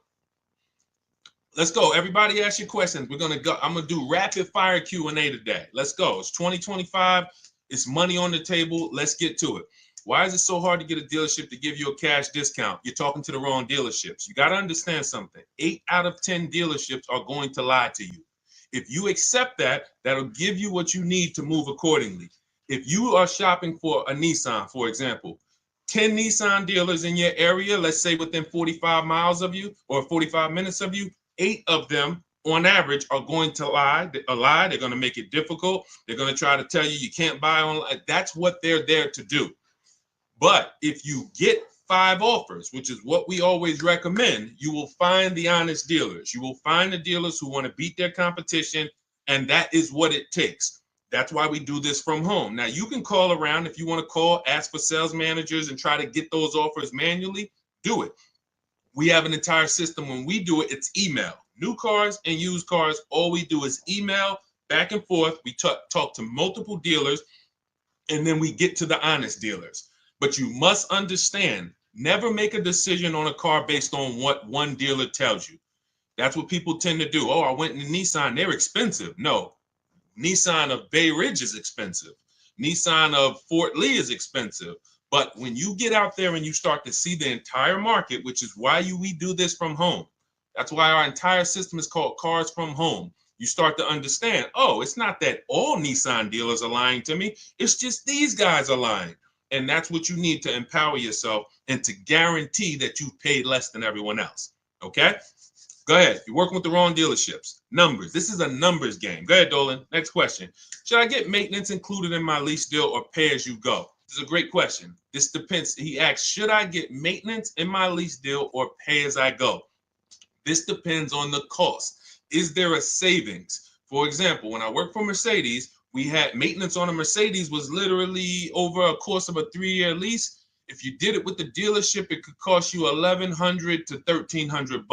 Let's go. Everybody ask your questions. We're going to go. I'm going to do rapid fire Q&A today. Let's go. It's 2025. It's money on the table. Let's get to it. Why is it so hard to get a dealership to give you a cash discount? You're talking to the wrong dealerships. You got to understand something. 8 out of 10 dealerships are going to lie to you. If you accept that, that'll give you what you need to move accordingly. If you are shopping for a Nissan, for example, 10 Nissan dealers in your area, let's say within 45 miles of you or 45 minutes of you, 8 of them on average are going to lie. They're going to make it difficult. They're going to try to tell you can't buy online. That's what they're there to do. But if you get 5 offers, which is what we always recommend, you will find the honest dealers. You will find the dealers who want to beat their competition, and that is what it takes. That's why we do this from home. Now, you can call around if you want to call, ask for sales managers, and try to get those offers manually. Do it. We have an entire system. When we do it, it's email. New cars and used cars, all we do is email back and forth. We talk to multiple dealers, and then we get to the honest dealers. But you must understand, never make a decision on a car based on what one dealer tells you. That's what people tend to do. Oh, I went in Nissan, they're expensive. No, Nissan of Bay Ridge is expensive. Nissan of Fort Lee is expensive. But when you get out there and you start to see the entire market, which is why we do this from home. That's why our entire system is called Cars from Home. You start to understand, oh, it's not that all Nissan dealers are lying to me. It's just these guys are lying. And that's what you need to empower yourself and to guarantee that you've paid less than everyone else. Okay? Go ahead. You're working with the wrong dealerships. Numbers. This is a numbers game. Go ahead, Dolan. Next question. Should I get maintenance included in my lease deal or pay as you go? This is a great question. This depends. He asks, should I get maintenance in my lease deal or pay as I go? This depends on the cost. Is there a savings? For example, when I worked for Mercedes, we had maintenance on a Mercedes was literally over a course of a 3-year lease. If you did it with the dealership, it could cost you $1,100 to $1,300.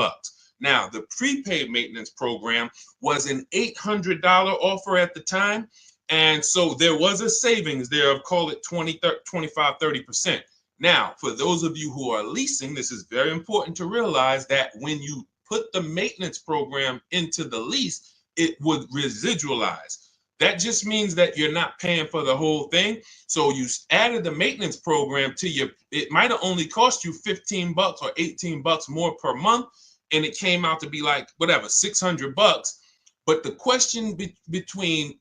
Now, the prepaid maintenance program was an $800 offer at the time. And so there was a savings there of, call it 20, 25, 30%. Now, for those of you who are leasing, this is very important to realize that when you put the maintenance program into the lease, it would residualize. That just means that you're not paying for the whole thing. So you added the maintenance program to your, it might have only cost you $15 or $18 more per month. And it came out to be like, whatever, $600. But the question between,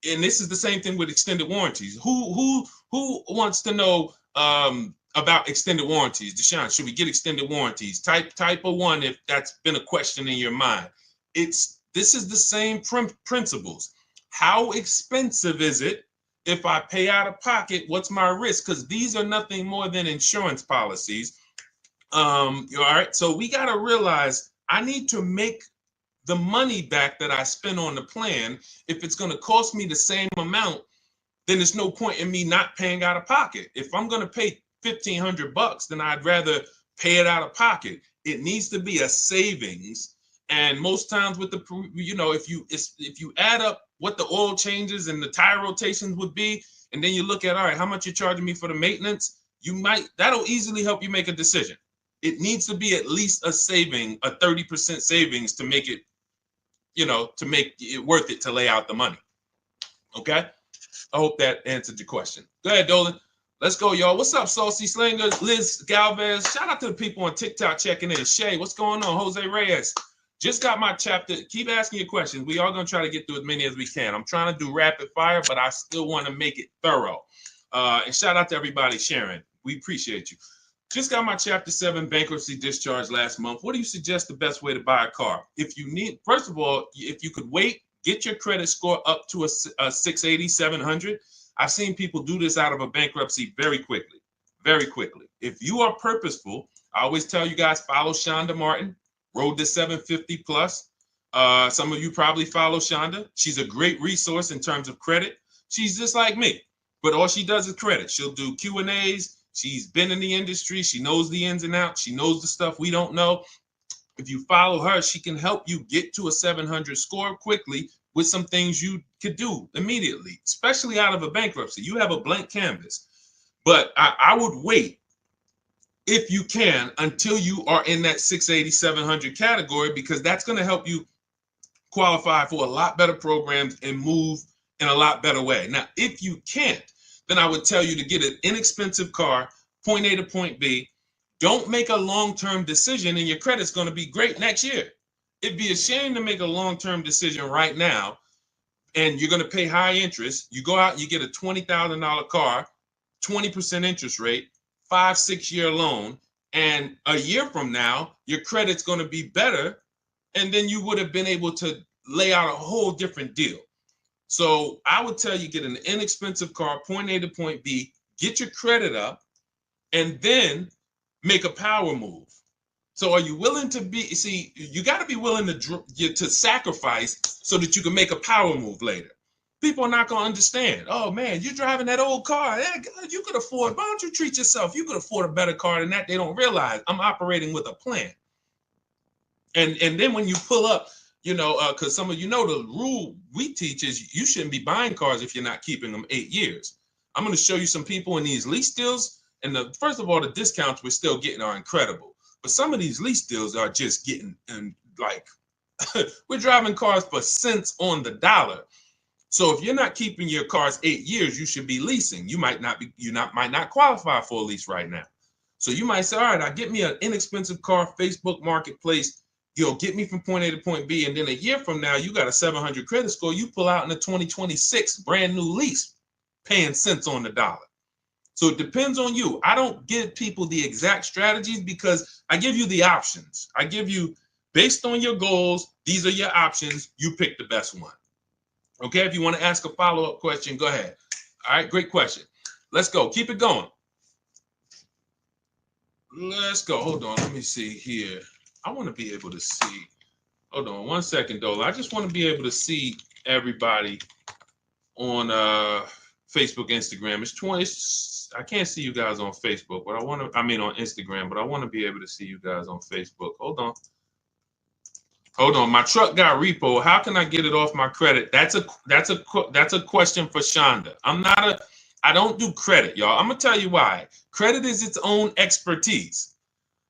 and this is the same thing with extended warranties. Who wants to know about extended warranties? Deshaun, should we get extended warranties? Type of one if that's been a question in your mind. This is the same principles. How expensive is it if I pay out of pocket? What's my risk? Because these are nothing more than insurance policies. All right, so we got to realize I need to make the money back that I spent on the plan. If it's going to cost me the same amount, then there's no point in me not paying out of pocket. If I'm going to pay $1,500, then I'd rather pay it out of pocket. It needs to be a savings. And most times with the, if you add up what the oil changes and the tire rotations would be, and then you look at, all right, how much you're charging me for the maintenance, that'll easily help you make a decision. It needs to be at least a saving, a 30% savings to make it, to make it worth it to lay out the money. Okay? I hope that answered your question. Go ahead, Dolan. Let's go, y'all. What's up, Saucy Slinger, Liz Galvez? Shout out to the people on TikTok checking in. Shay, what's going on? Jose Reyes. Just got my chapter. Keep asking your questions. We are going to try to get through as many as we can. I'm trying to do rapid fire, but I still want to make it thorough. And shout out to everybody sharing. We appreciate you. Just got my Chapter 7 bankruptcy discharge last month. What do you suggest the best way to buy a car? If you need, first of all, if you could wait, get your credit score up to a 680, 700. I've seen people do this out of a bankruptcy very quickly, very quickly. If you are purposeful, I always tell you guys, follow Shonda Martin, Road to 750 Plus. Some of you probably follow Shonda. She's a great resource in terms of credit. She's just like me, but all she does is credit. She'll do Q&As. She's been in the industry. She knows the ins and outs. She knows the stuff we don't know. If you follow her, she can help you get to a 700 score quickly with some things you could do immediately, especially out of a bankruptcy. You have a blank canvas. But I would wait, if you can, until you are in that 680, 700 category, because that's going to help you qualify for a lot better programs and move in a lot better way. Now, if you can't, then I would tell you to get an inexpensive car, point A to point B. Don't make a long-term decision and your credit's going to be great next year. It'd be a shame to make a long-term decision right now and you're going to pay high interest. You go out and you get a $20,000 car, 20% interest rate, 5-6 year loan, and a year from now, your credit's going to be better, and then you would have been able to lay out a whole different deal. So I would tell you, get an inexpensive car, point A to point B, get your credit up, and then make a power move. So are you willing to you got to be willing to sacrifice so that you can make a power move later. People are not going to understand. Oh man, you're driving that old car. Yeah, God, you could afford, why don't you treat yourself? You could afford a better car than that. They don't realize I'm operating with a plan. And then when you pull up, because some of the rule we teach is you shouldn't be buying cars if you're not keeping them 8 years. I'm going to show you some people in these lease deals. And first of all, the discounts we're still getting are incredible. But some of these lease deals are just getting, and like, we're driving cars for cents on the dollar. So if you're not keeping your cars 8 years, you should be leasing. You might not qualify for a lease right now. So you might say, all right, I get me an inexpensive car, Facebook Marketplace, get me from point A to point B. And then a year from now, you got a 700 credit score. You pull out in a 2026 brand new lease, paying cents on the dollar. So it depends on you. I don't give people the exact strategies because I give you the options. I give you, based on your goals, these are your options. You pick the best one. Okay, if you want to ask a follow-up question, go ahead. All right, great question. Let's go. Keep it going. Let's go. Hold on. Let me see here. I want to be able to see. Hold on 1 second, Dola. I just want to be able to see everybody on Facebook, Instagram. It's 20. I can't see you guys on Facebook, but on Instagram, but I want to be able to see you guys on Facebook. Hold on. My truck got repo. How can I get it off my credit? That's a question for Shonda. I don't do credit, y'all. I'm gonna tell you why. Credit is its own expertise.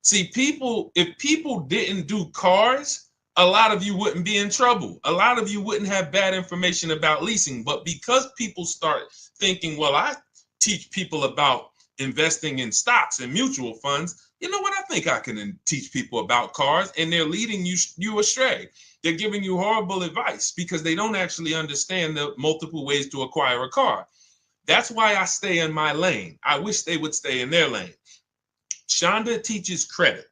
See, if people didn't do cars, a lot of you wouldn't be in trouble. A lot of you wouldn't have bad information about leasing. But because people start thinking, well, I teach people about investing in stocks and mutual funds, you know what, I think I can teach people about cars, and they're leading you astray. They're giving you horrible advice because they don't actually understand the multiple ways to acquire a car. That's why I stay in my lane. I wish they would stay in their lane. Shonda teaches credit.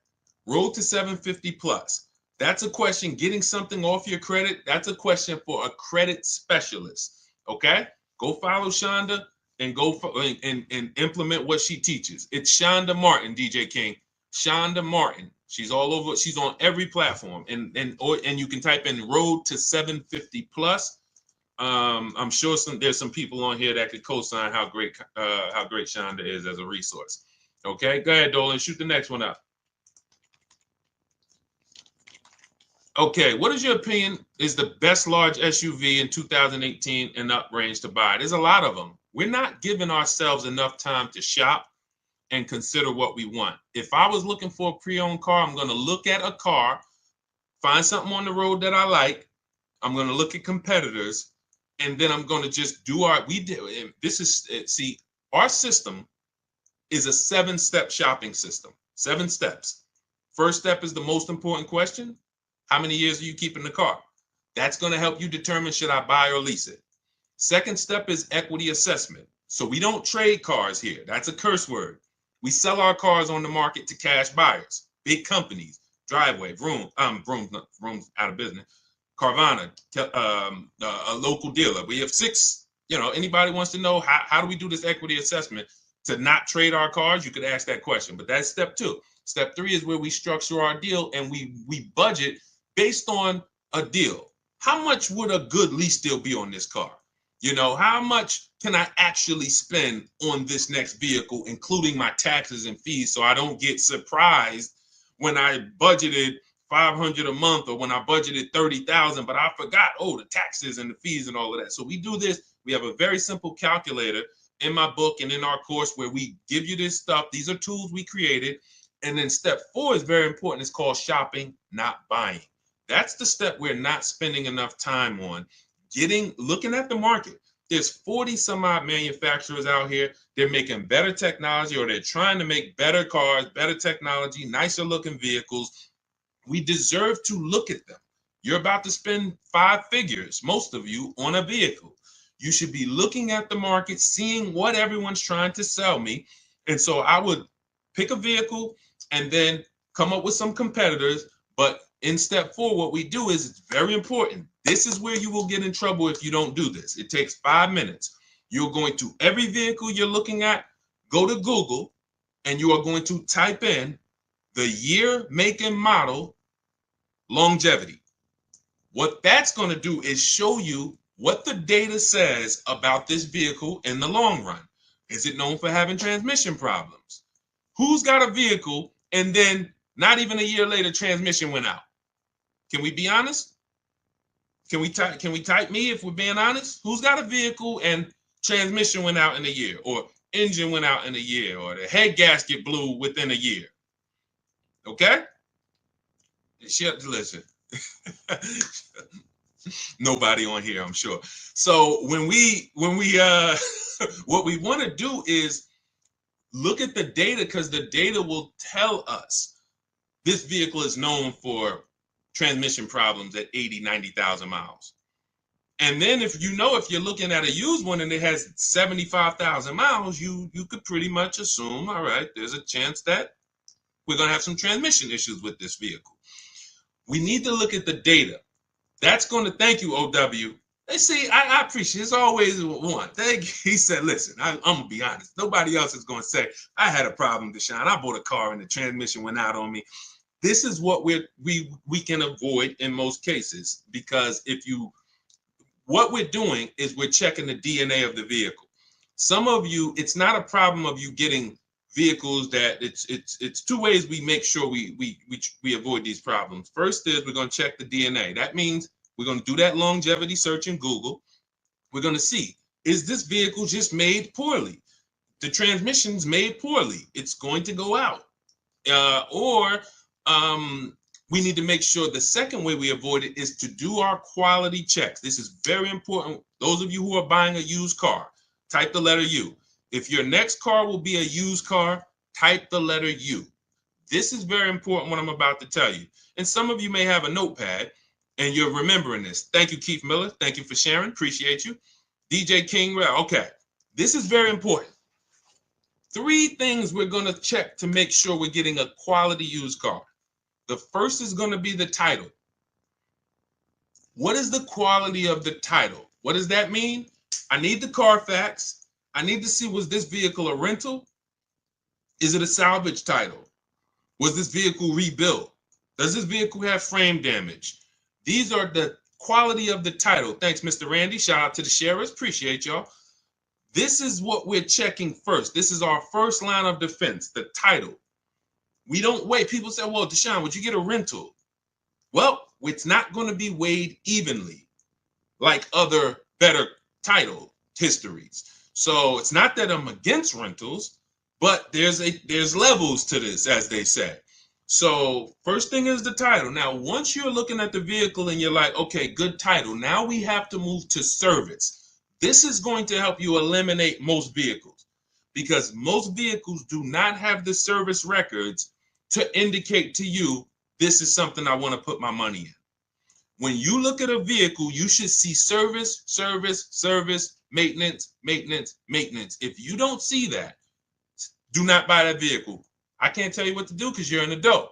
Road to 750 plus. That's a question. Getting something off your credit, that's a question for a credit specialist. Okay? Go follow Shonda and go and implement what she teaches. It's Shonda Martin, DJ King. Shonda Martin. She's all over. She's on every platform. And you can type in Road to 750 plus. I'm sure there's some people on here that could co-sign how great Shonda is as a resource. Okay, go ahead, Dolan. Shoot the next one up. Okay, what is your opinion is the best large SUV in 2018 and up range to buy? There's a lot of them. We're not giving ourselves enough time to shop and consider what we want. If I was looking for a pre-owned car, I'm going to look at a car, find something on the road that I like. I'm going to look at competitors, and then I'm going to just do our, our system is a 7-step shopping system, 7 steps. First step is the most important question. How many years are you keeping the car? That's going to help you determine should I buy or lease it. Second step is equity assessment. So we don't trade cars here. That's a curse word. We sell our cars on the market to cash buyers, big companies, Driveway, Vroom out of business, Carvana, a local dealer. We have 6, anybody wants to know how do we do this equity assessment to not trade our cars? You could ask that question, but that's step 2. Step 3 is where we structure our deal and we budget based on a deal. How much would a good lease deal be on this car? How much can I actually spend on this next vehicle, including my taxes and fees, so I don't get surprised when I budgeted $500 a month or when I budgeted $30,000, but I forgot, the taxes and the fees and all of that. So we do this. We have a very simple calculator in my book and in our course where we give you this stuff. These are tools we created. And then step 4 is very important. It's called shopping, not buying. That's the step we're not spending enough time on. Looking at the market. There's 40 some odd manufacturers out here. They're making better technology, or they're trying to make better cars, better technology, nicer looking vehicles. We deserve to look at them. You're about to spend 5 figures, most of you, on a vehicle. You should be looking at the market, seeing what everyone's trying to sell me. And so I would pick a vehicle and then come up with some competitors. But in step 4, what we do is, it's very important. This is where you will get in trouble if you don't do this. It takes 5 minutes. You're going to every vehicle you're looking at, go to Google, and you are going to type in the year, make, and model, longevity. What that's going to do is show you what the data says about this vehicle in the long run. Is it known for having transmission problems? Who's got a vehicle and then not even a year later transmission went out? Can we be honest? Can we type me if we're being honest? Who's got a vehicle and transmission went out in a year, or engine went out in a year, or the head gasket blew within a year? Okay? Listen. Nobody on here, I'm sure. So when we what we want to do is look at the data, because the data will tell us this vehicle is known for transmission problems at 80, 90,000 miles. And then if you're looking at a used one and it has 75,000 miles, you could pretty much assume, all right, there's a chance that we're going to have some transmission issues with this vehicle. We need to look at the data. That's going to, thank you, OW. They see, I appreciate it. It's always one. He said, listen, I'm going to be honest. Nobody else is going to say, I had a problem, Deshaun. I bought a car and the transmission went out on me. This is what we can avoid in most cases, because what we're doing is we're checking the DNA of the vehicle. Some of you, it's not a problem of you getting vehicles that it's 2 ways we make sure we avoid these problems. First is we're going to check the DNA. That means we're going to do that longevity search in Google. We're going to see, is this vehicle just made poorly? The transmission's made poorly. It's going to go out. We need to make sure the second way we avoid it is to do our quality checks. This is very important. Those of you who are buying a used car, type the letter U. If your next car will be a used car, type the letter U. This is very important what I'm about to tell you. And some of you may have a notepad and you're remembering this. Thank you, Keith Miller. Thank you for sharing. Appreciate you. DJ King. Okay. This is very important. 3 things we're going to check to make sure we're getting a quality used car. The first is going to be the title. What is the quality of the title? What does that mean? I need the Carfax. I need to see, was this vehicle a rental? Is it a salvage title? Was this vehicle rebuilt? Does this vehicle have frame damage? These are the quality of the title. Thanks, Mr. Randy. Shout out to the sharers. Appreciate y'all. This is what we're checking first. This is our first line of defense, the title. We don't wait. People say, well, Deshaun, would you get a rental? Well, it's not going to be weighed evenly like other better title histories. So it's not that I'm against rentals, but there's levels to this, as they say. So first thing is the title. Now, once you're looking at the vehicle and you're like, okay, good title, now we have to move to service. This is going to help you eliminate most vehicles because most vehicles do not have the service records to indicate to you, this is something I want to put my money in. When you look at a vehicle, you should see service, service, service, maintenance, maintenance, maintenance. If you don't see that, do not buy that vehicle. I can't tell you what to do because you're an adult.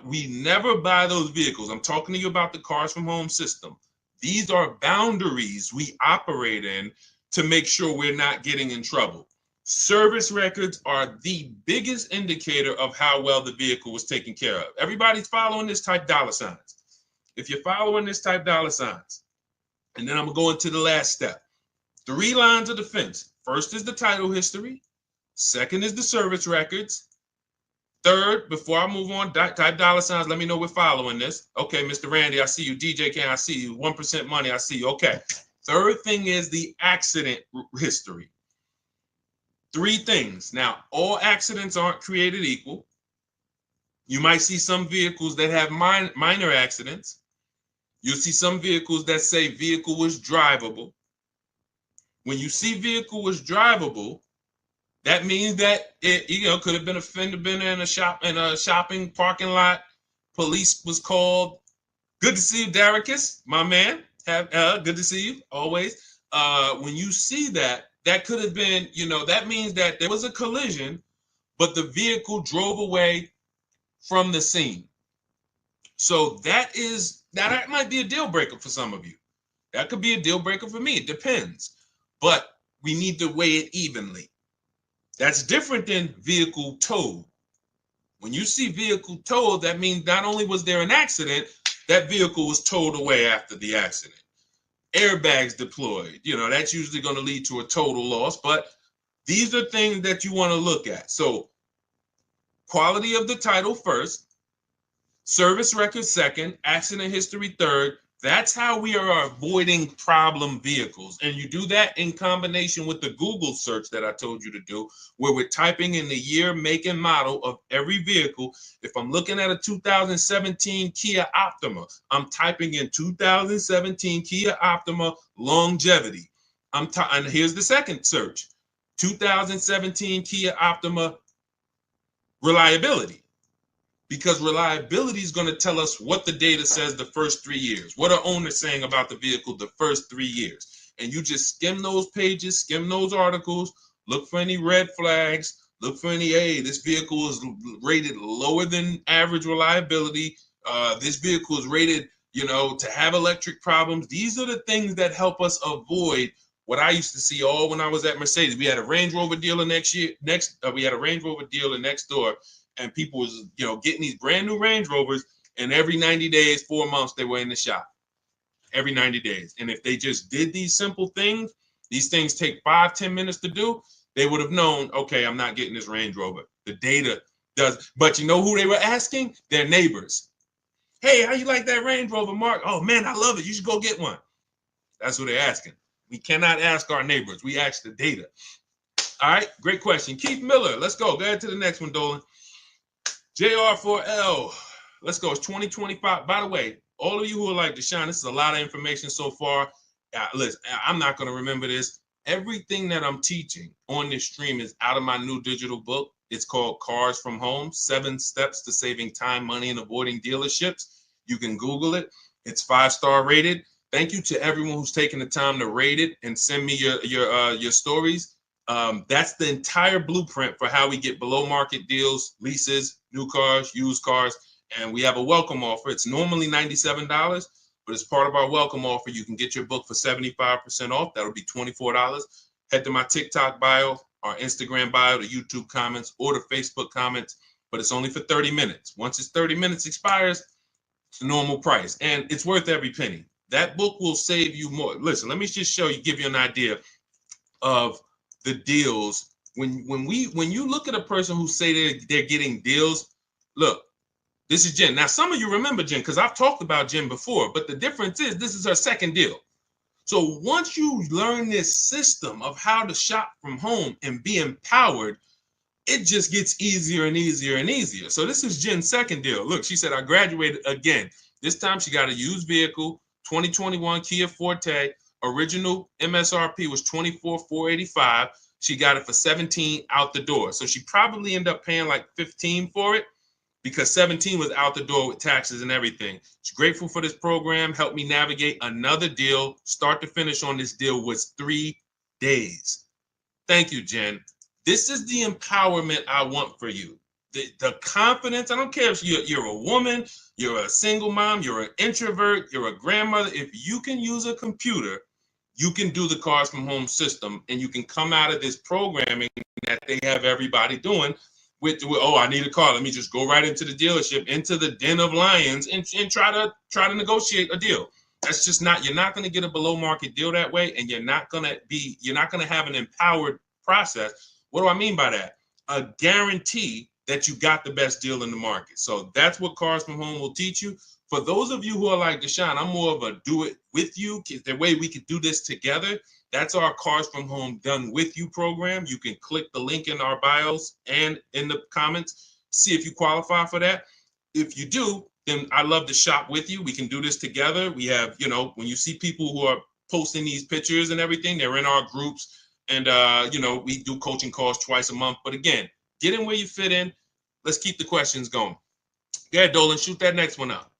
We never buy those vehicles. I'm talking to you about the Cars from Home system. These are boundaries we operate in to make sure we're not getting in trouble. Service records are the biggest indicator of how well the vehicle was taken care of. Everybody's following this, type dollar signs. If you're following this, type dollar signs. And then I'm going to go into the last step. 3 lines of defense. First is the title history. Second is the service records. Third, before I move on, type dollar signs. Let me know we're following this. Okay, Mr. Randy, I see you. DJ King, I see you. 1% money, I see you. Okay. Third thing is the accident history. 3 things. Now, all accidents aren't created equal. You might see some vehicles that have minor accidents. You'll see some vehicles that say vehicle was drivable. When you see vehicle was drivable, that means that it, could have been a fender bender in a shopping parking lot. Police was called. Good to see you, Daricus, my man. Good to see you always. When you see that, that could have been, that means that there was a collision, but the vehicle drove away from the scene. So that might be a deal breaker for some of you. That could be a deal breaker for me. It depends. But we need to weigh it evenly. That's different than vehicle towed. When you see vehicle towed, that means not only was there an accident, that vehicle was towed away after the accident. Airbags deployed, that's usually going to lead to a total loss, but these are things that you want to look at. So quality of the title first, service record second, accident history third. That's how we are avoiding problem vehicles. And you do that in combination with the Google search that I told you to do, where we're typing in the year, make, and model of every vehicle. If I'm looking at a 2017 Kia Optima, I'm typing in 2017 Kia Optima longevity. And here's the second search, 2017 Kia Optima reliability. Because reliability is going to tell us what the data says the first 3 years. What are owners saying about the vehicle the first 3 years? And you just skim those pages, skim those articles, look for any red flags, look for any, hey, this vehicle is rated lower than average reliability. This vehicle is rated, to have electric problems. These are the things that help us avoid what I used to see all when I was at Mercedes. We had a Range Rover dealer we had a Range Rover dealer next door. And people was, getting these brand new Range Rovers, and every 90 days, 4 months, they were in the shop. Every 90 days. And if they just did these simple things, these things take 5-10 minutes to do, they would have known, okay, I'm not getting this Range Rover. The data does. But you know who they were asking? Their neighbors. Hey, how you like that Range Rover, Mark? Oh, man, I love it. You should go get one. That's what they're asking. We cannot ask our neighbors. We ask the data. All right, great question. Keith Miller, let's go. Go ahead to the next one, Dolan. JR4L, let's go. It's 2025. By the way, all of you who are like, Deshaun, this is a lot of information so far. Listen, I'm not going to remember this. Everything that I'm teaching on this stream is out of my new digital book. It's called Cars from Home, 7 Steps to Saving Time, Money, and Avoiding Dealerships. You can Google it. It's 5-star rated. Thank you to everyone who's taken the time to rate it and send me your stories. That's the entire blueprint for how we get below market deals, leases, new cars, used cars, and we have a welcome offer. It's normally $97, but as part of our welcome offer, you can get your book for 75% off. That'll be $24. Head to my TikTok bio, our Instagram bio, the YouTube comments, or the Facebook comments, but it's only for 30 minutes. Once it's 30 minutes expires, it's the normal price, and it's worth every penny. That book will save you more. Listen, let me just show you, give you an idea of the deals. When you look at a person who say they're getting deals, look, this is Jen. Now, some of you remember Jen because I've talked about Jen before, but the difference is this is her second deal. So once you learn this system of how to shop from home and be empowered, it just gets easier and easier and easier. So this is Jen's second deal. Look, she said, I graduated again. This time she got a used vehicle, 2021 Kia Forte. Original MSRP was $24,485. She got it for $17 out the door. So she probably ended up paying like $15 for it because $17 was out the door with taxes and everything. She's grateful for this program. Helped me navigate another deal. Start to finish on this deal was 3 days. Thank you, Jen. This is the empowerment I want for you. The confidence. I don't care if you're a woman, you're a single mom, you're an introvert, you're a grandmother. If you can use a computer, you can do the Cars from Home system, and you can come out of this programming that they have everybody doing with oh, I need a car. Let me just go right into the dealership, into the den of lions, and try to negotiate a deal. That's just not. You're not going to get a below market deal that way, and you're not going to have an empowered process. What do I mean by that? A guarantee that you got the best deal in the market. So that's what Cars from Home will teach you. For those of you who are like Deshaun, I'm more of a do it with you. The way we could do this together. That's our Cars from Home Done With You program. You can click the link in our bios and in the comments, see if you qualify for that. If you do, then I love to shop with you. We can do this together. We have, when you see people who are posting these pictures and everything, they're in our groups. And, we do coaching calls twice a month. But again, get in where you fit in. Let's keep the questions going. Go ahead, Dolan, shoot that next one up.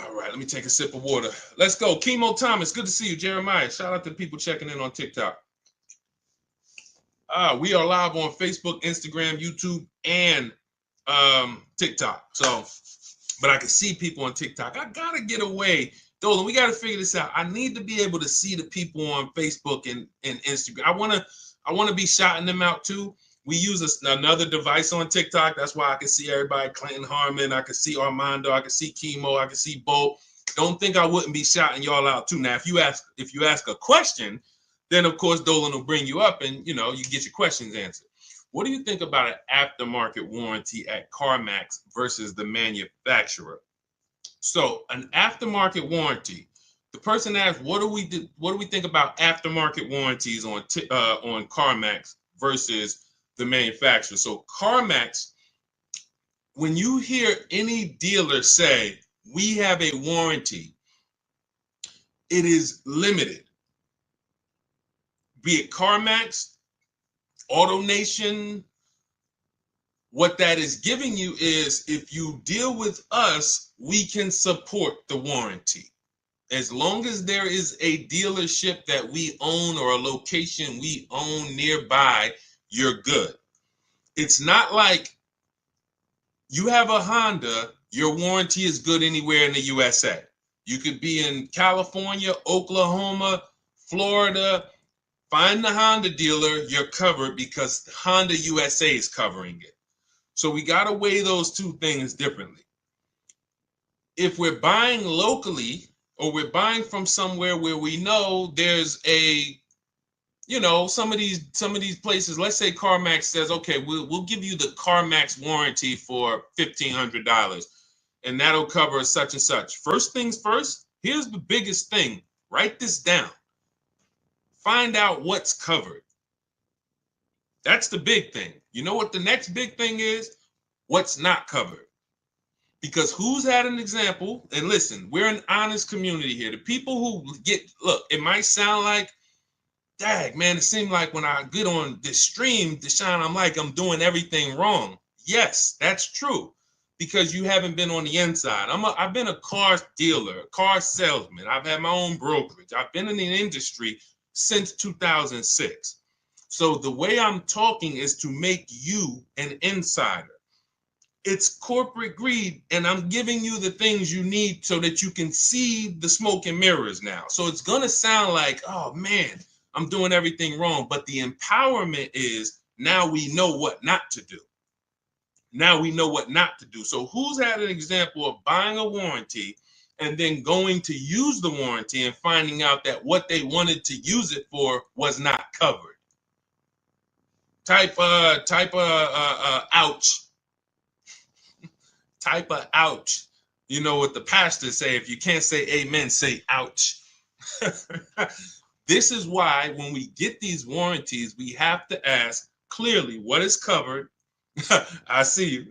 All right, let me take a sip of water. Let's go. Chemo Thomas, good to see you. Jeremiah, shout out to people checking in on TikTok. We are live on Facebook, Instagram, YouTube, and TikTok. So, but I can see people on TikTok. I got to get away. Dolan, we got to figure this out. I need to be able to see the people on Facebook and Instagram. I want to be shouting them out too. We use another device on TikTok. That's why I can see everybody. Clinton Harmon. I can see Armando. I can see Chemo. I can see Bo. Don't think I wouldn't be shouting y'all out too. Now, if you ask a question, then of course Dolan will bring you up and you get your questions answered. What do you think about an aftermarket warranty at CarMax versus the manufacturer? So an aftermarket warranty. The person asked, what do we think about aftermarket warranties on CarMax versus the manufacturer? So CarMax, when you hear any dealer say we have a warranty, it is limited. Be it CarMax, AutoNation, what that is giving you is if you deal with us, we can support the warranty. As long as there is a dealership that we own or a location we own nearby, you're good. It's not like you have a Honda, your warranty is good anywhere in the USA. You could be in California, Oklahoma, Florida. Find the Honda dealer, you're covered because Honda USA is covering it. So we got to weigh those two things differently. If we're buying locally or we're buying from somewhere where we know there's some of these places, let's say CarMax says, okay, we'll give you the CarMax warranty for $1,500 and that'll cover such and such. First things first, here's the biggest thing. Write this down. Find out what's covered. That's the big thing. You know what the next big thing is? What's not covered. Because who's had an example? And listen, we're an honest community here. The people who look, it might sound like Dag, man, it seemed like when I get on this stream, Deshaun, I'm like, I'm doing everything wrong. Yes, that's true. Because you haven't been on the inside. I've been a car dealer, car salesman. I've had my own brokerage. I've been in the industry since 2006. So the way I'm talking is to make you an insider. It's corporate greed, and I'm giving you the things you need so that you can see the smoke and mirrors now. So it's going to sound like, oh man, I'm doing everything wrong. But the empowerment is now we know what not to do. Now we know what not to do. So who's had an example of buying a warranty and then going to use the warranty and finding out that what they wanted to use it for was not covered? Type ouch. Type of ouch. You know what the pastors say, if you can't say amen, say ouch. This is why when we get these warranties, we have to ask clearly what is covered. I see you.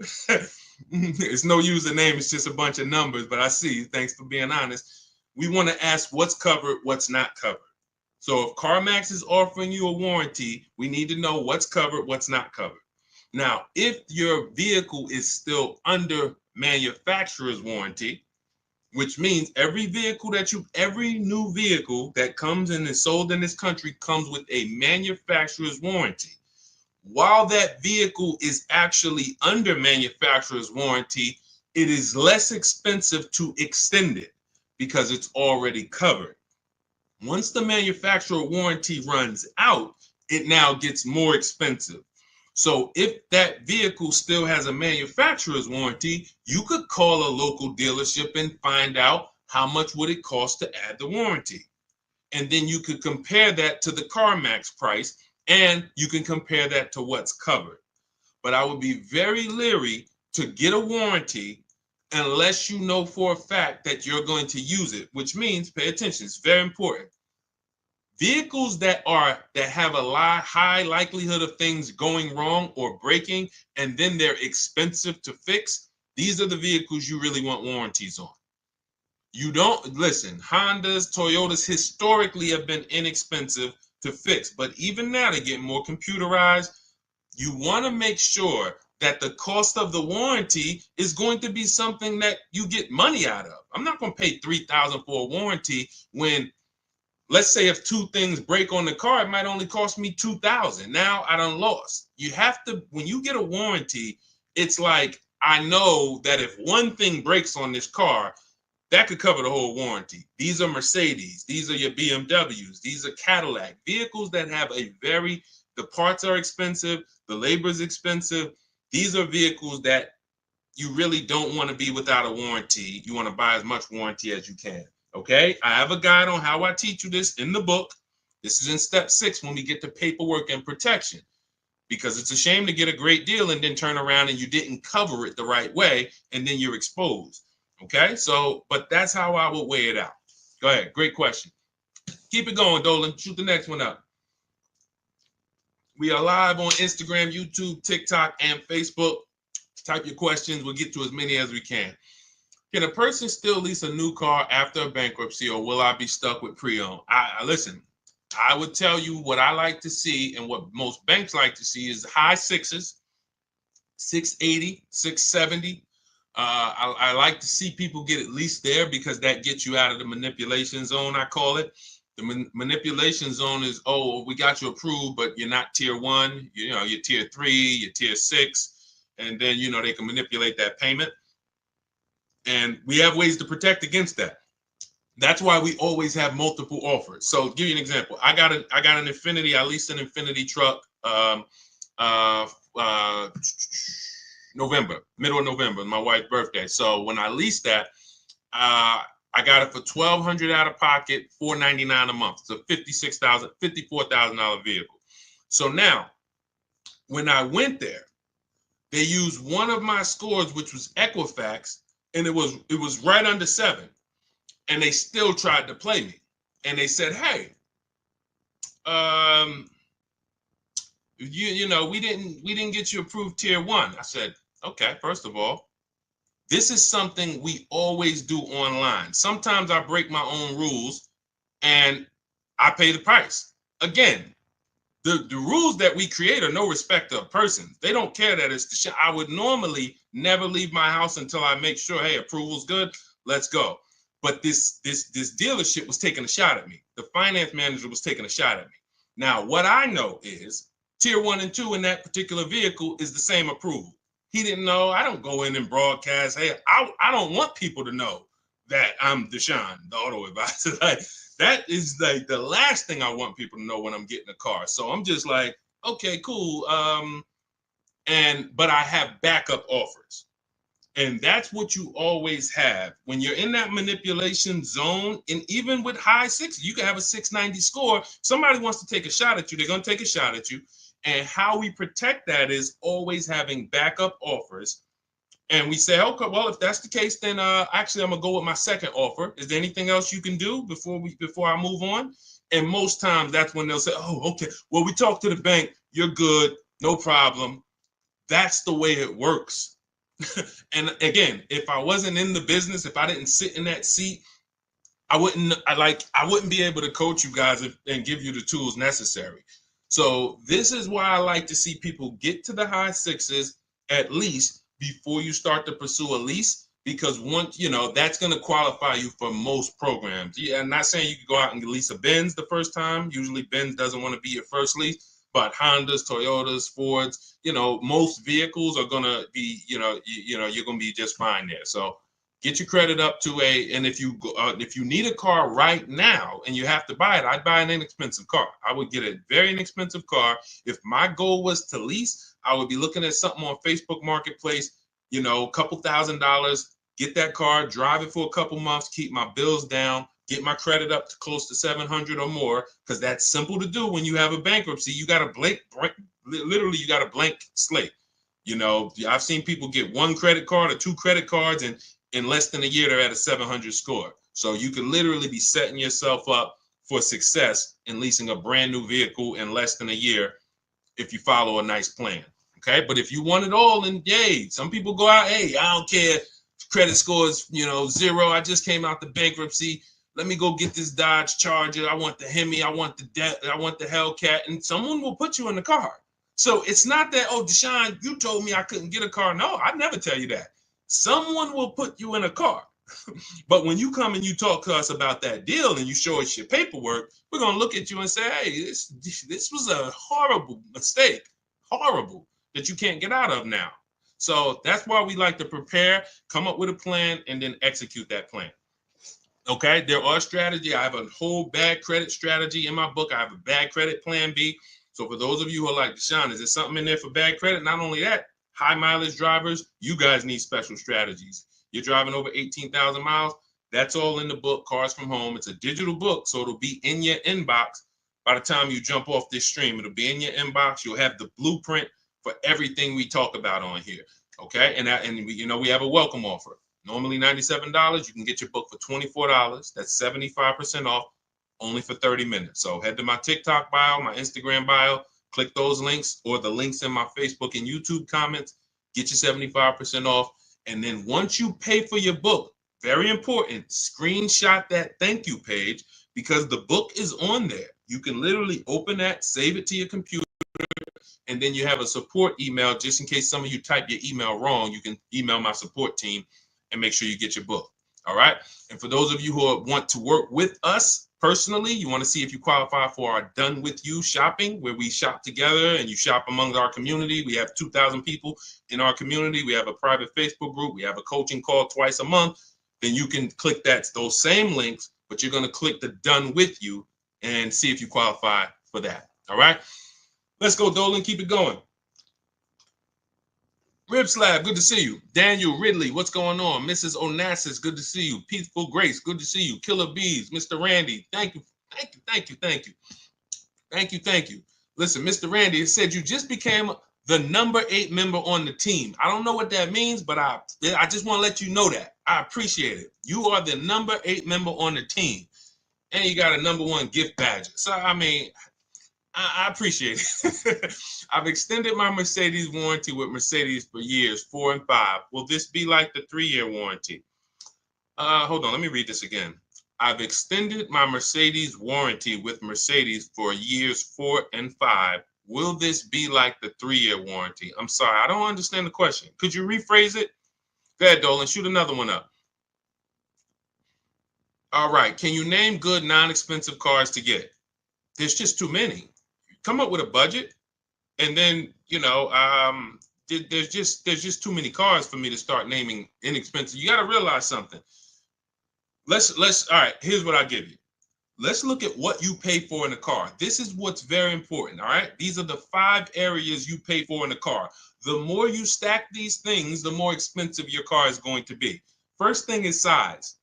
It's no username, it's just a bunch of numbers, but I see you. Thanks for being honest. We want to ask what's covered, what's not covered. So if CarMax is offering you a warranty, we need to know what's covered, what's not covered. Now, if your vehicle is still under manufacturer's warranty, which means every new vehicle that comes and is sold in this country comes with a manufacturer's warranty. While that vehicle is actually under manufacturer's warranty, it is less expensive to extend it because it's already covered. Once the manufacturer warranty runs out, it now gets more expensive. So if that vehicle still has a manufacturer's warranty, you could call a local dealership and find out how much would it cost to add the warranty. And then you could compare that to the CarMax price, and you can compare that to what's covered. But I would be very leery to get a warranty unless you know for a fact that you're going to use it, which means, pay attention, it's very important. Vehicles that have a high likelihood of things going wrong or breaking, and then they're expensive to fix, these are the vehicles you really want warranties on. You don't, listen, Hondas, Toyotas historically have been inexpensive to fix, but even now they're getting more computerized. You want to make sure that the cost of the warranty is going to be something that you get money out of. I'm not going to pay $3,000 for a warranty when, let's say, if two things break on the car, it might only cost me $2,000. Now I done lost. You have to, when you get a warranty, it's like, I know that if one thing breaks on this car, that could cover the whole warranty. These are Mercedes. These are your BMWs. These are Cadillac. Vehicles that have the parts are expensive, the labor is expensive. These are vehicles that you really don't want to be without a warranty. You want to buy as much warranty as you can. Okay, I have a guide on how I teach you this in the book. This is in step 6 when we get to paperwork and protection, because it's a shame to get a great deal and then turn around and you didn't cover it the right way and then you're exposed. Okay, so, but that's how I would weigh it out. Go ahead, great question. Keep it going, Dolan. Shoot the next one up. We are live on Instagram, YouTube, TikTok, and Facebook. Type your questions. We'll get to as many as we can. Can a person still lease a new car after a bankruptcy, or will I be stuck with pre-owned? Listen, I would tell you what I like to see, and what most banks like to see is high sixes, 680, 670. I like to see people get at least there, because that gets you out of the manipulation zone, I call it. The manipulation zone is, oh, we got you approved, but you're not tier 1. You're tier 3, you're tier 6, and then they can manipulate that payment. And we have ways to protect against that. That's why we always have multiple offers. So I'll give you an example. I got an Infiniti. I leased an Infiniti truck middle of November, my wife's birthday. So when I leased that, I got it for $1,200 out of pocket, $499 a month. It's a $54,000 vehicle. So now, when I went there, they used one of my scores, which was Equifax, and it was right under 7. And they still tried to play me. And they said, hey, we didn't get you approved tier 1. I said, okay, first of all, this is something we always do online. Sometimes I break my own rules and I pay the price. again, the rules that we create are no respect of persons. They don't care that it's Deshaun. I would normally never leave my house until I make sure, hey, approval's good. Let's go. But this dealership was taking a shot at me. The finance manager was taking a shot at me. Now, what I know is tier 1 and 2 in that particular vehicle is the same approval. He didn't know. I don't go in and broadcast. Hey, I don't want people to know that I'm Deshaun, the auto advisor. Like, that is like the last thing I want people to know when I'm getting a car. So I'm just like, okay, cool. But I have backup offers. And that's what you always have when you're in that manipulation zone. And even with high 6, you can have a 690 score. Somebody wants to take a shot at you. They're going to take a shot at you. And how we protect that is always having backup offers. And we say, okay, well, if that's the case, then actually I'm gonna go with my second offer. Is there anything else you can do before I move on? And most times that's when they'll say, oh, okay, well, we talked to the bank, you're good, no problem. That's the way it works. And again, if I wasn't in the business, if I didn't sit in that seat, I wouldn't be able to coach you guys and give you the tools necessary. So this is why I like to see people get to the high 6s at least before you start to pursue a lease, because once that's going to qualify you for most programs. Yeah, I'm not saying you can go out and lease a Benz the first time. Usually Benz doesn't want to be your first lease, but Hondas, Toyotas, Fords, most vehicles are going to be, you're going to be just fine there. So get your credit up to and if you need a car right now and you have to buy it, I'd buy an inexpensive car. I would get a very inexpensive car. If my goal was to lease, I would be looking at something on Facebook Marketplace, a couple $1,000s, get that car, drive it for a couple months, keep my bills down, get my credit up to close to 700 or more, because that's simple to do when you have a bankruptcy. You got a blank slate. I've seen people get one credit card or two credit cards, and in less than a year, they're at a 700 score. So you can literally be setting yourself up for success in leasing a brand new vehicle in less than a year if you follow a nice plan. Okay. But if you want it all, then yay. Some people go out, hey, I don't care. Credit score is, 0. I just came out the bankruptcy. Let me go get this Dodge Charger. I want the Hemi. I want the Hellcat. And someone will put you in the car. So it's not that, oh, Deshaun, you told me I couldn't get a car. No, I'd never tell you that. Someone will put you in a car. But when you come and you talk to us about that deal and you show us your paperwork, we're going to look at you and say, hey, this was a horrible mistake, horrible, that you can't get out of now. So that's why we like to prepare, come up with a plan, and then execute that plan. Okay, there are strategies. I have a whole bad credit strategy in my book. I have a bad credit plan B. So for those of you who are like, Deshaun, is there something in there for bad credit? Not only that, high mileage drivers, you guys need special strategies. You're driving over 18,000 miles. That's all in the book, Cars from Home. It's a digital book, so it'll be in your inbox by the time you jump off this stream. It'll be in your inbox. You'll have the blueprint for everything we talk about on here. Okay, and we have a welcome offer. Normally $97. You can get your book for $24. That's 75% off, only for 30 minutes. So head to my TikTok bio, my Instagram bio, click those links or the links in my Facebook and YouTube comments, get your 75% off. And then once you pay for your book, very important, screenshot that thank you page, because the book is on there. You can literally open that, save it to your computer, and then you have a support email. Just in case some of you type your email wrong, you can email my support team and make sure you get your book. All right. And for those of you who want to work with us personally, you want to see if you qualify for our Done With You shopping, where we shop together and you shop among our community. We have 2,000 people in our community. We have a private Facebook group. We have a coaching call twice a month. Then you can click those same links, but you're going to click the Done With You and see if you qualify for that. All right. Let's go, Dolan. Keep it going. Rib Slab, good to see you. Daniel Ridley, what's going on? Mrs. Onassis, good to see you. Peaceful Grace, good to see you. Killer Bees, Mr. Randy, thank you. Listen, Mr. Randy, it said you just became the number 8 member on the team. I don't know what that means, but I just want to let you know that. I appreciate it. You are the number 8 member on the team. And you got a number 1 gift badge. So, I mean, I appreciate it. I've extended my Mercedes warranty with Mercedes for years, 4 and 5. Will this be like the 3-year warranty? Hold on, let me read this again. I've extended my Mercedes warranty with Mercedes for years 4 and 5. Will this be like the 3-year warranty? I'm sorry, I don't understand the question. Could you rephrase it? Go ahead, Dolan, shoot another one up. All right, can you name good non-expensive cars to get? There's just too many. Come up with a budget, and then, there's just too many cars for me to start naming inexpensive. You got to realize something. Let's all right, here's what I give you. Let's look at what you pay for in a car. This is what's very important, all right? These are the 5 areas you pay for in a car. The more you stack these things, the more expensive your car is going to be. First thing is size.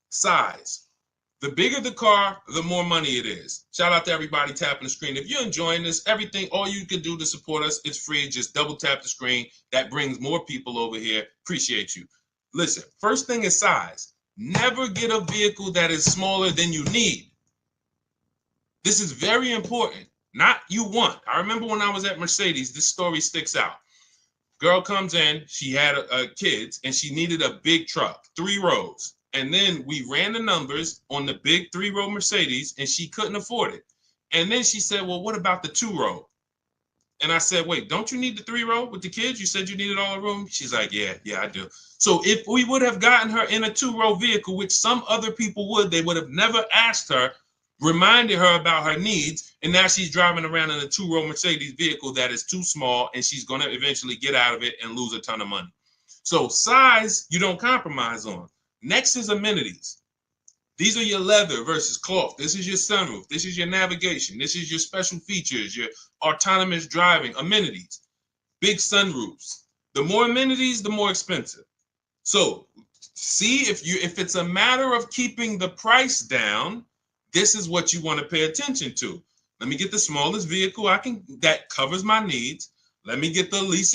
Size. The bigger the car, the more money it is. Shout out to everybody tapping the screen. If you're enjoying this, all you can do to support us is free. Just double tap the screen. That brings more people over here. Appreciate you. Listen, first thing is size. Never get a vehicle that is smaller than you need. This is very important. Not you want. I remember when I was at Mercedes, this story sticks out. Girl comes in, she had kids, and she needed a big truck, 3 rows. And then we ran the numbers on the big 3-row Mercedes, and she couldn't afford it. And then she said, well, what about the 2-row? And I said, wait, don't you need the 3-row with the kids? You said you needed all the room. She's like, yeah, I do. So if we would have gotten her in a 2-row vehicle, which some other people would, they would have never asked her, reminded her about her needs, and now she's driving around in a 2-row Mercedes vehicle that is too small, and she's going to eventually get out of it and lose a ton of money. So size, you don't compromise on. Next is amenities. These are your leather versus cloth. This is your sunroof. This is your navigation. This is your special features, your autonomous driving, amenities, big sunroofs. The more amenities, the more expensive. So see if it's a matter of keeping the price down, this is what you want to pay attention to. Let me get the smallest vehicle that covers my needs. Let me get the least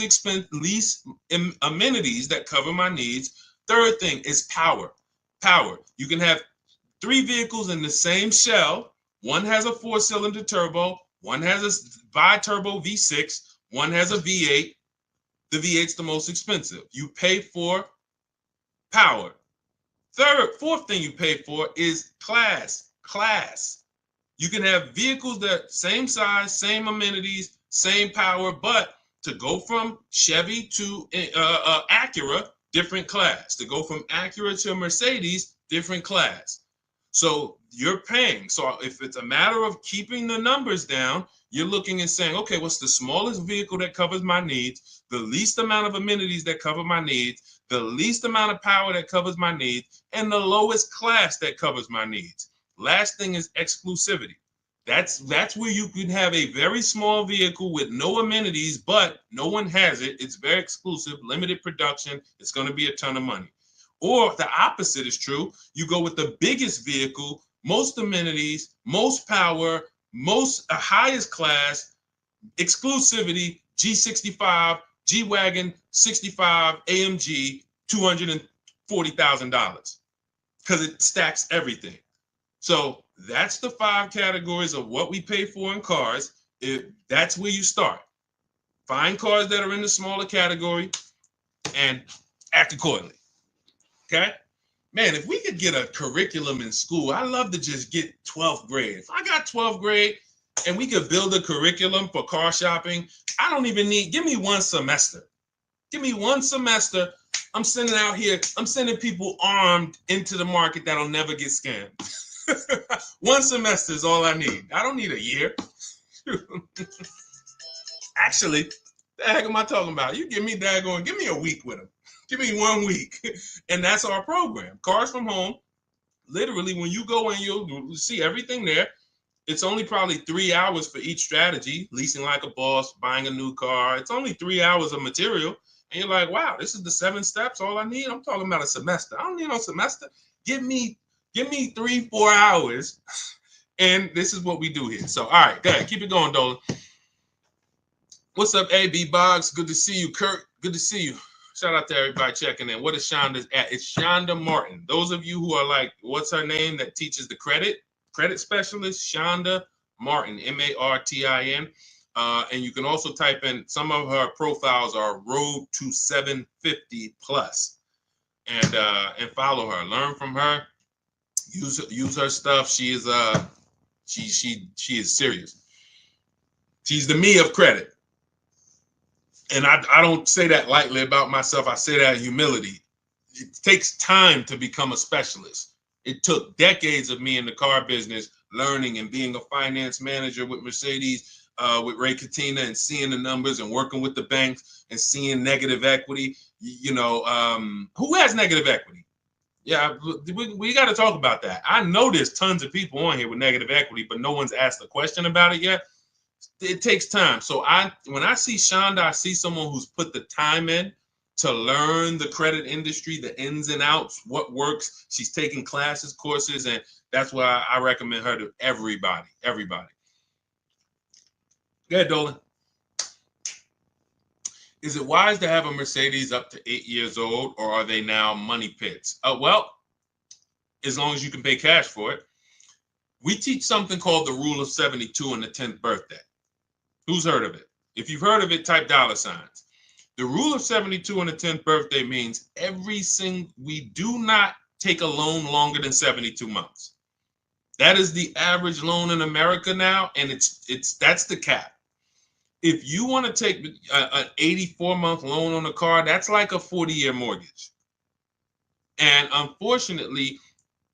amenities that cover my needs. Third thing is power. Power. You can have 3 vehicles in the same shell. One has a 4-cylinder turbo. One has a bi-turbo V6. One has a V8. The V8's the most expensive. You pay for power. Fourth thing you pay for is class. You can have vehicles that same size, same amenities, same power, but to go from Chevy to Acura, different class. To go from Acura to Mercedes, different class. So you're paying. So if it's a matter of keeping the numbers down, you're looking and saying, okay, what's the smallest vehicle that covers my needs, the least amount of amenities that cover my needs, the least amount of power that covers my needs, and the lowest class that covers my needs. Last thing is exclusivity. That's where you can have a very small vehicle with no amenities, but no one has it. It's very exclusive, limited production. It's going to be a ton of money. Or the opposite is true. You go with the biggest vehicle, most amenities, most power, most highest class, exclusivity, G65, G-Wagon, 65, AMG, $240,000 because it stacks everything. So that's the 5 categories of what we pay for in cars. That's where you start. Find cars that are in the smaller category and act accordingly. Okay? Man, if we could get a curriculum in school, I'd love to just get 12th grade. If I got 12th grade and we could build a curriculum for car shopping, I don't even give me 1 semester. Give me 1 semester. I'm sending people armed into the market that'll never get scammed. 1 semester is all I need. I don't need a year. Actually, the heck am I talking about? You give me a week with them. Give me 1 week. And that's our program. Cars from Home. Literally, when you go in, you'll see everything there. It's only probably 3 hours for each strategy. Leasing like a boss, buying a new car. It's only 3 hours of material. And you're like, wow, this is the 7 steps, all I need? I'm talking about a semester. I don't need no semester. Give me 3-4 hours, and this is what we do here. So, all right, go ahead. Keep it going, Dolan. What's up, AB Boggs? Good to see you, Kurt. Good to see you. Shout out to everybody checking in. What is Shonda's at? It's Shonda Martin. Those of you who are like, what's her name that teaches the credit specialist? Shonda Martin, Martin. And you can also type in, some of her profiles are Road to 750 Plus, and follow her. Learn from her. Use her stuff. She is she is serious. She's the me of credit. And I don't say that lightly about myself. I say that in humility. It takes time to become a specialist. It took decades of me in the car business learning and being a finance manager with Mercedes, with Ray Catena, and seeing the numbers and working with the banks and seeing negative equity. Who has negative equity? Yeah, we got to talk about that. I know there's tons of people on here with negative equity, but no one's asked a question about it yet. It takes time. So when I see Shonda, I see someone who's put the time in to learn the credit industry, the ins and outs, what works. She's taking classes, courses, and that's why I recommend her to everybody. Everybody. Go ahead, Dolan. Is it wise to have a Mercedes up to 8 years old, or are they now money pits? Well, as long as you can pay cash for it. We teach something called the rule of 72 on the 10th birthday. Who's heard of it? If you've heard of it, type $signs. The rule of 72 on the 10th birthday means we do not take a loan longer than 72 months. That is the average loan in America now, and that's the cap. If you want to take an 84-month loan on a car, that's like a 40-year mortgage. And unfortunately,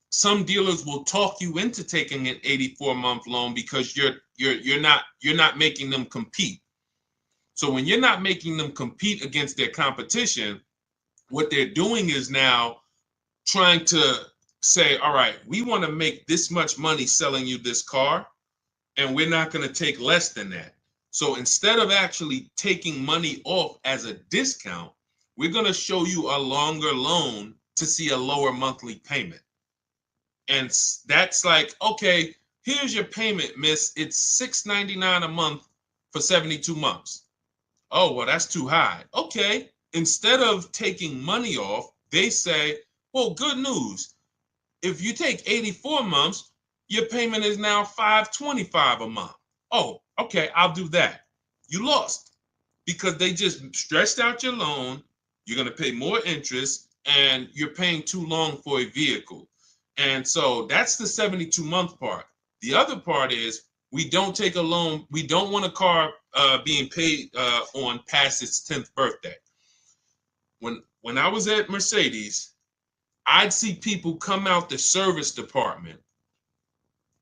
some dealers will talk you into taking an 84-month loan because you're not making them compete. So when you're not making them compete against their competition, what they're doing is now trying to say, all right, we want to make this much money selling you this car, and we're not going to take less than that. So instead of actually taking money off as a discount, we're going to show you a longer loan to see a lower monthly payment. And that's like, okay, here's your payment, miss. It's $6.99 a month for 72 months. Oh, well, that's too high. Okay. Instead of taking money off, they say, well, good news. If you take 84 months, your payment is now $525 a month. Oh, okay, I'll do that. You lost because they just stretched out your loan. You're going to pay more interest, and you're paying too long for a vehicle. And so that's the 72-month part. The other part is we don't take a loan. We don't want a car being paid on past its 10th birthday. When I was at Mercedes, I'd see people come out the service department,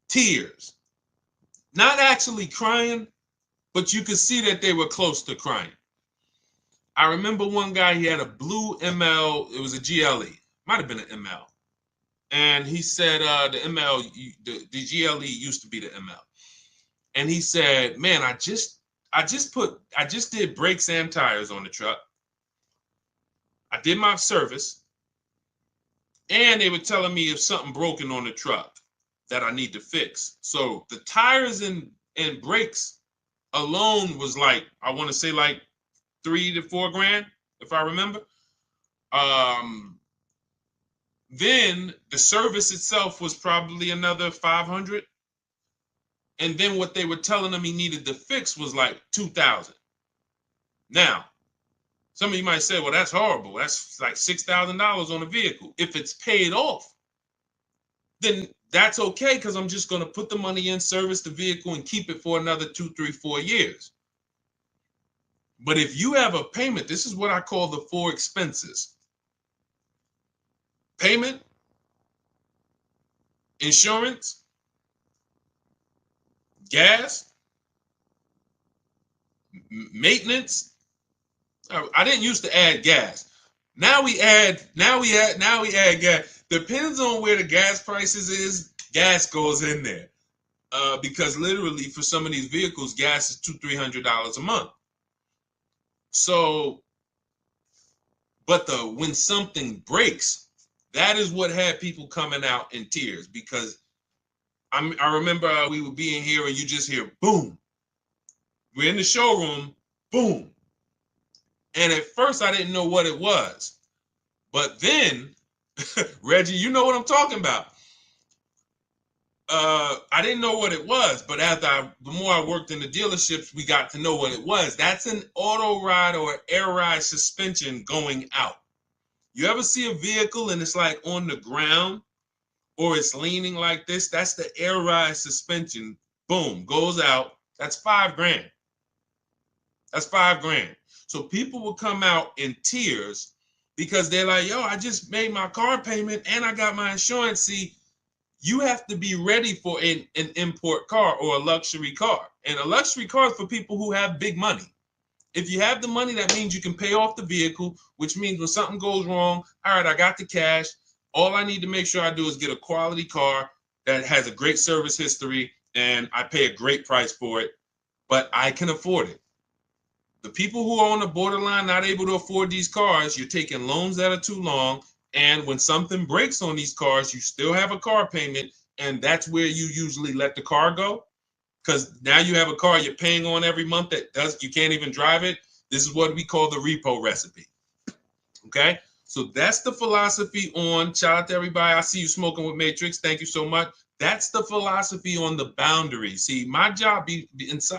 tears, not actually crying, but you could see that they were close to crying. I remember one guy, he had a blue ML, it was a GLE, might have been an ML. And he said the ML, the GLE used to be the ML. And he said, man, I just did brakes and tires on the truck. I did my service. And they were telling me if something broken on the truck that I need to fix. So the tires and brakes alone was like, I want to say like $3 to $4 grand, if I remember. Then the service itself was probably another 500. And then what they were telling him he needed to fix was like 2,000. Now, some of you might say, well, that's horrible. That's like $6,000 on a vehicle. If it's paid off, then that's okay, because I'm just going to put the money in, service the vehicle, and keep it for another 2, 3, 4 years. But if you have a payment, this is what I call the 4 expenses. Payment, insurance, gas, maintenance. I didn't used to add gas. Now we add gas. Depends on where the gas prices is, gas goes in there. Because literally for some of these vehicles, gas is $200-300 a month. So, but when something breaks, that is what had people coming out in tears, because I remember we would be in here and you just hear boom. We're in the showroom, boom. And at first I didn't know what it was. But then, Reggie, you know what I'm talking about. I didn't know what it was, but the more I worked in the dealerships, we got to know what it was. That's an auto ride or air ride suspension going out. You ever see a vehicle and it's like on the ground, or it's leaning like this, that's the air ride suspension. Boom, goes out. That's $5,000. That's $5,000. So people will come out in tears because they're like, yo, I just made my car payment and I got my insurance. See, you have to be ready for an import car or a luxury car. And a luxury car is for people who have big money. If you have the money, that means you can pay off the vehicle, which means when something goes wrong, all right, I got the cash. All I need to make sure I do is get a quality car that has a great service history and I pay a great price for it, but I can afford it. The people who are on the borderline, not able to afford these cars, you're taking loans that are too long. And when something breaks on these cars, you still have a car payment. And that's where you usually let the car go. Because now you have a car you're paying on every month you can't even drive it. This is what we call the repo recipe. Okay. So that's the philosophy on, shout out to everybody. I see you smoking with Matrix. Thank you so much. That's the philosophy on the boundaries. See, my job,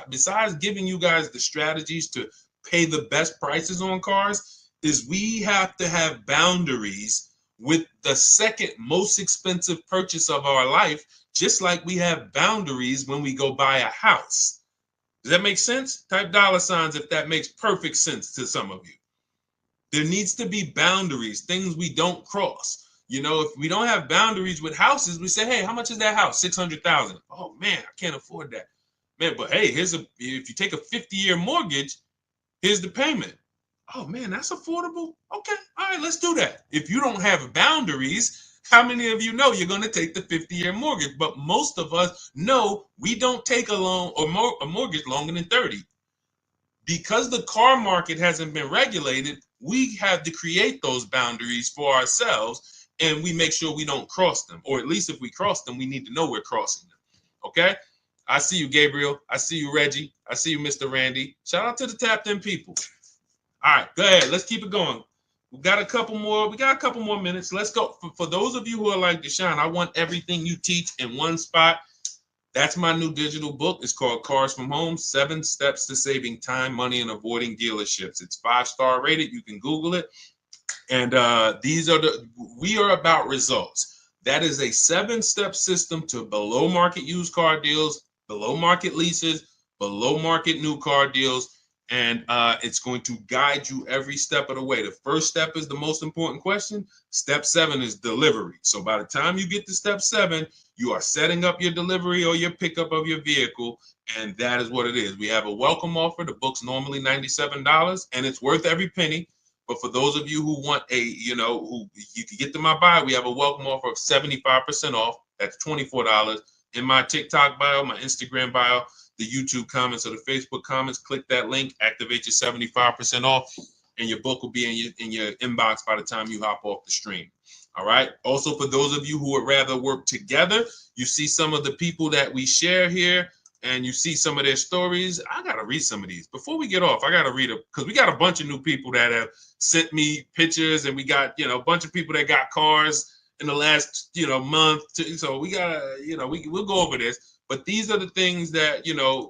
besides giving you guys the strategies to pay the best prices on cars, is we have to have boundaries with the second most expensive purchase of our life, just like we have boundaries when we go buy a house. Does that make sense? Type $ if that makes perfect sense to some of you. There needs to be boundaries, things we don't cross. You know, if we don't have boundaries with houses, we say, hey, how much is that house? $600,000. Oh man, I can't afford that. Man, but hey, if you take a 50-year mortgage, here's the payment. Oh man, that's affordable. Okay, all right, let's do that. If you don't have boundaries, how many of you know you're going to take the 50-year mortgage? But most of us know we don't take a loan or a mortgage longer than 30. Because the car market hasn't been regulated, we have to create those boundaries for ourselves. And we make sure we don't cross them, or at least if we cross them, we need to know we're crossing them. Okay. I see you, Gabriel. I see you, Reggie. I see you, Mr. Randy. Shout out to the tapped in people. All right, go ahead. Let's keep it going. We got a couple more minutes. Let's go. For those of you who are like Deshaun, I want everything you teach in one spot. That's my new digital book. It's called Cars from Home, 7 Steps to Saving Time, Money, and Avoiding Dealerships. It's 5-star rated. You can Google it. And we are about results. That is a 7-step system to below market used car deals, below market leases, below market new car deals. And it's going to guide you every step of the way. The first step is the most important question. Step 7 is delivery. So by the time you get to step 7, you are setting up your delivery or your pickup of your vehicle. And that is what it is. We have a welcome offer. The book's normally $97 and it's worth every penny. But for those of you who want who you can get to my bio, we have a welcome offer of 75% off. That's $24 in my TikTok bio, my Instagram bio, the YouTube comments or the Facebook comments. Click that link, activate your 75% off, and your book will be in your inbox by the time you hop off the stream. All right. Also, for those of you who would rather work together, you see some of the people that we share here. And you see some of their stories. I got to read some of these. Before we get off, I got to read it because we got a bunch of new people that have sent me pictures, and we got, a bunch of people that got cars in the last, month. So we got to, we'll go over this. But these are the things that,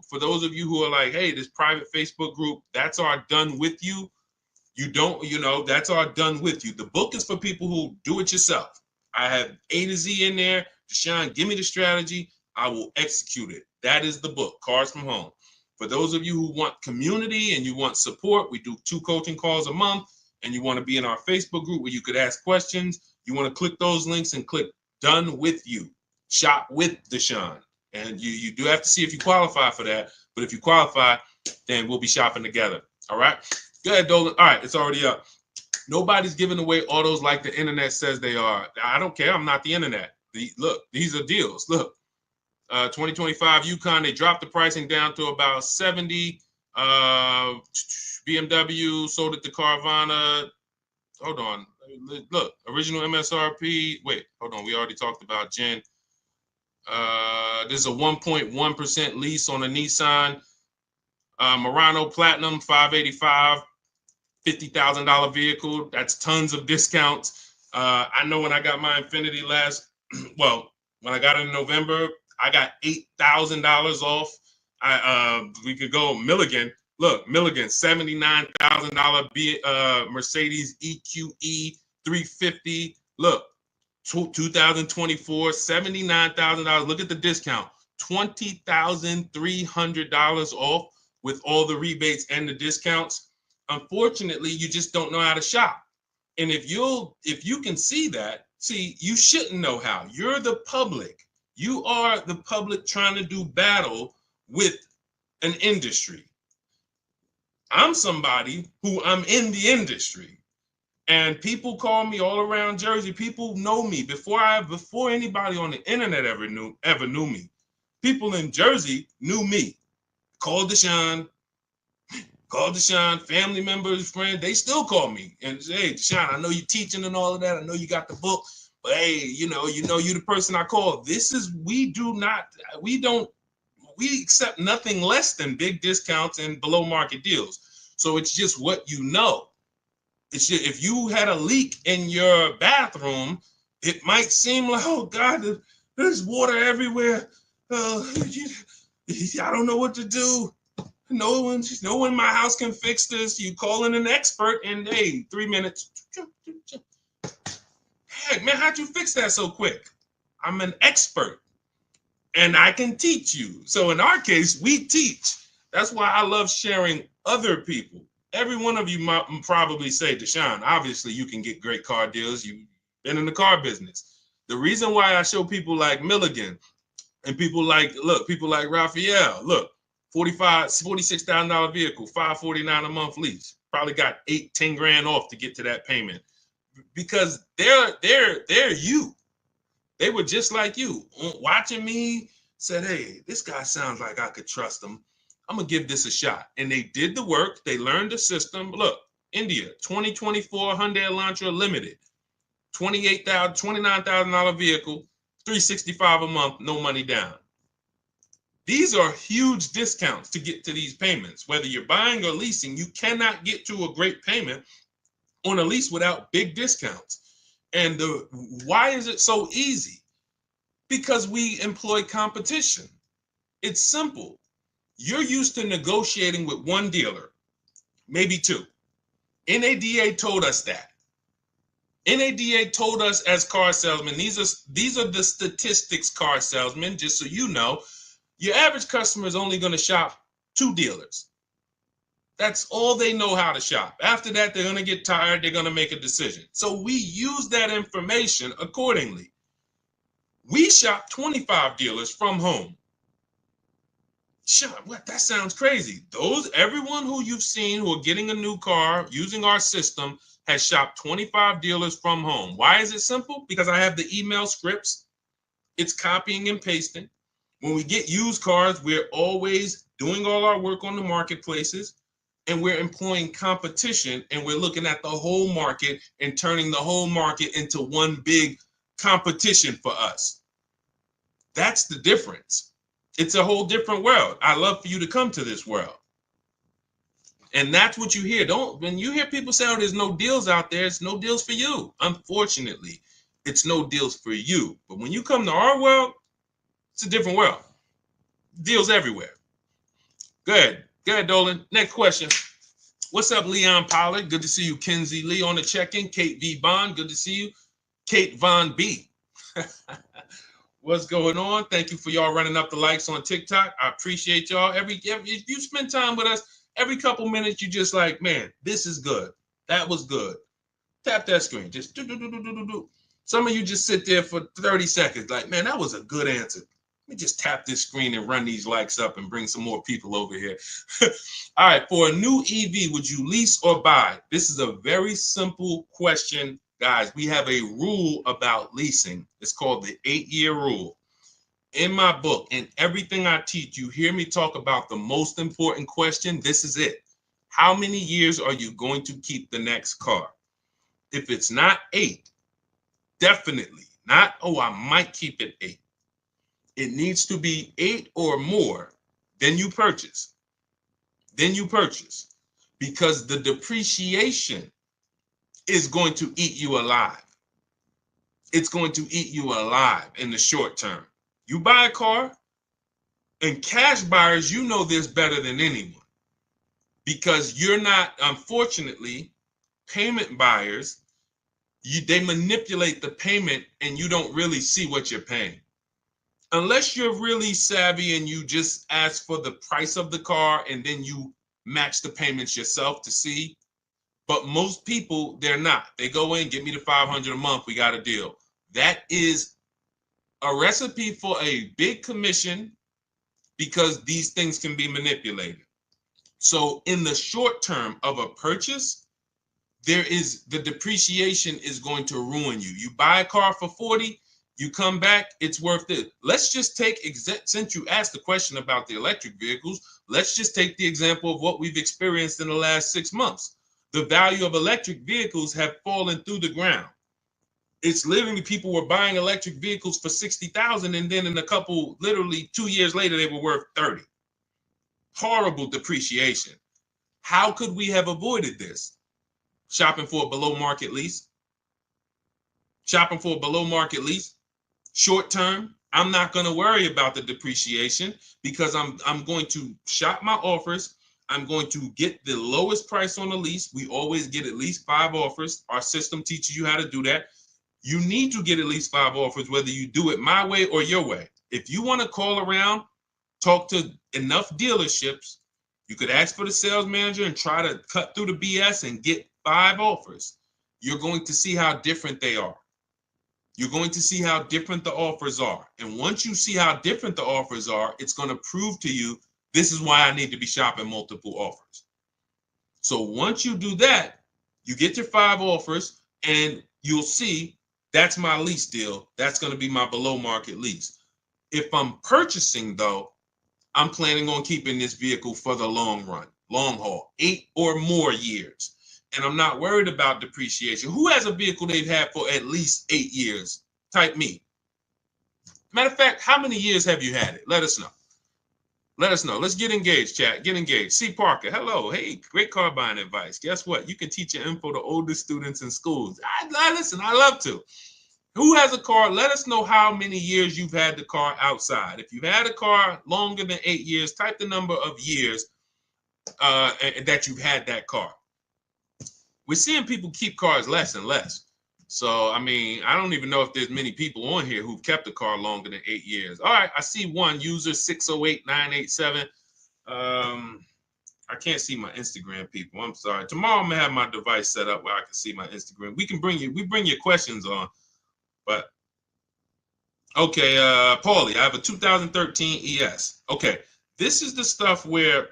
for those of you who are like, hey, this private Facebook group, that's our done with you. You don't, that's our done with you. The book is for people who do it yourself. I have A to Z in there. Deshaun, give me the strategy. I will execute it. That is the book, Cars from Home. For those of you who want community and you want support, we do 2 coaching calls a month, and you want to be in our Facebook group where you could ask questions. You want to click those links and click Done With You. Shop with Deshaun. And you do have to see if you qualify for that. But if you qualify, then we'll be shopping together. All right? Go ahead, Dolan. All right, it's already up. Nobody's giving away autos like the internet says they are. I don't care. I'm not the internet. Look, these are deals. Look. 2025 Yukon, they dropped the pricing down to about 70. BMW sold it to Carvana. Hold on. Look, original MSRP. Wait, hold on. We already talked about Jen. This is a 1.1% lease on a Nissan Murano Platinum 585, $50,000 vehicle. That's tons of discounts. I know when I got my Infiniti when I got it in November, I got $8,000 off. We could go Milligan. Look, Milligan, $79,000 Mercedes EQE 350. Look, 2024, $79,000. Look at the discount, $20,300 off with all the rebates and the discounts. Unfortunately, you just don't know how to shop. And if you can see that, you shouldn't know how. You're the public. You are the public trying to do battle with an industry. I'm somebody who I'm in the industry. And people call me all around Jersey. People know me before anybody on the internet ever knew me. People in Jersey knew me. Call Deshaun, family members, friends. They still call me and say, "Hey, Deshaun, I know you're teaching and all of that. I know you got the book, but hey, you know you're the person I call." We accept nothing less than big discounts and below market deals. So it's just what you know. If you had a leak in your bathroom, it might seem like, oh God, there's water everywhere. I don't know what to do. No one in my house can fix this. You call in an expert and hey, 3 minutes. Heck, man, how'd you fix that so quick? I'm an expert and I can teach you. So in our case, we teach. That's why I love sharing other people. Every one of you might probably say, Deshaun, obviously you can get great car deals. You've been in the car business. The reason why I show people like Milligan and people like Raphael, look, $46,000 vehicle, $549 a month lease. Probably got $8-10 grand off to get to that payment because they're you. They were just like you, watching me. Said, "Hey, this guy sounds like I could trust him. I'm gonna give this a shot." And they did the work. They learned the system. Look, India, 2024 Hyundai Elantra Limited, $29,000 vehicle, $365 a month, no money down. These are huge discounts to get to these payments. Whether you're buying or leasing, you cannot get to a great payment on a lease without big discounts. And why is it so easy? Because we employ competition. It's simple. You're used to negotiating with one dealer, maybe two. NADA told us that. NADA told us as car salesmen, these are the statistics, car salesmen, just so you know, your average customer is only going to shop 2 dealers. That's all they know how to shop. After that, they're going to get tired. They're going to make a decision. So we use that information accordingly. We shop 25 dealers from home. What? That sounds crazy. Everyone who you've seen who are getting a new car using our system has shopped 25 dealers from home. Why is it simple? Because I have the email scripts. It's copying and pasting. When we get used cars, we're always doing all our work on the marketplaces, and we're employing competition, and we're looking at the whole market and turning the whole market into one big competition for us. That's the difference. It's a whole different world. I love for you to come to this world. And that's what you hear. When you hear people say, "Oh, there's no deals out there," it's no deals for you. Unfortunately, it's no deals for you. But when you come to our world, it's a different world. Deals everywhere. Good. Good, Dolan. Next question. What's up, Leon Pollard? Good to see you. Kenzie Lee on the check-in. Kate V. Bond. Good to see you. Kate Von B. What's going on? Thank you for y'all running up the likes on TikTok. I appreciate y'all. If you spend time with us, every couple minutes, you just like, man, this is good. That was good. Tap that screen. Just do. Some of you just sit there for 30 seconds like, man, that was a good answer. Let me just tap this screen and run these likes up and bring some more people over here. All right, for a new EV, would you lease or buy? This is a very simple question, guys. We have a rule about leasing. It's called the 8-year rule. In my book, in everything I teach, you hear me talk about the most important question. This is it. How many years are you going to keep the next car? If it's not 8, definitely not, oh, I might keep it 8. It needs to be 8 or more. Then you purchase. Because the depreciation is going to eat you alive. It's going to eat you alive in the short term. You buy a car, and cash buyers, you know this better than anyone. Because you're not, unfortunately, payment buyers, They manipulate the payment and you don't really see what you're paying. Unless you're really savvy and you just ask for the price of the car and then you match the payments yourself to see. But most people, they're not. They go in, give me the $500 a month, we got a deal. That is a recipe for a big commission because these things can be manipulated. So in the short term of a purchase, the depreciation is going to ruin you. You buy a car for 40, you come back, it's worth it. Let's just take, since you asked the question about the electric vehicles, let's just take the example of what we've experienced in the last 6 months. The value of electric vehicles have fallen through the ground. It's literally people were buying electric vehicles for 60,000 and then in a couple, literally 2 years later, they were worth 30. Horrible depreciation. How could we have avoided this? Shopping for a below market lease. Shopping for a below market lease. Short term, I'm not going to worry about the depreciation because I'm going to shop my offers. I'm going to get the lowest price on the lease. We always get at least 5 offers. Our system teaches you how to do that. You need to get at least 5 offers, whether you do it my way or your way. If you want to call around, talk to enough dealerships, you could ask for the sales manager and try to cut through the BS and get 5 offers. You're going to see how different they are. You're going to see how different the offers are. And once you see how different the offers are, it's going to prove to you, this is why I need to be shopping multiple offers. So once you do that, you get your 5 offers and you'll see that's my lease deal. That's going to be my below market lease. If I'm purchasing though, I'm planning on keeping this vehicle for the long run, long haul, 8 or more years. And I'm not worried about depreciation. Who has a vehicle they've had for at least 8 years? Type me. Matter of fact, how many years have you had it? Let us know. Let us know. Let's get engaged, chat. Get engaged. C. Parker, hello. Hey, great car buying advice. Guess what? You can teach your info to older students in schools. Listen, I love to. Who has a car? Let us know how many years you've had the car outside. If you've had a car longer than 8 years, type the number of years that you've had that car. We're seeing people keep cars less and less. So, I mean, I don't even know if there's many people on here who've kept a car longer than 8 years. All right, I see one, user 608987. I can't see my Instagram, people. I'm sorry. Tomorrow I'm gonna have my device set up where I can see my Instagram. We bring your questions on, but okay, Paulie, I have a 2013 ES. Okay, this is the stuff where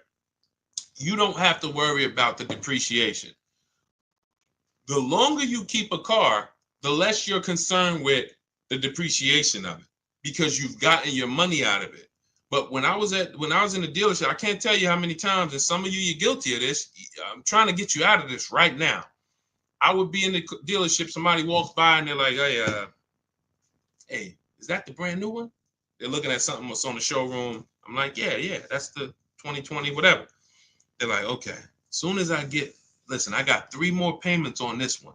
you don't have to worry about the depreciation. The longer you keep a car, the less you're concerned with the depreciation of it because you've gotten your money out of it. But when I was in the dealership, I can't tell you how many times, and some of you're guilty of this. I'm trying to get you out of this right now. I would be in the dealership, somebody walks by and they're like, hey, is that the brand new one? They're looking at something that's on the showroom. I'm like, yeah, that's the 2020, whatever. They're like, okay, soon as I got 3 more payments on this one.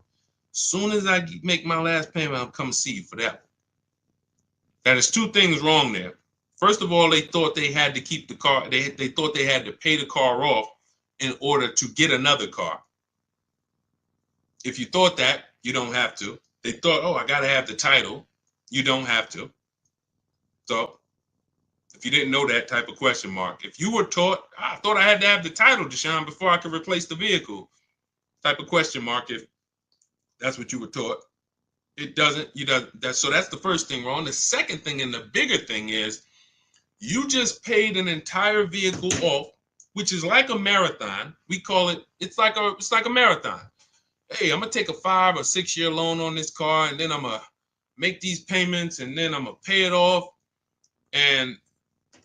Soon as I make my last payment, I'll come see you for that one. That is 2 things wrong there. First of all, they thought they had to keep the car. They thought they had to pay the car off in order to get another car. If you thought that, you don't have to. They thought, oh, I got to have the title. You don't have to. So if you didn't know that, type of question mark. If you were taught, I thought I had to have the title, Deshaun, before I could replace the vehicle, type of question mark. If that's what you were taught, it doesn't. So that's the first thing wrong. The second thing, and the bigger thing, is you just paid an entire vehicle off, which is like a marathon. We call it. It's like a marathon. Hey, I'm gonna take a 5 or 6 year loan on this car, and then I'm gonna make these payments, and then I'm gonna pay it off, and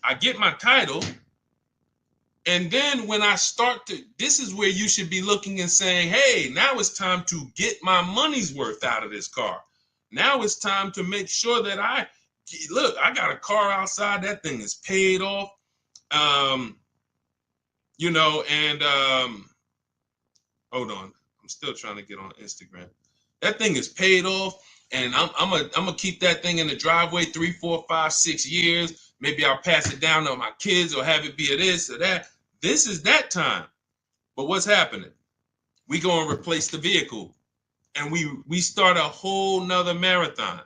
I get my title. And then when I this is where you should be looking and saying, hey, now it's time to get my money's worth out of this car. Now it's time to make sure that I got a car outside. That thing is paid off. Hold on. I'm still trying to get on Instagram. That thing is paid off. And I'm gonna keep that thing in the driveway 3, 4, 5, 6 years. Maybe I'll pass it down to my kids or have it be a this or that. This is that time. But what's happening? We go and replace the vehicle. and we start a whole nother marathon.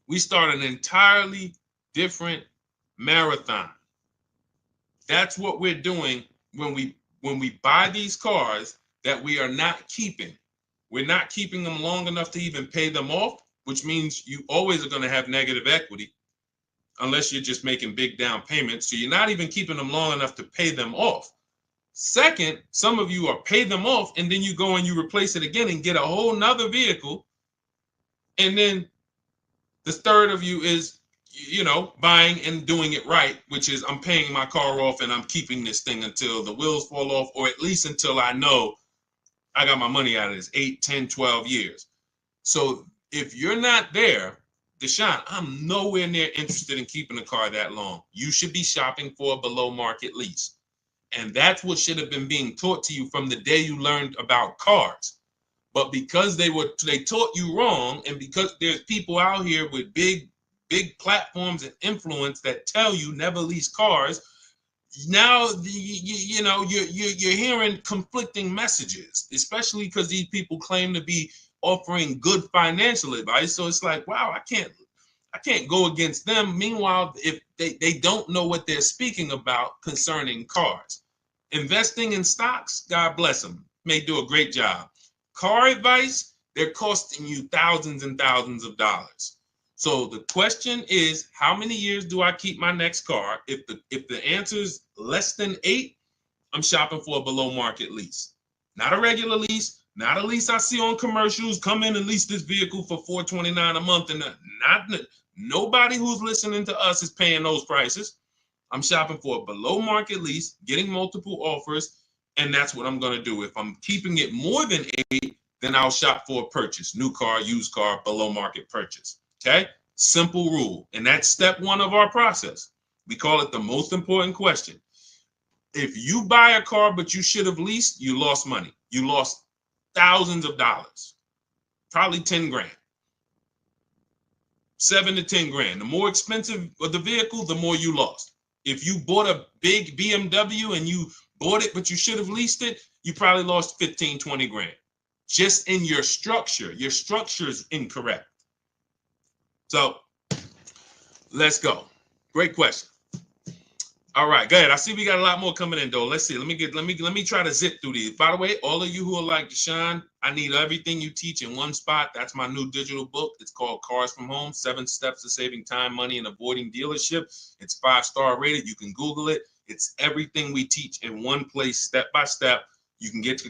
We start an entirely different marathon. That's what we're doing when we buy these cars that we are not keeping. We're not keeping them long enough to even pay them off, which means you always are going to have negative equity unless you're just making big down payments. So you're not even keeping them long enough to pay them off. Second, some of you are pay them off and then you go and you replace it again and get a whole nother vehicle. And then the third of you is, buying and doing it right, which is I'm paying my car off and I'm keeping this thing until the wheels fall off, or at least until I know I got my money out of this 8, 10, 12 years. So if you're not there, Deshaun, I'm nowhere near interested in keeping a car that long. You should be shopping for a below market lease. And that's what should have been being taught to you from the day you learned about cars. But because they taught you wrong, and because there's people out here with big platforms and influence that tell you never lease cars, now you're hearing conflicting messages, especially because these people claim to be offering good financial advice. So it's like, wow, I can't go against them. Meanwhile, if they don't know what they're speaking about concerning cars. Investing in stocks, God bless them, may do a great job. Car advice, they're costing you thousands and thousands of dollars. So the question is, how many years do I keep my next car? If the answer is less than 8, I'm shopping for a below market lease. Not a regular lease, not a lease I see on commercials. Come in and lease this vehicle for $429 a month, and nobody who's listening to us is paying those prices. I'm shopping for a below market lease, getting multiple offers, and that's what I'm going to do. If I'm keeping it more than 8, then I'll shop for a purchase, new car, used car, below market purchase. Okay? Simple rule. And that's step 1 of our process. We call it the most important question. If you buy a car but you should have leased, you lost money. You lost thousands of dollars, probably 10 grand. 7 to 10 grand. The more expensive of the vehicle, the more you lost. If you bought a big BMW and you bought it, but you should have leased it, you probably lost 15, 20 grand. Just in your structure. Your structure is incorrect. So let's go. Great question. All right, go ahead. I see we got a lot more coming in though. Let's see. Let me try to zip through these. By the way, all of you who are like Deshaun, I need everything you teach in one spot. That's my new digital book. It's called Cars from Home: 7 Steps to Saving Time, Money, and Avoiding Dealership. It's 5-star rated. You can Google it. It's everything we teach in one place, step by step. You can get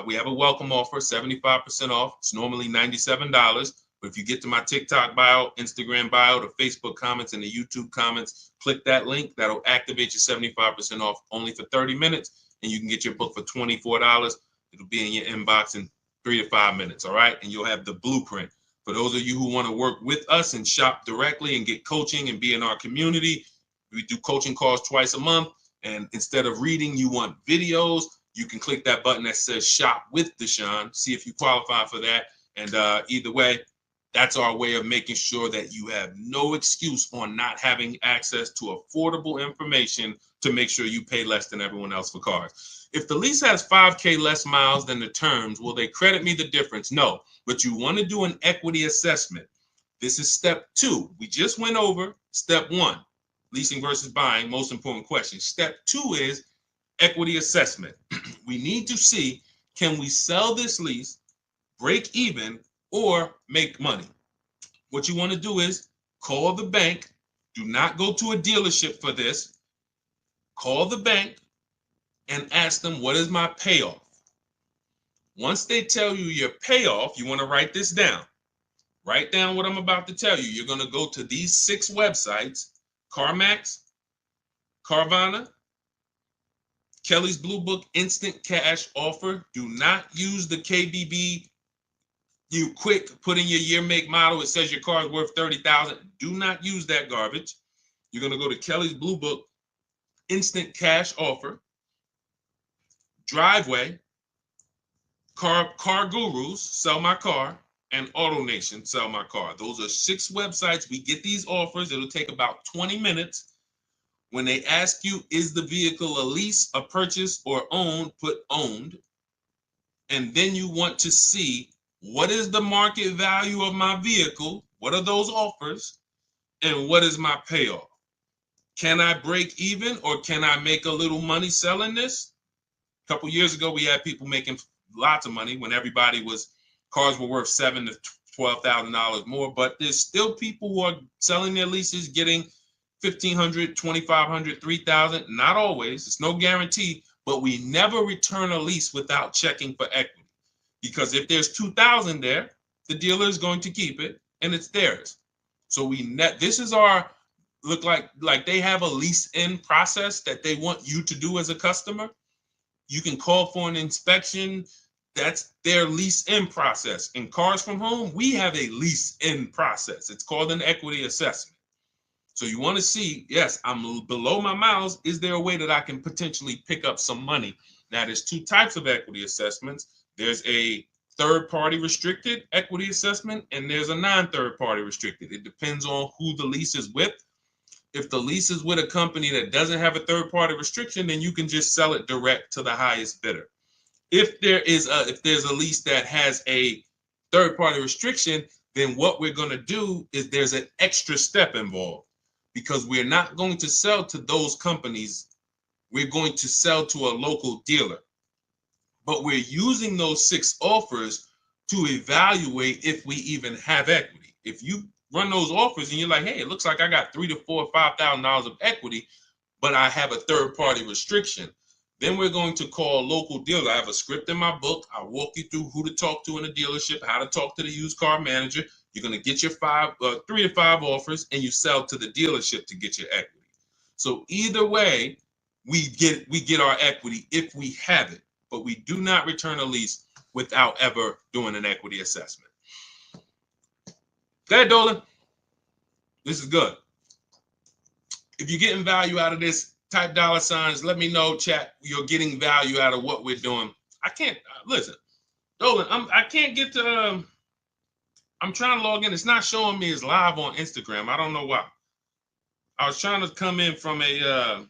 we have a welcome offer, 75% off. It's normally $97. But if you get to my TikTok bio, Instagram bio, the Facebook comments, and the YouTube comments, click that link. That'll activate your 75% off only for 30 minutes. And you can get your book for $24. It'll be in your inbox in 3 to 5 minutes. All right. And you'll have the blueprint. For those of you who want to work with us and shop directly and get coaching and be in our community, we do coaching calls twice a month. And instead of reading, you want videos, you can click that button that says Shop with Deshaun. See if you qualify for that. And either way, that's our way of making sure that you have no excuse on not having access to affordable information to make sure you pay less than everyone else for cars. If the lease has 5K less miles than the terms, will they credit me the difference? No, but you want to do an equity assessment. This is step 2. We just went over step 1, leasing versus buying, most important question. Step 2 is equity assessment. We need to see, can we sell this lease, break even, or make money? What you want to do is call the bank. Do not go to a dealership for this. Call the bank and ask them, what is my payoff? Once they tell you your payoff, you want to write this down. Write down what I'm about to tell you. You're going to go to these 6 websites: CarMax, Carvana, Kelly's Blue Book Instant Cash Offer. Do not use the KBB. You quick put in your year, make, model. It says your car is worth $30,000. Do not use that garbage. You're going to go to Kelly's Blue Book Instant Cash Offer, Driveway, Car Gurus, Sell My Car, and AutoNation, Sell My Car. Those are 6 websites. We get these offers. It'll take about 20 minutes. When they ask you, is the vehicle a lease, a purchase, or owned, put owned. and then you want to see what is the market value of my vehicle, what are those offers, and what is my payoff. Can I break even, or can I make a little money selling this? A couple years ago, we had people making lots of money when cars were worth $7,000 to $12,000 more. But there's still people who are selling their leases, getting $1,500, $2,500, $3,000. Not always. It's no guarantee. But we never return a lease without checking for equity, because if there's $2,000 there, the dealer is going to keep it, and it's theirs. So this is our look like they have a lease in process that they want you to do as a customer. You can call for an inspection. That's their lease in process. In Cars from Home, we have a lease in process. It's called an equity assessment. So you want to see, yes, I'm below my miles. Is there a way that I can potentially pick up some money? Now, there's two types of equity assessments. There's a third-party restricted equity assessment, and there's a non-third-party restricted. It depends on who the lease is with. If the lease is with a company that doesn't have a third-party restriction, then you can just sell it direct to the highest bidder. If there's a lease that has a third-party restriction, then what we're going to do is there's an extra step involved, because we're not going to sell to those companies. We're going to sell to a local dealer. But we're using those 6 offers to evaluate if we even have equity. If you run those offers and you're like, hey, it looks like I got $3,000 to $4,000 or $5,000 of equity, but I have a third-party restriction, then we're going to call a local dealer. I have a script in my book. I'll walk you through who to talk to in a dealership, how to talk to the used car manager. You're going to get your 3 to 5 offers, and you sell to the dealership to get your equity. So either way, we get our equity if we have it, but we do not return a lease without ever doing an equity assessment. Go ahead, Dolan. This is good. If you're getting value out of this, type $signs. Let me know, chat. You're getting value out of what we're doing. I can't listen, Dolan. I can't get to. I'm trying to log in. It's not showing me as live on Instagram. I don't know why. I was trying to come in from a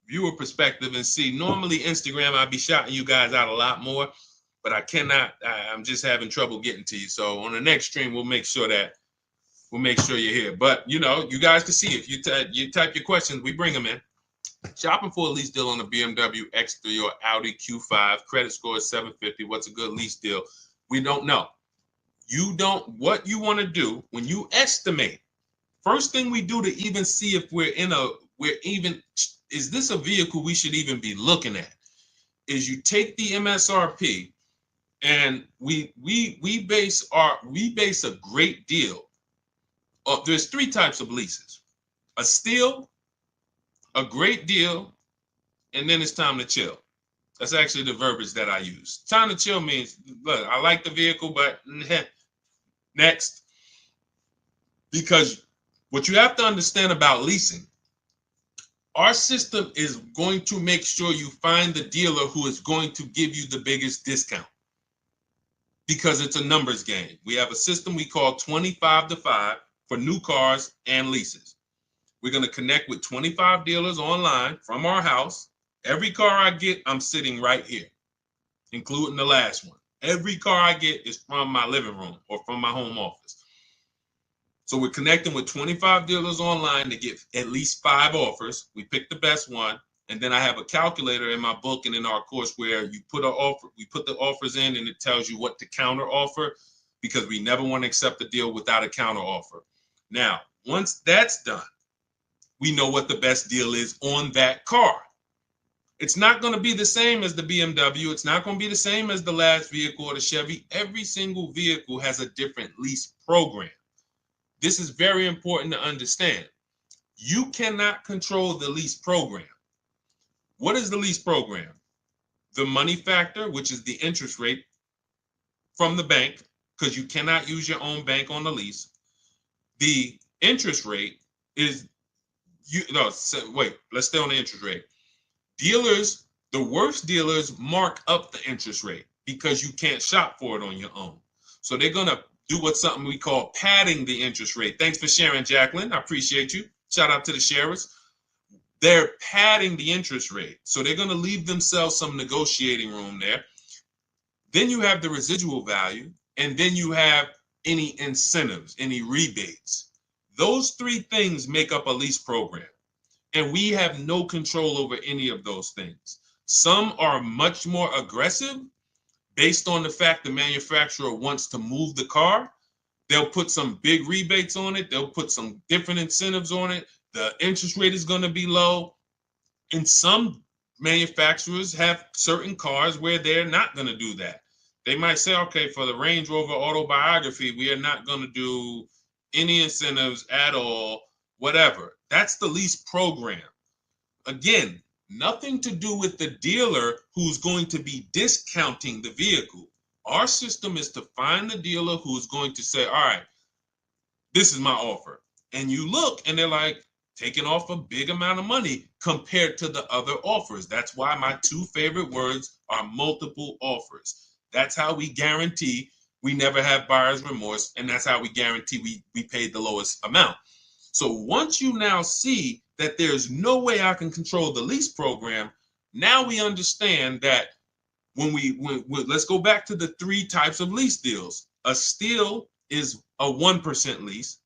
viewer perspective and see. Normally Instagram, I'd be shouting you guys out a lot more, but I cannot. I'm just having trouble getting to you. So on the next stream, we'll make sure you're here. But you guys can see if you type your questions, we bring them in. Shopping for a lease deal on a BMW X3 or Audi Q5. Credit score is 750. What's a good lease deal? We don't know. What you want to do when you estimate, first thing we do to even see if is this a vehicle we should even be looking at, is you take the MSRP, and we base a great deal. There's 3 types of leases: a steal, a great deal, and then it's time to chill. That's actually the verbiage that I use. Time to chill means, look, I like the vehicle, but next. Because what you have to understand about leasing, our system is going to make sure you find the dealer who is going to give you the biggest discount, because it's a numbers game. We have a system we call 25 to 5 for new cars and leases. We're going to connect with 25 dealers online from our house. Every car I get, I'm sitting right here, including the last one. Every car I get is from my living room or from my home office. So we're connecting with 25 dealers online to get at least 5 offers. We pick the best one. And then I have a calculator in my book and in our course where we put the offers in, and it tells you what to counter offer, because we never want to accept a deal without a counter offer. Now, once that's done, we know what the best deal is on that car. It's not going to be the same as the BMW. It's not going to be the same as the last vehicle or the Chevy. Every single vehicle has a different lease program. This is very important to understand. You cannot control the lease program. What is the lease program? The money factor, which is the interest rate from the bank, because you cannot use your own bank on the lease. The interest rate is let's stay on the interest rate. Dealers, the worst dealers, mark up the interest rate because you can't shop for it on your own. So they're going to do something we call padding the interest rate. Thanks for sharing, Jacqueline. I appreciate you. Shout out to the sharers. They're padding the interest rate. So they're going to leave themselves some negotiating room there. Then you have the residual value, and then you have any incentives, any rebates. Those three things make up a lease program, and we have no control over any of those things. Some are much more aggressive based on the fact the manufacturer wants to move the car. They'll put some big rebates on it. They'll put some different incentives on it. The interest rate is going to be low. And some manufacturers have certain cars where they're not going to do that. They might say, okay, for the Range Rover Autobiography, we are not going to do any incentives at all, whatever. That's the lease program. Again, nothing to do with the dealer who's going to be discounting the vehicle. Our system is to find the dealer who's going to say, all right, this is my offer. And you look and they're like, taking off a big amount of money compared to the other offers. That's why my two favorite words are multiple offers. That's how we guarantee we never have buyer's remorse. And that's how we guarantee we paid the lowest amount. So once you now see that there's no way I can control the lease program, now we understand that when let's go back to the three types of lease deals. A steal is a 1% lease.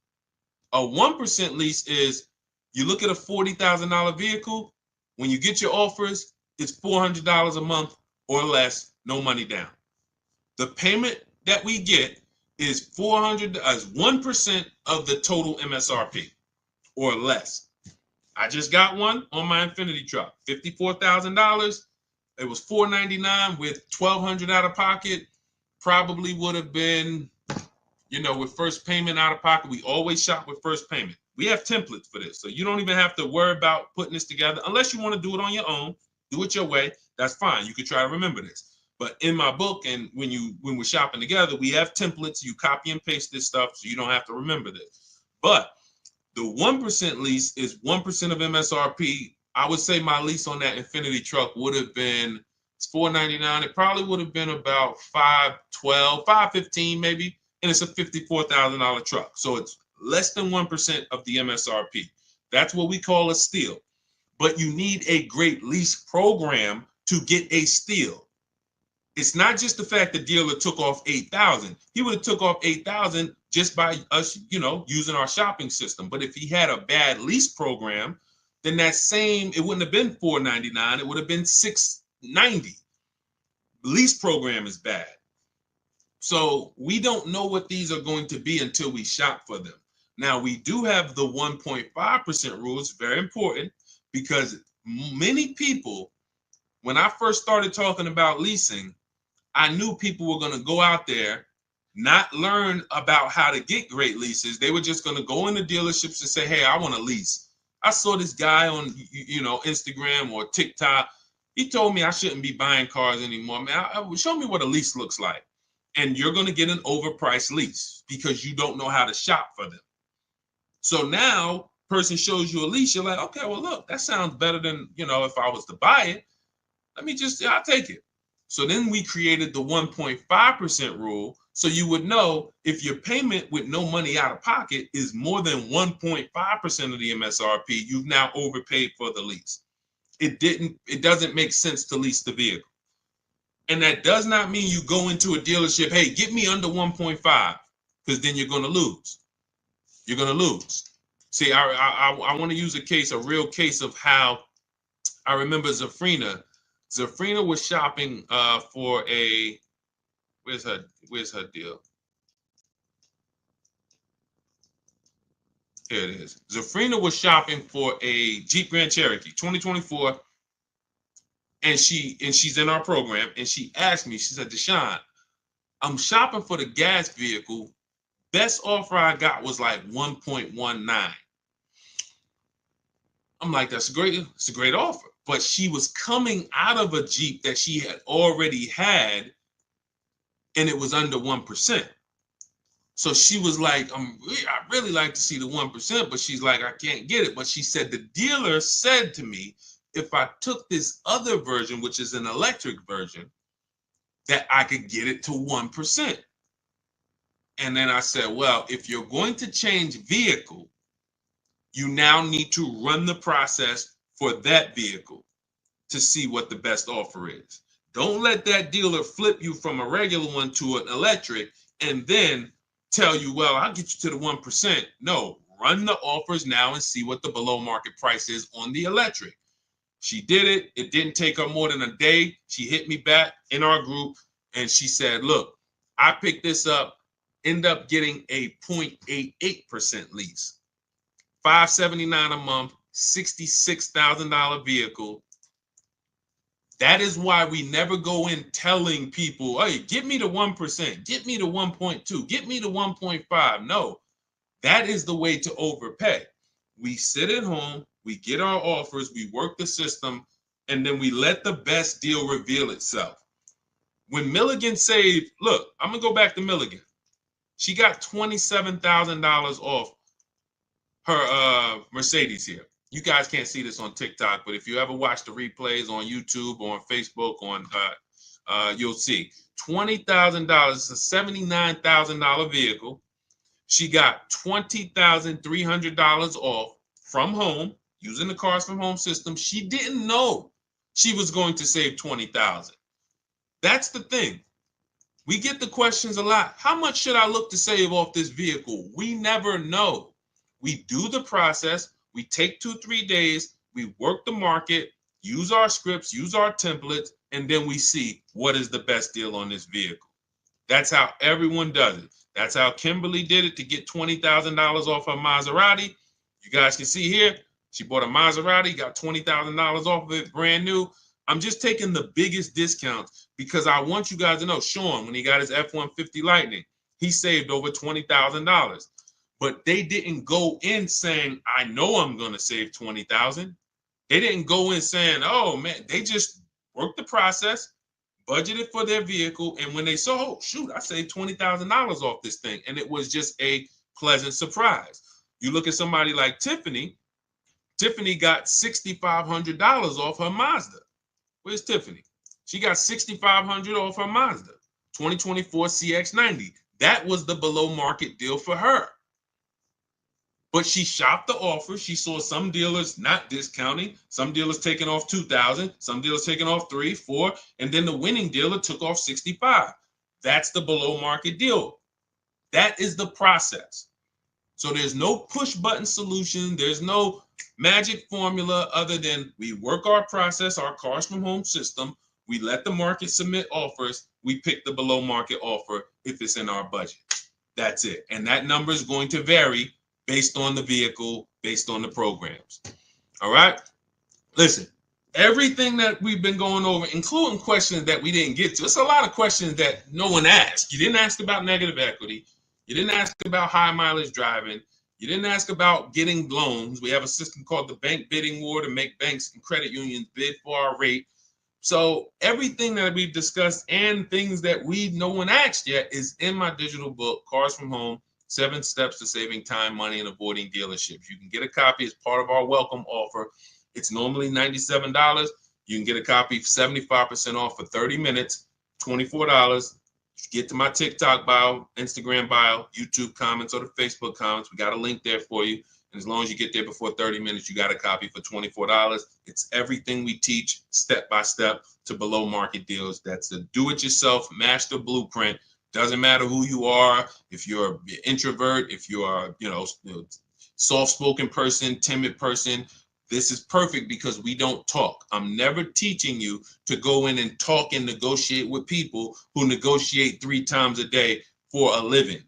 A 1% lease is, you look at a $40,000 vehicle, when you get your offers, it's $400 a month or less, no money down. The payment that we get is 1% of the total MSRP or less. I just got one on my Infiniti truck, $54,000. It was $499 with $1,200 out of pocket. Probably would have been, with first payment out of pocket. We always shop with first payment. We have templates for this, so you don't even have to worry about putting this together unless you want to do it on your own. Do it your way. That's fine. You can try to remember this. But in my book, and when we're shopping together, we have templates. You copy and paste this stuff, so you don't have to remember this. But the 1% lease is 1% of MSRP. I would say my lease on that Infiniti truck would have been, it's $499. It probably would have been about $512, $515 maybe, and it's a $54,000 truck. So it's less than 1% of the MSRP. That's what we call a steal. But you need a great lease program to get a steal. It's not just the fact the dealer took off $8,000. He would have took off $8,000 just by us, using our shopping system. But if he had a bad lease program, then it wouldn't have been $499. It would have been $690. Lease program is bad. So we don't know what these are going to be until we shop for them. Now, we do have the 1.5% rule. It's very important because many people, when I first started talking about leasing, I knew people were going to go out there, not learn about how to get great leases. They were just going to go into dealerships and say, hey, I want to lease. I saw this guy on, Instagram or TikTok. He told me I shouldn't be buying cars anymore. Man, show me what a lease looks like. And you're going to get an overpriced lease because you don't know how to shop for them. So now, person shows you a lease, you're like, okay, well, look, that sounds better than, if I was to buy it. I'll take it. So then we created the 1.5% rule. So you would know if your payment with no money out of pocket is more than 1.5% of the MSRP, you've now overpaid for the lease. It doesn't make sense to lease the vehicle. And that does not mean you go into a dealership, hey, get me under 1.5, because then you're going to lose. You're going to lose. See, I want to use a real case of how I remember Zafrina. Zafrina was shopping for a, where's her deal? Here it is. Zafrina was shopping for a Jeep Grand Cherokee 2024. And she's in our program, and she asked me, she said, Deshaun, I'm shopping for the gas vehicle. Best offer I got was like 1.19. I'm like, it's a great offer. But she was coming out of a Jeep that she had already had, and it was under 1%. So she was like, I really like to see the 1%, but she's like, I can't get it. But she said, the dealer said to me, if I took this other version, which is an electric version, that I could get it to 1%. And then I said, well, if you're going to change vehicle, you now need to run the process for that vehicle to see what the best offer is. Don't let that dealer flip you from a regular one to an electric and then tell you, well, I'll get you to the 1%. No, run the offers now and see what the below market price is on the electric. She did it. It didn't take her more than a day. She hit me back in our group and she said, look, I picked this up, end up getting a 0.88% lease, $579 a month, $66,000 vehicle. That is why we never go in telling people, hey, get me to 1%, get me to 1.2, get me to 1.5. No, that is the way to overpay. We sit at home, we get our offers, we work the system, and then we let the best deal reveal itself. When Milligan saved, look, I'm going to go back to Milligan. She got $27,000 off her Mercedes here. You guys can't see this on TikTok, but if you ever watch the replays on YouTube or on Facebook, you'll see $20,000. It's a $79,000 vehicle. She got $20,300 off from home using the Cars from Home system. She didn't know she was going to save $20,000. That's the thing. We get the questions a lot. How much should I look to save off this vehicle? We never know. We do the process. We take 2-3 days. We work the market, use our scripts, use our templates, and then we see what is the best deal on this vehicle. That's how everyone does it. That's how Kimberly did it to get $20,000 off her Maserati. You guys can see here, she bought a Maserati, got $20,000 off of it, brand new. I'm just taking the biggest discounts because I want you guys to know, Sean, when he got his F-150 Lightning, he saved over $20,000. But they didn't go in saying, I know I'm going to save $20,000. They didn't go in saying, oh, man, they just worked the process, budgeted for their vehicle. And when they saw, oh, shoot, I saved $20,000 off this thing. And it was just a pleasant surprise. You look at somebody like Tiffany. Tiffany got $6,500 off her Mazda. Where's Tiffany? She got $6,500 off her Mazda, 2024 CX-90. That was the below market deal for her. But she shopped the offer. She saw some dealers not discounting, some dealers taking off $2,000, some dealers taking off $3,000, $4,000, and then the winning dealer took off $65,000. That's the below market deal. That is the process. So there's no push button solution. There's no magic formula other than we work our process, our Cars from Home system. We let the market submit offers. We pick the below market offer if it's in our budget. That's it. And that number is going to vary based on the vehicle, based on the programs. All right? Listen, everything that we've been going over, including questions that we didn't get to, it's a lot of questions that no one asked. You didn't ask about negative equity. You didn't ask about high mileage driving. You didn't ask about getting loans. We have a system called the bank bidding war to make banks and credit unions bid for our rate. So everything that we've discussed and things that no one asked yet is in my digital book, Cars from Home, 7 Steps to Saving Time, Money, and Avoiding Dealerships. You can get a copy as part of our welcome offer. It's normally $97. You can get a copy 75% off for 30 minutes, $24. Get to my TikTok bio, Instagram bio, YouTube comments, or the Facebook comments. We got a link there for you. And as long as you get there before 30 minutes, you got a copy for $24. It's everything we teach step by step to below market deals. That's a do-it-yourself master blueprint. Doesn't matter who you are, if you're an introvert, if you are, soft-spoken person, timid person, this is perfect because we don't talk. I'm never teaching you to go in and talk and negotiate with people who negotiate 3 times a day for a living.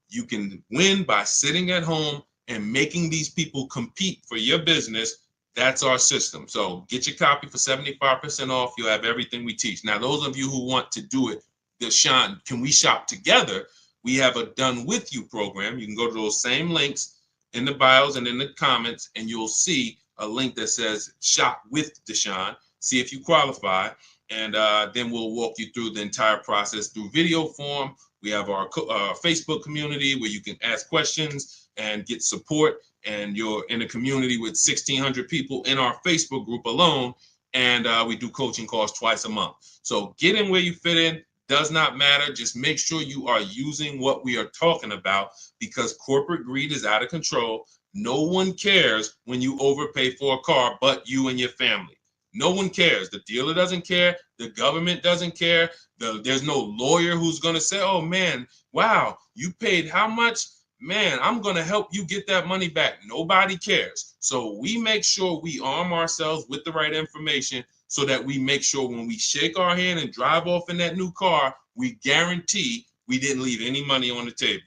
You can win by sitting at home and making these people compete for your business. That's our system. So get your copy for 75% off. You'll have everything we teach. Now, those of you who want to do it, Sean, can we shop together? We have a done with you program. You can go to those same links in the bios and in the comments, and you'll see a link that says shop with Deshaun. See if you qualify, and then we'll walk you through the entire process through video form. We have our Facebook community where you can ask questions and get support, and you're in a community with 1,600 people in our Facebook group alone, and we do coaching calls twice a month. So get in where you fit in. Does not matter. Just make sure you are using what we are talking about because corporate greed is out of control. No one cares when you overpay for a car but you and your family. No one cares. The dealer doesn't care. The government doesn't care. There's no lawyer who's going to say, oh, man, wow, you paid how much? Man, I'm going to help you get that money back. Nobody cares. So we make sure we arm ourselves with the right information so that we make sure when we shake our hand and drive off in that new car, we guarantee we didn't leave any money on the table.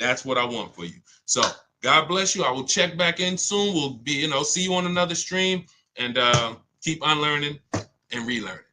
That's what I want for you. So God bless you. I will check back in soon. We'll be, see you on another stream, and keep unlearning and relearning.